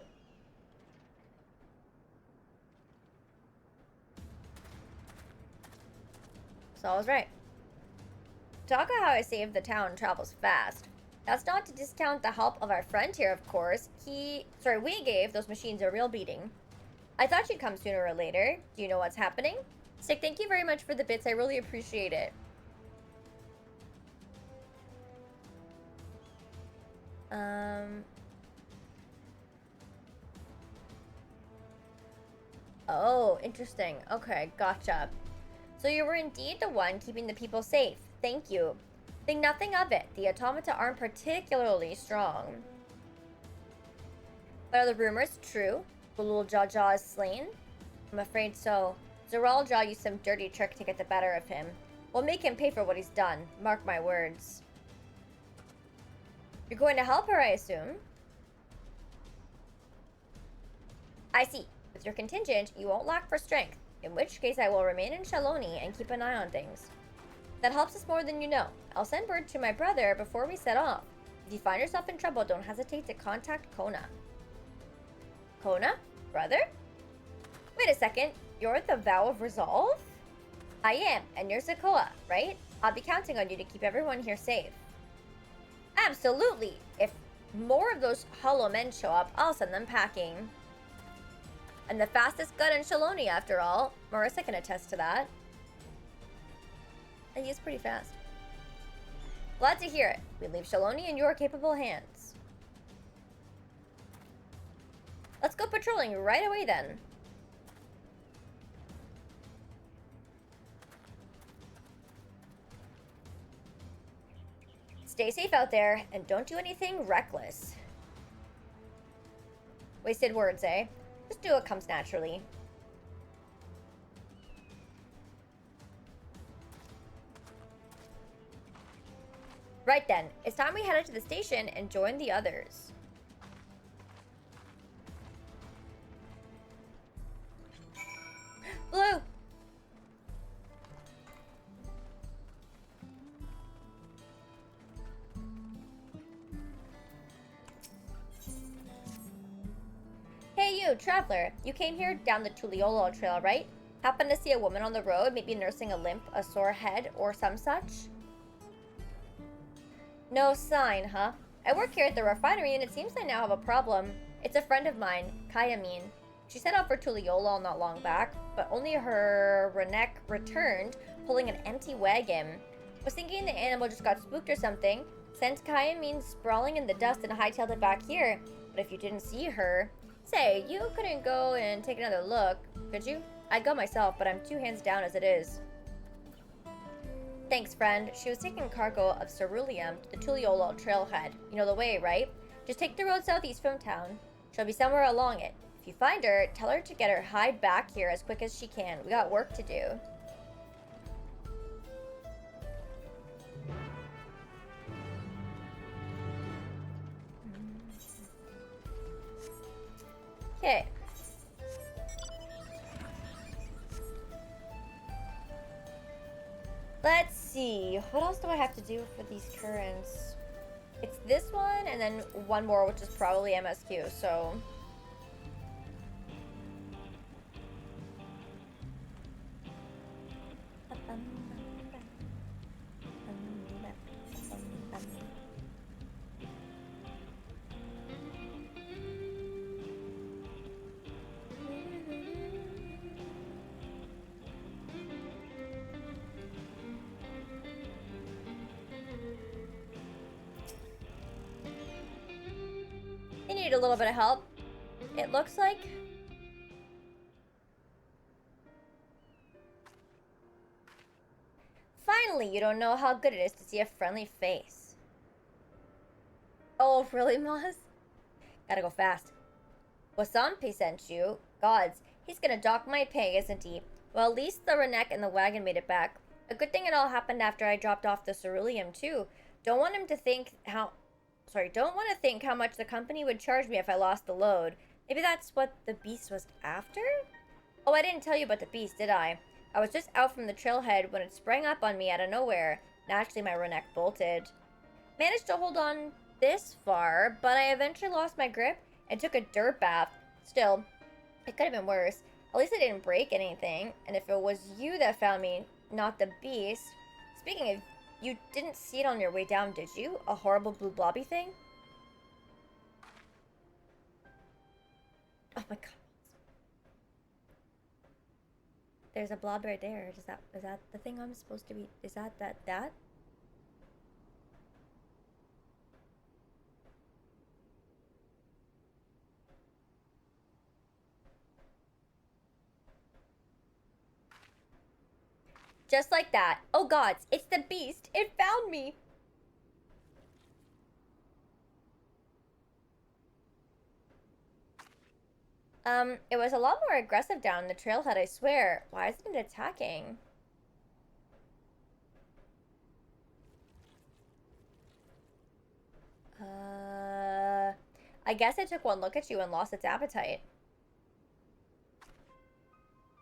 [SPEAKER 1] So I was right. Talk about how I saved the town travels fast. That's not to discount the help of our friend here, of course. We gave those machines a real beating. I thought you'd come sooner or later. Do you know what's happening? Stick, thank you very much for the bits. I really appreciate it. Oh, interesting. Okay, gotcha. So you were indeed the one keeping the people safe. Thank you. Think nothing of it. The automata aren't particularly strong. But are the rumors true? Gulool Jaja is slain? I'm afraid so. Zoraal Jaw used some dirty trick to get the better of him. We'll make him pay for what he's done. Mark my words. You're going to help her, I assume? I see. With your contingent, you won't lack for strength. In which case, I will remain in Shaloni and keep an eye on things. That helps us more than you know. I'll send word to my brother before we set off. If you find yourself in trouble, don't hesitate to contact Kona. Kona? Brother? Wait a second. You're the Vow of Resolve? I am, and you're Zakoa, right? I'll be counting on you to keep everyone here safe. Absolutely! If more of those hollow men show up, I'll send them packing. And the fastest gun in Shaloni, after all. Marissa can attest to that. And he's pretty fast. Glad to hear it. We leave Shaloni in your capable hands. Let's go patrolling right away then. Stay safe out there, and don't do anything reckless. Wasted words, eh? Just do what comes naturally. Right then, it's time we headed to the station and join the others. Blue! Hey you, traveler. You came here down the Tuliolo Trail, right? Happened to see a woman on the road, maybe nursing a limp, a sore head, or some such? No sign, huh? I work here at the refinery and it seems I now have a problem. It's a friend of mine, Kayamin. She set out for Tuliolo not long back, but only her Renek returned, pulling an empty wagon. Was thinking the animal just got spooked or something. Sent Kayamin sprawling in the dust and hightailed it back here. But if you didn't see her... Say, you couldn't go and take another look, could you? I'd go myself, but I'm 2 hands down as it is. Thanks, friend. She was taking cargo of ceruleum to the Tuliolo trailhead. You know the way, right? Just take the road southeast from town. She'll be somewhere along it. If you find her, tell her to get her hide back here as quick as she can. We got work to do. Okay. Let's see. What else do I have to do for these currents? It's this one and then one more, which is probably MSQ, so... They need a little bit of help, it looks like. Finally, you don't know how good it is to see a friendly face. Oh, really, Moz? Gotta go fast. Wasampi sent you. Gods, he's gonna dock my pay, isn't he? Well, at least the Renek and the wagon made it back. A good thing it all happened after I dropped off the ceruleum, too. Don't want to think how much the company would charge me if I lost the load. Maybe that's what the beast was after? Oh, I didn't tell you about the beast, did I? I was just out from the trailhead when it sprang up on me out of nowhere. Naturally, my Renek bolted. Managed to hold on this far, but I eventually lost my grip and took a dirt bath. Still, it could have been worse. At least I didn't break anything. And if it was you that found me, not the beast... Speaking of, you didn't see it on your way down, did you? A horrible blue blobby thing? Oh my god. There's a blob right there. Is that the thing I'm supposed to be? Is that? Just like that. Oh gods, it's the beast. It found me. It was a lot more aggressive down the trailhead, I swear. Why isn't it attacking? I guess it took one look at you and lost its appetite.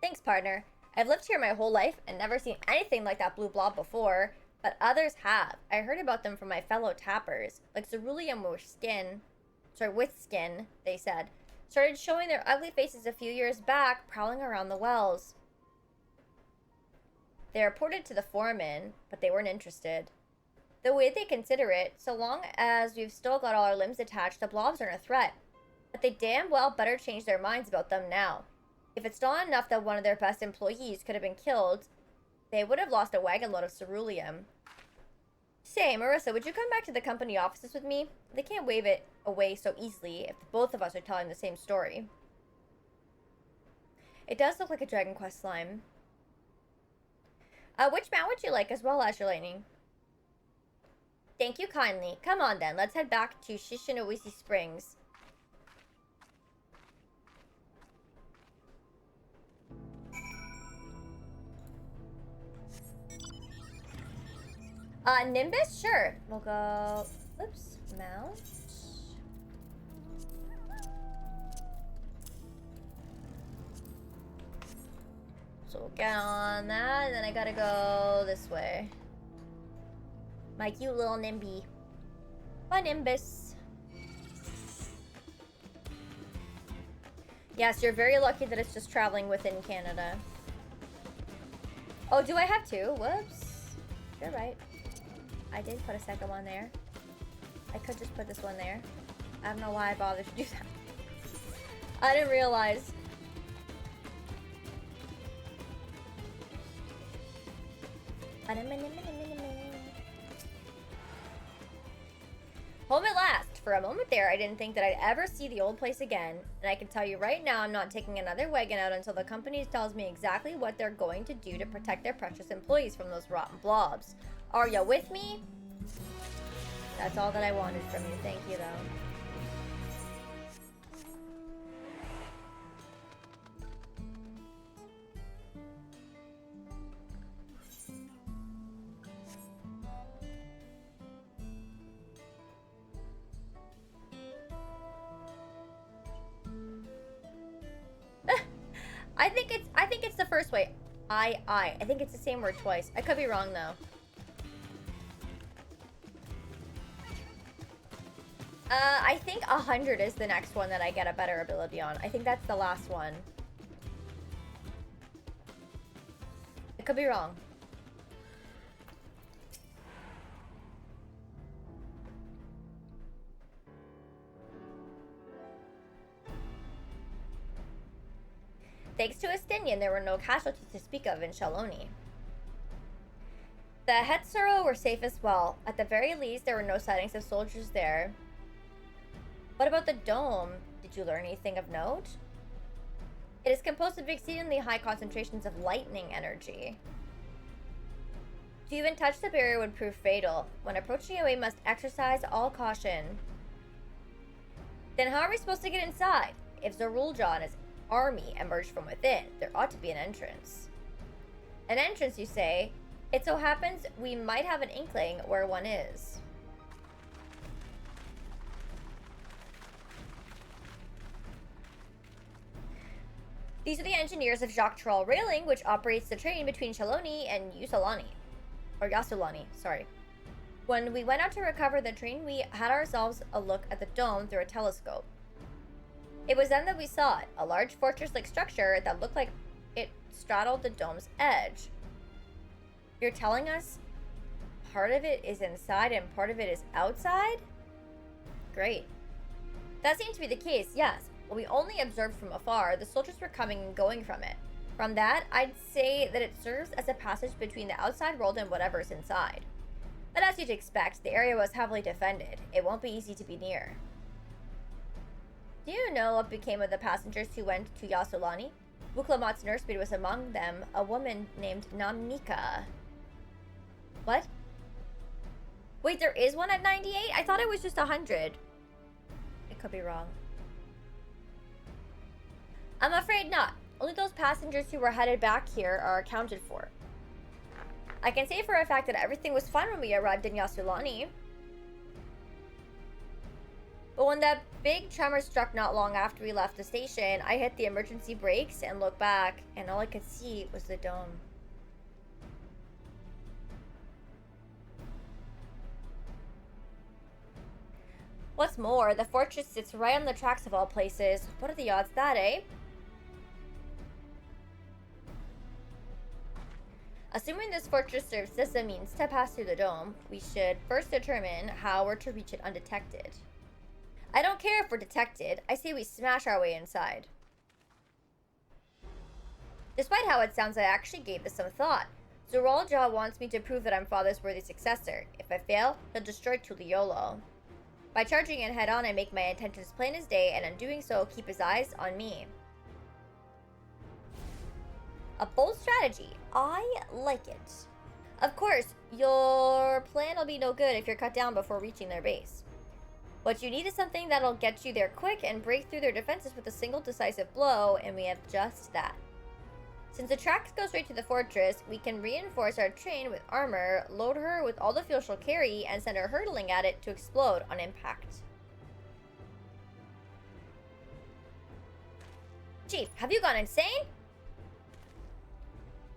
[SPEAKER 1] Thanks, partner. I've lived here my whole life and never seen anything like that blue blob before, but others have. I heard about them from my fellow tappers. Like cerulean with skin, they said. Started showing their ugly faces a few years back, prowling around the wells. They reported to the foreman, but they weren't interested. The way they consider it, so long as we've still got all our limbs attached, the blobs aren't a threat. But they damn well better change their minds about them now. If it's not enough that one of their best employees could have been killed, they would have lost a wagon load of ceruleum. Say, Marissa, would you come back to the company offices with me? They can't wave it away so easily if both of us are telling the same story. It does look like a Dragon Quest slime. Which mount would you like as well, Azure Lightning? Thank you kindly. Come on then, let's head back to Shishinowisi Springs. Nimbus? Sure. We'll go... Oops. Mount. So we'll get on that, and then I gotta go this way. My cute little Nimby. My Nimbus. Yes, you're very lucky that it's just traveling within Canada. Oh, do I have two? Whoops. You're right. I did put a second one there. I could just put this one there. I don't know why I bothered to do that. I didn't realize. Home at last. For a moment there, I didn't think that I'd ever see the old place again. And I can tell you right now, I'm not taking another wagon out until the company tells me exactly what they're going to do to protect their precious employees from those rotten blobs. Are you with me? That's all that I wanted from you. Thank you, though. I think it's the first way. I think it's the same word twice. I could be wrong though. I think 100 is the next one that I get a better ability on. I think that's the last one. I could be wrong. Thanks to Estinian, there were no casualties to speak of in Shaloni. The Hetsuro were safe as well. At the very least, there were no sightings of soldiers there. What about the dome? Did you learn anything of note? It is composed of exceedingly high concentrations of lightning energy. To even touch the barrier would prove fatal. When approaching it, we must exercise all caution. Then how are we supposed to get inside? If Zoraal and his army emerged from within, there ought to be an entrance. An entrance, you say? It so happens we might have an inkling where one is. These are the engineers of Dawntrail Railing, which operates the train between Shaloni and Yasulani, sorry. When we went out to recover the train, we had ourselves a look at the dome through a telescope. It was then that we saw it, a large fortress-like structure that looked like it straddled the dome's edge. You're telling us part of it is inside and part of it is outside? Great. That seemed to be the case, yes. But we only observed from afar. The soldiers were coming and going from it. From that, I'd say that it serves as a passage between the outside world and whatever's inside. But as you'd expect, the area was heavily defended. It won't be easy to be near. Do you know what became of the passengers who went to Yasulani? Buklamat's nursemaid was among them, a woman named Namnika. What? Wait, there is one at 98? I thought it was just 100. It could be wrong. I'm afraid not. Only those passengers who were headed back here are accounted for. I can say for a fact that everything was fine when we arrived in Yassulani. But when that big tremor struck not long after we left the station, I hit the emergency brakes and looked back, and all I could see was the dome. What's more, the fortress sits right on the tracks of all places. What are the odds that, eh? Assuming this fortress serves as a means to pass through the dome, we should first determine how we're to reach it undetected. I don't care if we're detected. I say we smash our way inside. Despite how it sounds, I actually gave this some thought. Zoraal wants me to prove that I'm Father's worthy successor. If I fail, he'll destroy Tuliolo. By charging in head-on, I make my intentions plain as day, and in doing so, keep his eyes on me. A bold strategy. I like it. Of course, your plan will be no good if you're cut down before reaching their base. What you need is something that'll get you there quick and break through their defenses with a single decisive blow, and we have just that. Since the tracks go straight to the fortress, we can reinforce our train with armor, load her with all the fuel she'll carry, and send her hurtling at it to explode on impact. Chief, have you gone insane?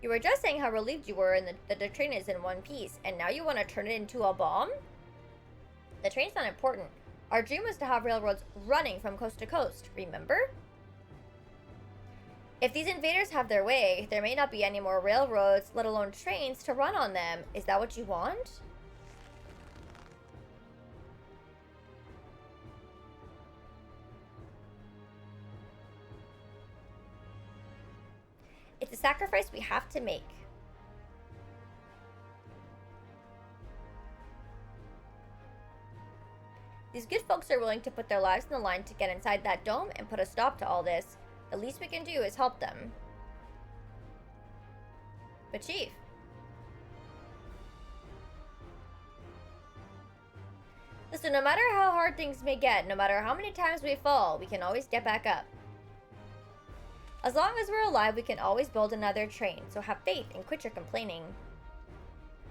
[SPEAKER 1] You were just saying how relieved you were that the train is in one piece, and now you want to turn it into a bomb? The train's not important. Our dream was to have railroads running from coast to coast, remember? If these invaders have their way, there may not be any more railroads, let alone trains, to run on them. Is that what you want? It's a sacrifice we have to make. These good folks are willing to put their lives on the line to get inside that dome and put a stop to all this. The least we can do is help them. But Chief. Listen, no matter how hard things may get, no matter how many times we fall, we can always get back up. As long as we're alive, we can always build another train, so have faith and quit your complaining.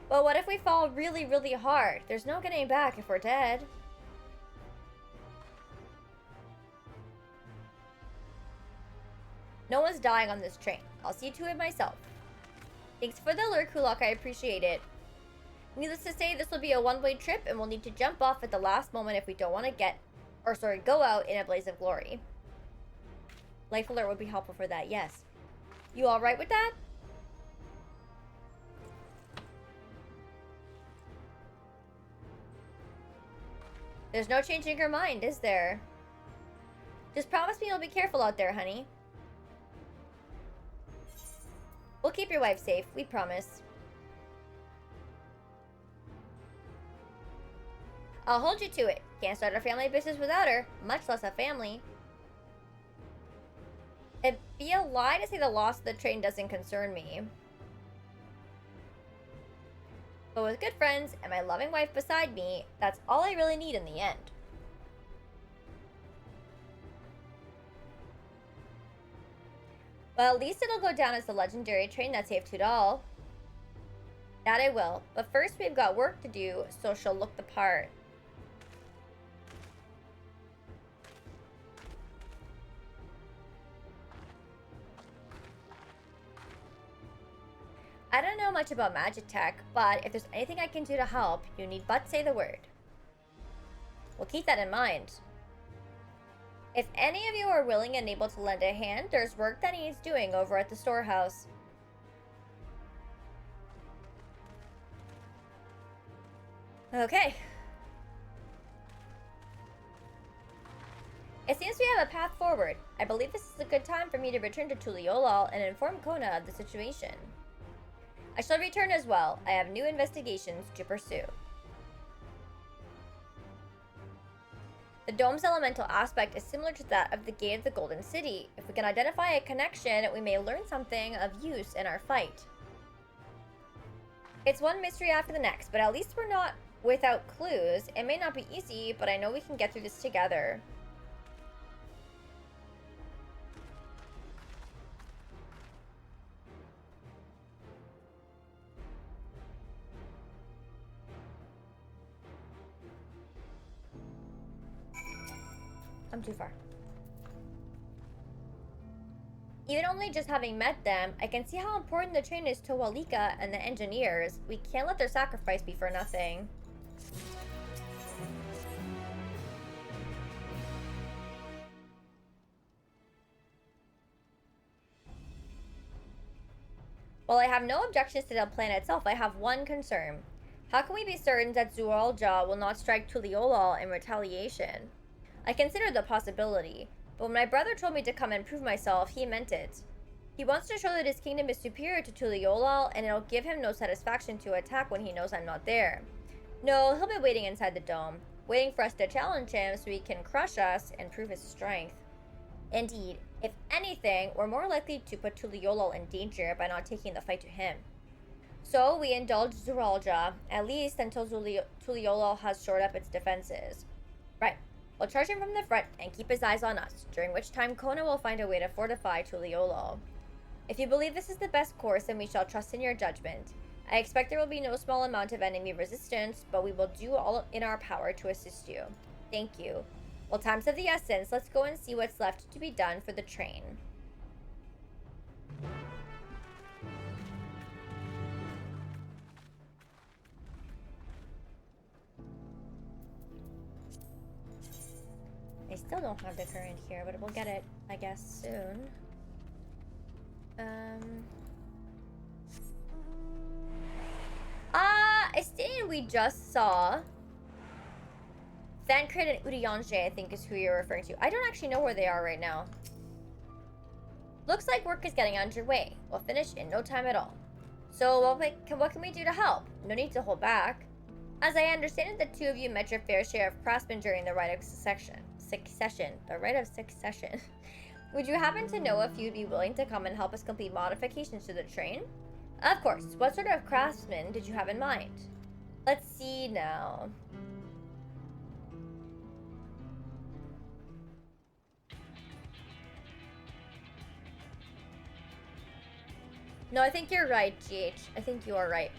[SPEAKER 1] But what if we fall really, really hard? There's no getting back if we're dead. No one's dying on this train. I'll see to it myself. Thanks for the alert, Kulak. I appreciate it. Needless to say, this will be a one-way trip, and we'll need to jump off at the last moment if we don't want to go out in a blaze of glory. Life alert would be helpful for that, yes. You alright with that? There's no changing her mind, is there? Just promise me you'll be careful out there, honey. We'll keep your wife safe, we promise. I'll hold you to it. Can't start a family business without her, much less a family. It'd be a lie to say the loss of the train doesn't concern me. But with good friends and my loving wife beside me, that's all I really need in the end. Well, at least it'll go down as the legendary train that saved Tudal. That I will, but first we've got work to do, so she'll look the part. I don't know much about magic tech, but if there's anything I can do to help, you need but say the word. We'll keep that in mind. If any of you are willing and able to lend a hand, there's work that needs doing over at the storehouse. Okay. It seems we have a path forward. I believe this is a good time for me to return to Tuliolal and inform Kona of the situation. I shall return as well. I have new investigations to pursue. The dome's elemental aspect is similar to that of the Gate of the Golden City. If we can identify a connection, we may learn something of use in our fight. It's one mystery after the next, but at least we're not without clues. It may not be easy, but I know we can get through this together. I'm too far. Even only just having met them, I can see how important the train is to Walika and the engineers. We can't let their sacrifice be for nothing. While I have no objections to the plan itself, I have one concern. How can we be certain that Zoraal will not strike Tuliyollal in retaliation? I considered the possibility, but when my brother told me to come and prove myself, he meant it. He wants to show that his kingdom is superior to Tuliyollal, and it'll give him no satisfaction to attack when he knows I'm not there. No, he'll be waiting inside the dome, waiting for us to challenge him so he can crush us and prove his strength. Indeed, if anything, we're more likely to put Tuliyollal in danger by not taking the fight to him. So we indulge Zoraal, at least until Tuliyollal has shored up its defenses. Right, we'll charge him from the front and keep his eyes on us, during which time Kona will find a way to fortify Tuliyollal. If you believe this is the best course, then we shall trust in your judgment. I expect there will be no small amount of enemy resistance, but we will do all in our power to assist you. Thank you. Well, time's of the essence. Let's go and see what's left to be done for the train. I still don't have the current here, but we'll get it, I guess, soon. A stain we just saw. Thancred and Urianger, I think, is who you're referring to. I don't actually know where they are right now. Looks like work is getting underway. We'll finish in no time at all. So, what can we do to help? No need to hold back. As I understand it, the two of you met your fair share of craftsmen during the rite of succession. The rite of succession. Would you happen to know if you'd be willing to come and help us complete modifications to the train? Of course. What sort of craftsmen did you have in mind? Let's see now. No, I think you're right, GH. I think you are right.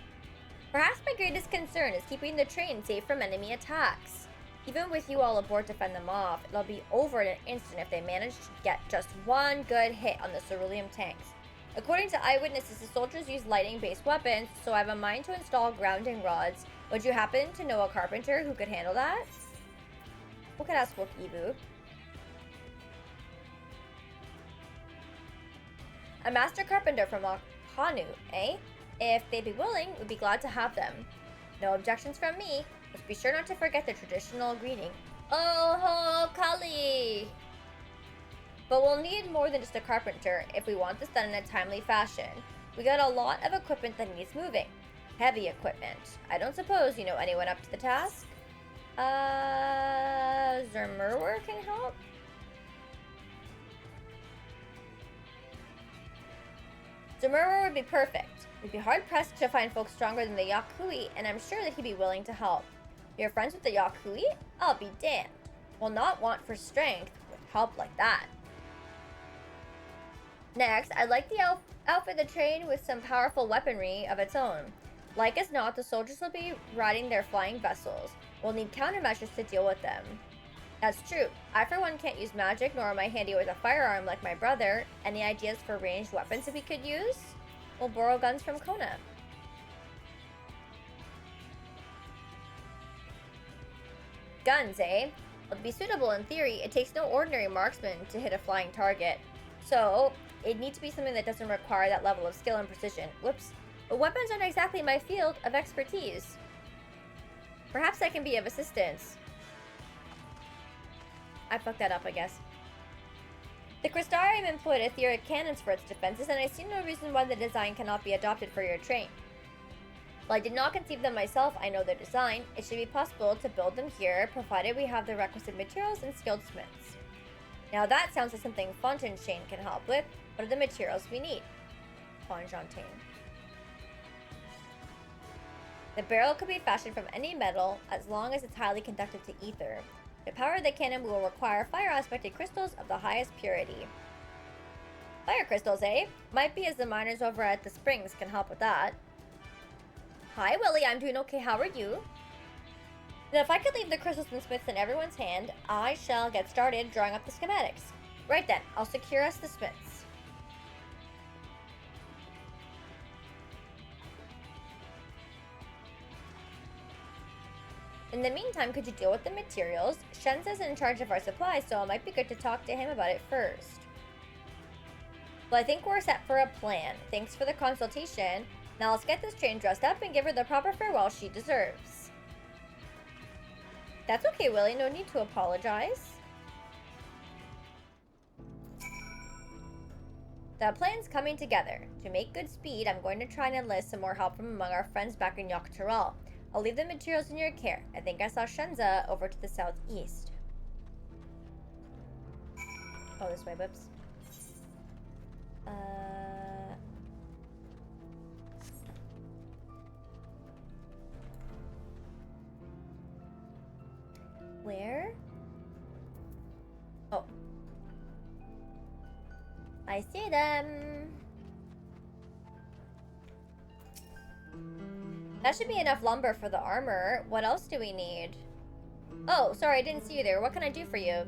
[SPEAKER 1] Perhaps my greatest concern is keeping the train safe from enemy attacks. Even with you all aboard to fend them off, it'll be over in an instant if they manage to get just one good hit on the cerulean tanks. According to eyewitnesses, the soldiers use lightning-based weapons, so I have a mind to install grounding rods. Would you happen to know a carpenter who could handle that? We could ask Wook Ibu. A master carpenter from Hanu, eh? If they'd be willing, we'd be glad to have them. No objections from me. Just be sure not to forget the traditional greeting. Oh ho, Kali! But we'll need more than just a carpenter if we want this done in a timely fashion. We got a lot of equipment that needs moving. Heavy equipment. I don't suppose you know anyone up to the task? Zermurwer can help? Zermurwer would be perfect. We'd be hard-pressed to find folks stronger than the Yakui, and I'm sure that he'd be willing to help. You're friends with the Yakui? I'll be damned. Will not want for strength with help like that. Next, I'd like the outfit the train with some powerful weaponry of its own. Like as not, the soldiers will be riding their flying vessels. We'll need countermeasures to deal with them. That's true. I for one can't use magic, nor am I handy with a firearm like my brother. Any ideas for ranged weapons that we could use? We'll borrow guns from Kona. Guns, eh? Well, to be suitable in theory, it takes no ordinary marksman to hit a flying target. So, it'd need to be something that doesn't require that level of skill and precision. Whoops. But weapons aren't exactly my field of expertise. Perhaps I can be of assistance. I fucked that up, I guess. The Crystarium employed etheric cannons for its defenses, and I see no reason why the design cannot be adopted for your train. While I did not conceive them myself, I know their design. It should be possible to build them here, provided we have the requisite materials and skilled smiths. Now that sounds like something Fontainebleau can help with. What are the materials we need? Fontainebleau. The barrel could be fashioned from any metal, as long as it's highly conductive to ether. To power the cannon, we will require fire-aspected crystals of the highest purity. Fire crystals, eh? Might be as the miners over at the springs can help with that. Hi, Willie. I'm doing okay. How are you? Then if I could leave the crystals and smiths in everyone's hand, I shall get started drawing up the schematics. Right then, I'll secure us the smiths. In the meantime, could you deal with the materials? Shenza's in charge of our supplies, so it might be good to talk to him about it first. Well, I think we're set for a plan. Thanks for the consultation. Now let's get this train dressed up and give her the proper farewell she deserves. That's okay, Willie. No need to apologize. The plan's coming together. To make good speed, I'm going to try and enlist some more help from among our friends back in Yogg-Turall. I'll leave the materials in your care. I think I saw Shenza over to the southeast. Oh, this way, whoops. Where? Oh. I see them. That should be enough lumber for the armor. What else do we need? Oh, sorry, I didn't see you there. What can I do for you?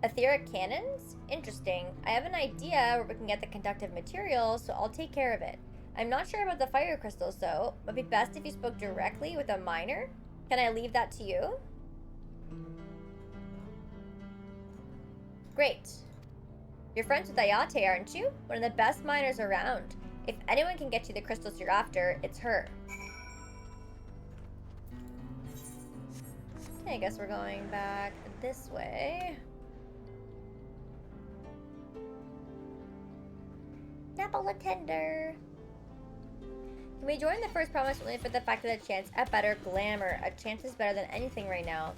[SPEAKER 1] Etheric cannons? Interesting. I have an idea where we can get the conductive materials, so I'll take care of it. I'm not sure about the fire crystals, though. It would be best if you spoke directly with a miner. Can I leave that to you? Great. You're friends with Ayate, aren't you? One of the best miners around. If anyone can get you the crystals you're after, it's her. Okay, I guess we're going back this way. Apple tender. Can we join the first promise only for the fact that a chance at better glamour? A chance is better than anything right now.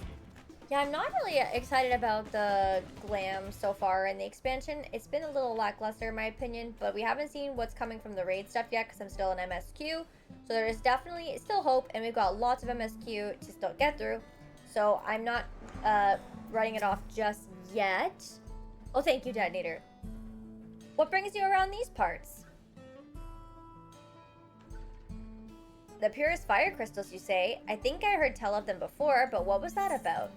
[SPEAKER 1] Yeah, I'm not really excited about the glam so far in the expansion. It's been a little lackluster in my opinion, but we haven't seen what's coming from the raid stuff yet because I'm still in MSQ. So there is definitely still hope, and we've got lots of MSQ to still get through. So I'm not writing it off just yet. Oh, thank you, Detonator. What brings you around these parts? The purest fire crystals, you say? I think I heard tell of them before, but what was that about?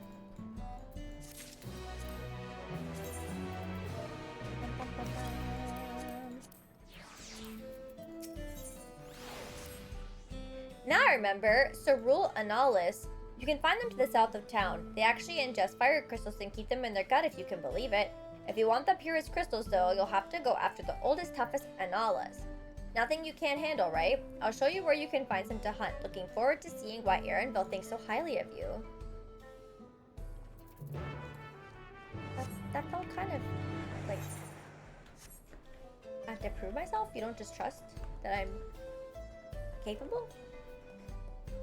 [SPEAKER 1] Now I remember, Zoraal Analysis. You can find them to the south of town. They actually ingest fire crystals and keep them in their gut if you can believe it. If you want the purest crystals though, you'll have to go after the oldest, toughest Analysis. Nothing you can't handle, right? I'll show you where you can find some to hunt. Looking forward to seeing why Erenville thinks so highly of you. That felt kind of like I have to prove myself? You don't just trust that I'm capable?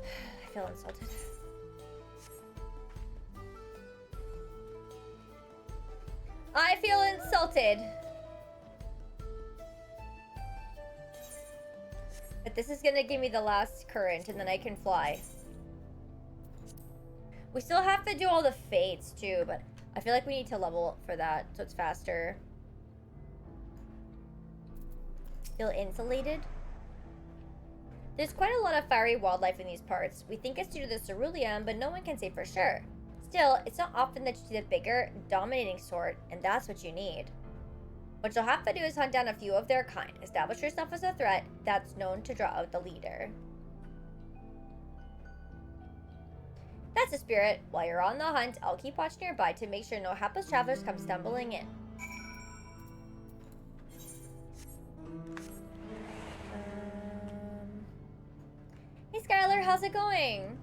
[SPEAKER 1] I feel insulted. I feel insulted. But this is gonna give me the last current and then I can fly. We still have to do all the fates too, but I feel like we need to level up for that so it's faster. Feel insulated? There's quite a lot of fiery wildlife in these parts. We think it's due to the cerulean, but no one can say for sure. Still, it's not often that you see the bigger, dominating sort, and that's what you need. What you'll have to do is hunt down a few of their kind. Establish yourself as a threat that's known to draw out the leader. That's the spirit. While you're on the hunt, I'll keep watch nearby to make sure no hapless travelers come stumbling in. Hey Skylar, how's it going?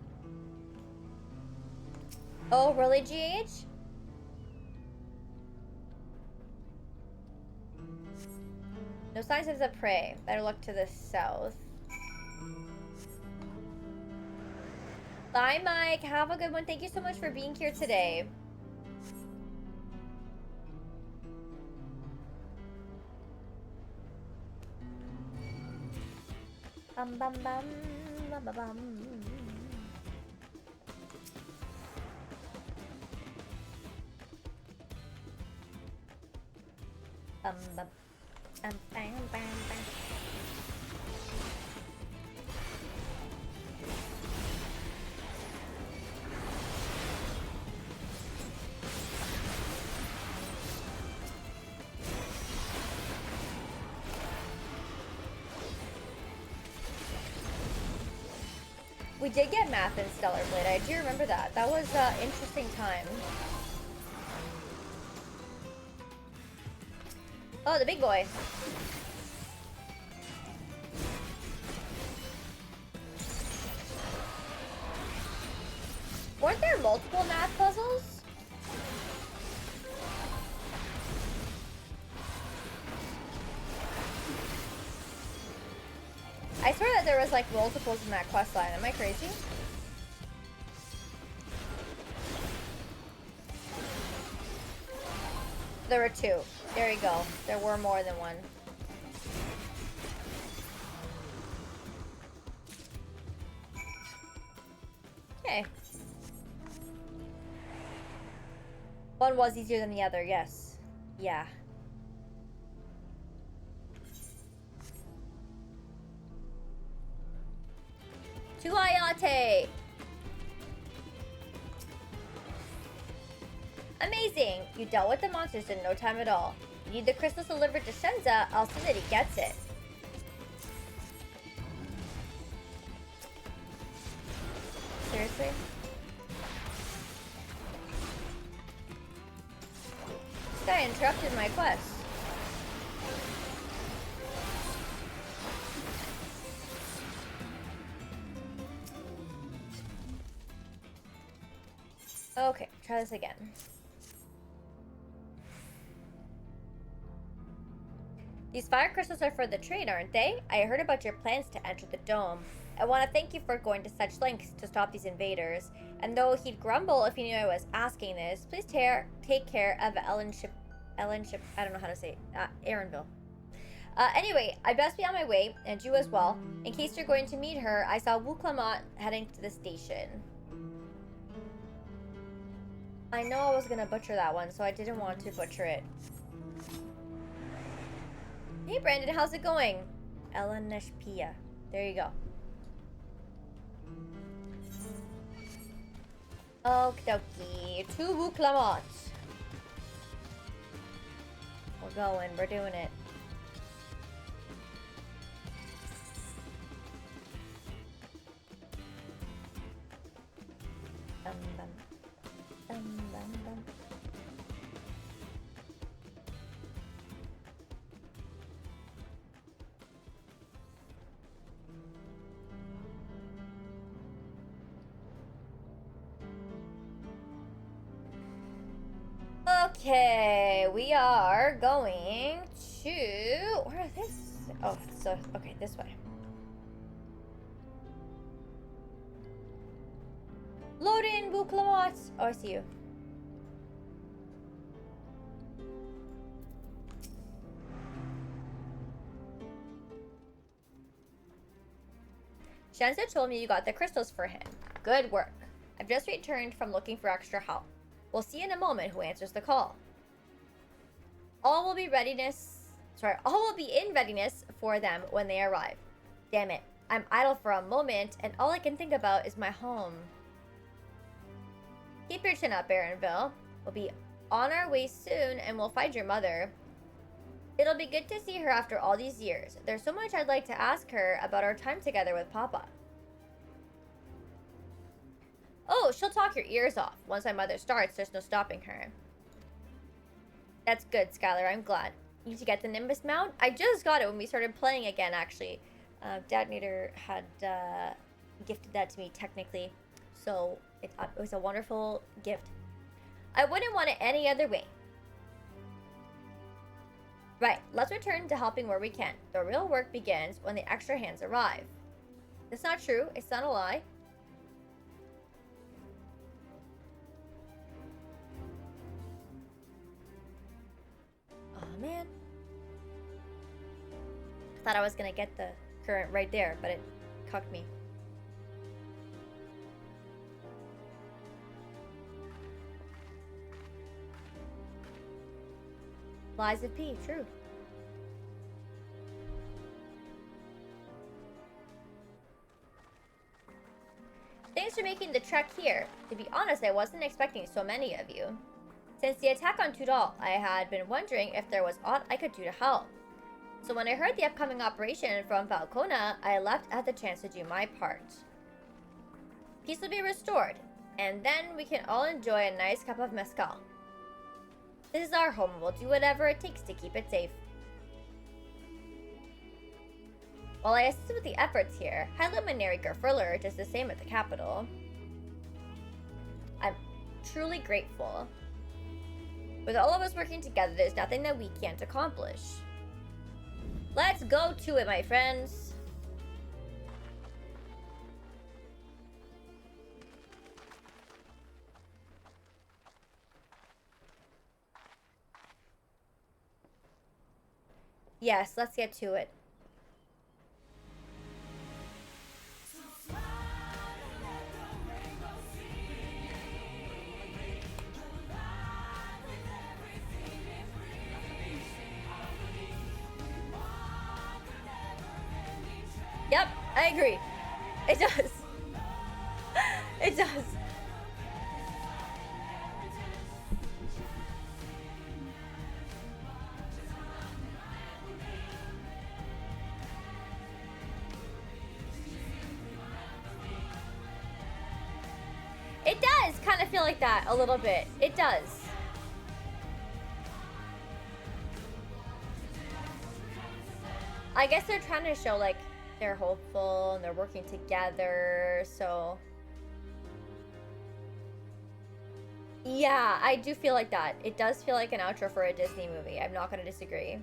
[SPEAKER 1] Oh, really, GH? No signs of the prey. Better look to the south. Bye, Mike. Have a good one. Thank you so much for being here today. Bum bum bum bum bum bum. Bum bum. Bam bam bam bam. We did get math in Stellar Blade. I do remember that. That was an interesting time. Oh, the big boy. Weren't there multiple math puzzles? I swear that there was like multiples in that quest line. Am I crazy? There were 2. There you go. There were more than one. Okay. One was easier than the other, yes. Yeah. To Ayate! Amazing! You dealt with the monsters in no time at all. You need the crystals delivered to Shenza, I'll see that he gets it. Seriously? This guy interrupted my quest. Okay, try this again. These fire crystals are for the train, aren't they? I heard about your plans to enter the dome. I want to thank you for going to such lengths to stop these invaders. And though he'd grumble if he knew I was asking this, please take care of Ellenship, I don't know how to say it, Aaronville. Anyway, I best be on my way, and you as well. In case you're going to meet her, I saw Wu Clement heading to the station. I know I was gonna butcher that one, so I didn't want to butcher it. Hey Brandon, how's it going? Eleneshpia. There you go. Okie dokie. To Wu Clement. We're going, we're doing it. Dum dum. Dum dum dum. Okay, we are going to... Where is this? Oh, so, okay, this way. Load in, Wu Clement. Oh, I see you. Shenza told me you got the crystals for him. Good work. I've just returned from looking for extra help. We'll see in a moment who answers the call. All will be in readiness for them when they arrive. Damn it. I'm idle for a moment, and all I can think about is my home. Keep your chin up, Aaronville. We'll be on our way soon, and we'll find your mother. It'll be good to see her after all these years. There's so much I'd like to ask her about our time together with Papa. Oh, she'll talk your ears off. Once my mother starts, there's no stopping her. That's good, Skylar. I'm glad. You need to get the Nimbus mount? I just got it when we started playing again, actually. Detonator had gifted that to me, technically. So it was a wonderful gift. I wouldn't want it any other way. Right, let's return to helping where we can. The real work begins when the extra hands arrive. That's not true. It's not a lie. Oh, man. I thought I was going to get the current right there, but it cucked me. Lies of P, true. Thanks for making the trek here. To be honest, I wasn't expecting so many of you. Since the attack on Tudal, I had been wondering if there was aught I could do to help. So when I heard the upcoming operation from Falcona, I leapt at the chance to do my part. Peace will be restored, and then we can all enjoy a nice cup of mezcal. This is our home, and we'll do whatever it takes to keep it safe. While I assist with the efforts here, High Luminary Gerfurler does the same at the capital. I'm truly grateful. With all of us working together, there's nothing that we can't accomplish. Let's go to it, my friends. Yes, let's get to it. Yep, I agree. It does. It does. It does kind of feel like that a little bit. It does. I guess they're trying to show like they're hopeful and they're working together, so yeah, I do feel like that. It does feel like an outro for a Disney movie. I'm not gonna disagree.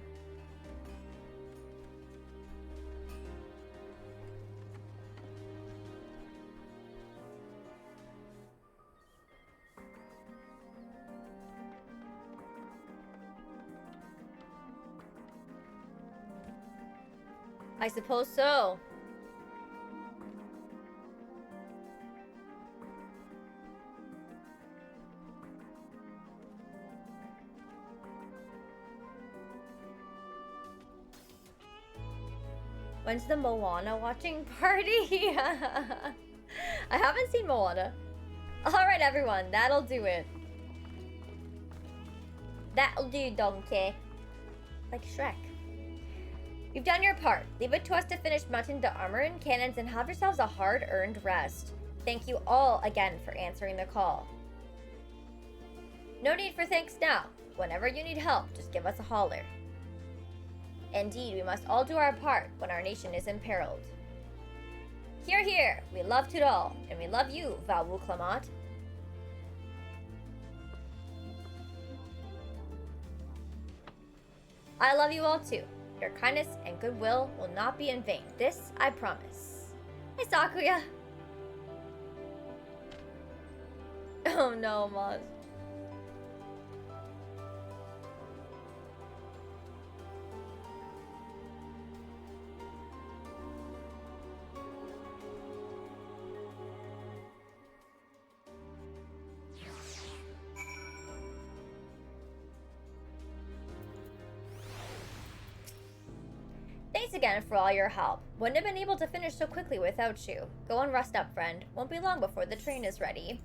[SPEAKER 1] I suppose so. When's the Moana watching party? I haven't seen Moana. Alright everyone, that'll do it. That'll do, donkey. Like Shrek. You've done your part. Leave it to us to finish mounting the armor and cannons and have yourselves a hard-earned rest. Thank you all again for answering the call. No need for thanks now. Whenever you need help, just give us a holler. Indeed, we must all do our part when our nation is imperiled. Hear, hear! We love Tudal, and we love you, Valwu Clement. I love you all too. Your kindness and goodwill will not be in vain. This I promise. Hey, Sakuya. Oh no, Maz. Thanks again for all your help. Wouldn't have been able to finish so quickly without you. Go and rest up, friend. Won't be long before the train is ready.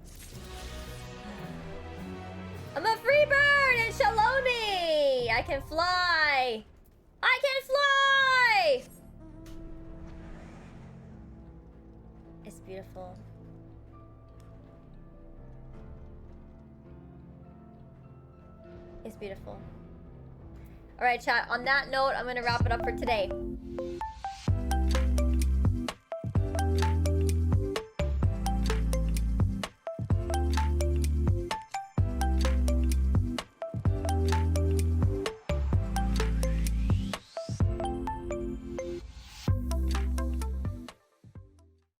[SPEAKER 1] I'm a free bird in Shaloni! I can fly! I can fly! It's beautiful. It's beautiful. Alright, chat. On that note, I'm going to wrap it up for today.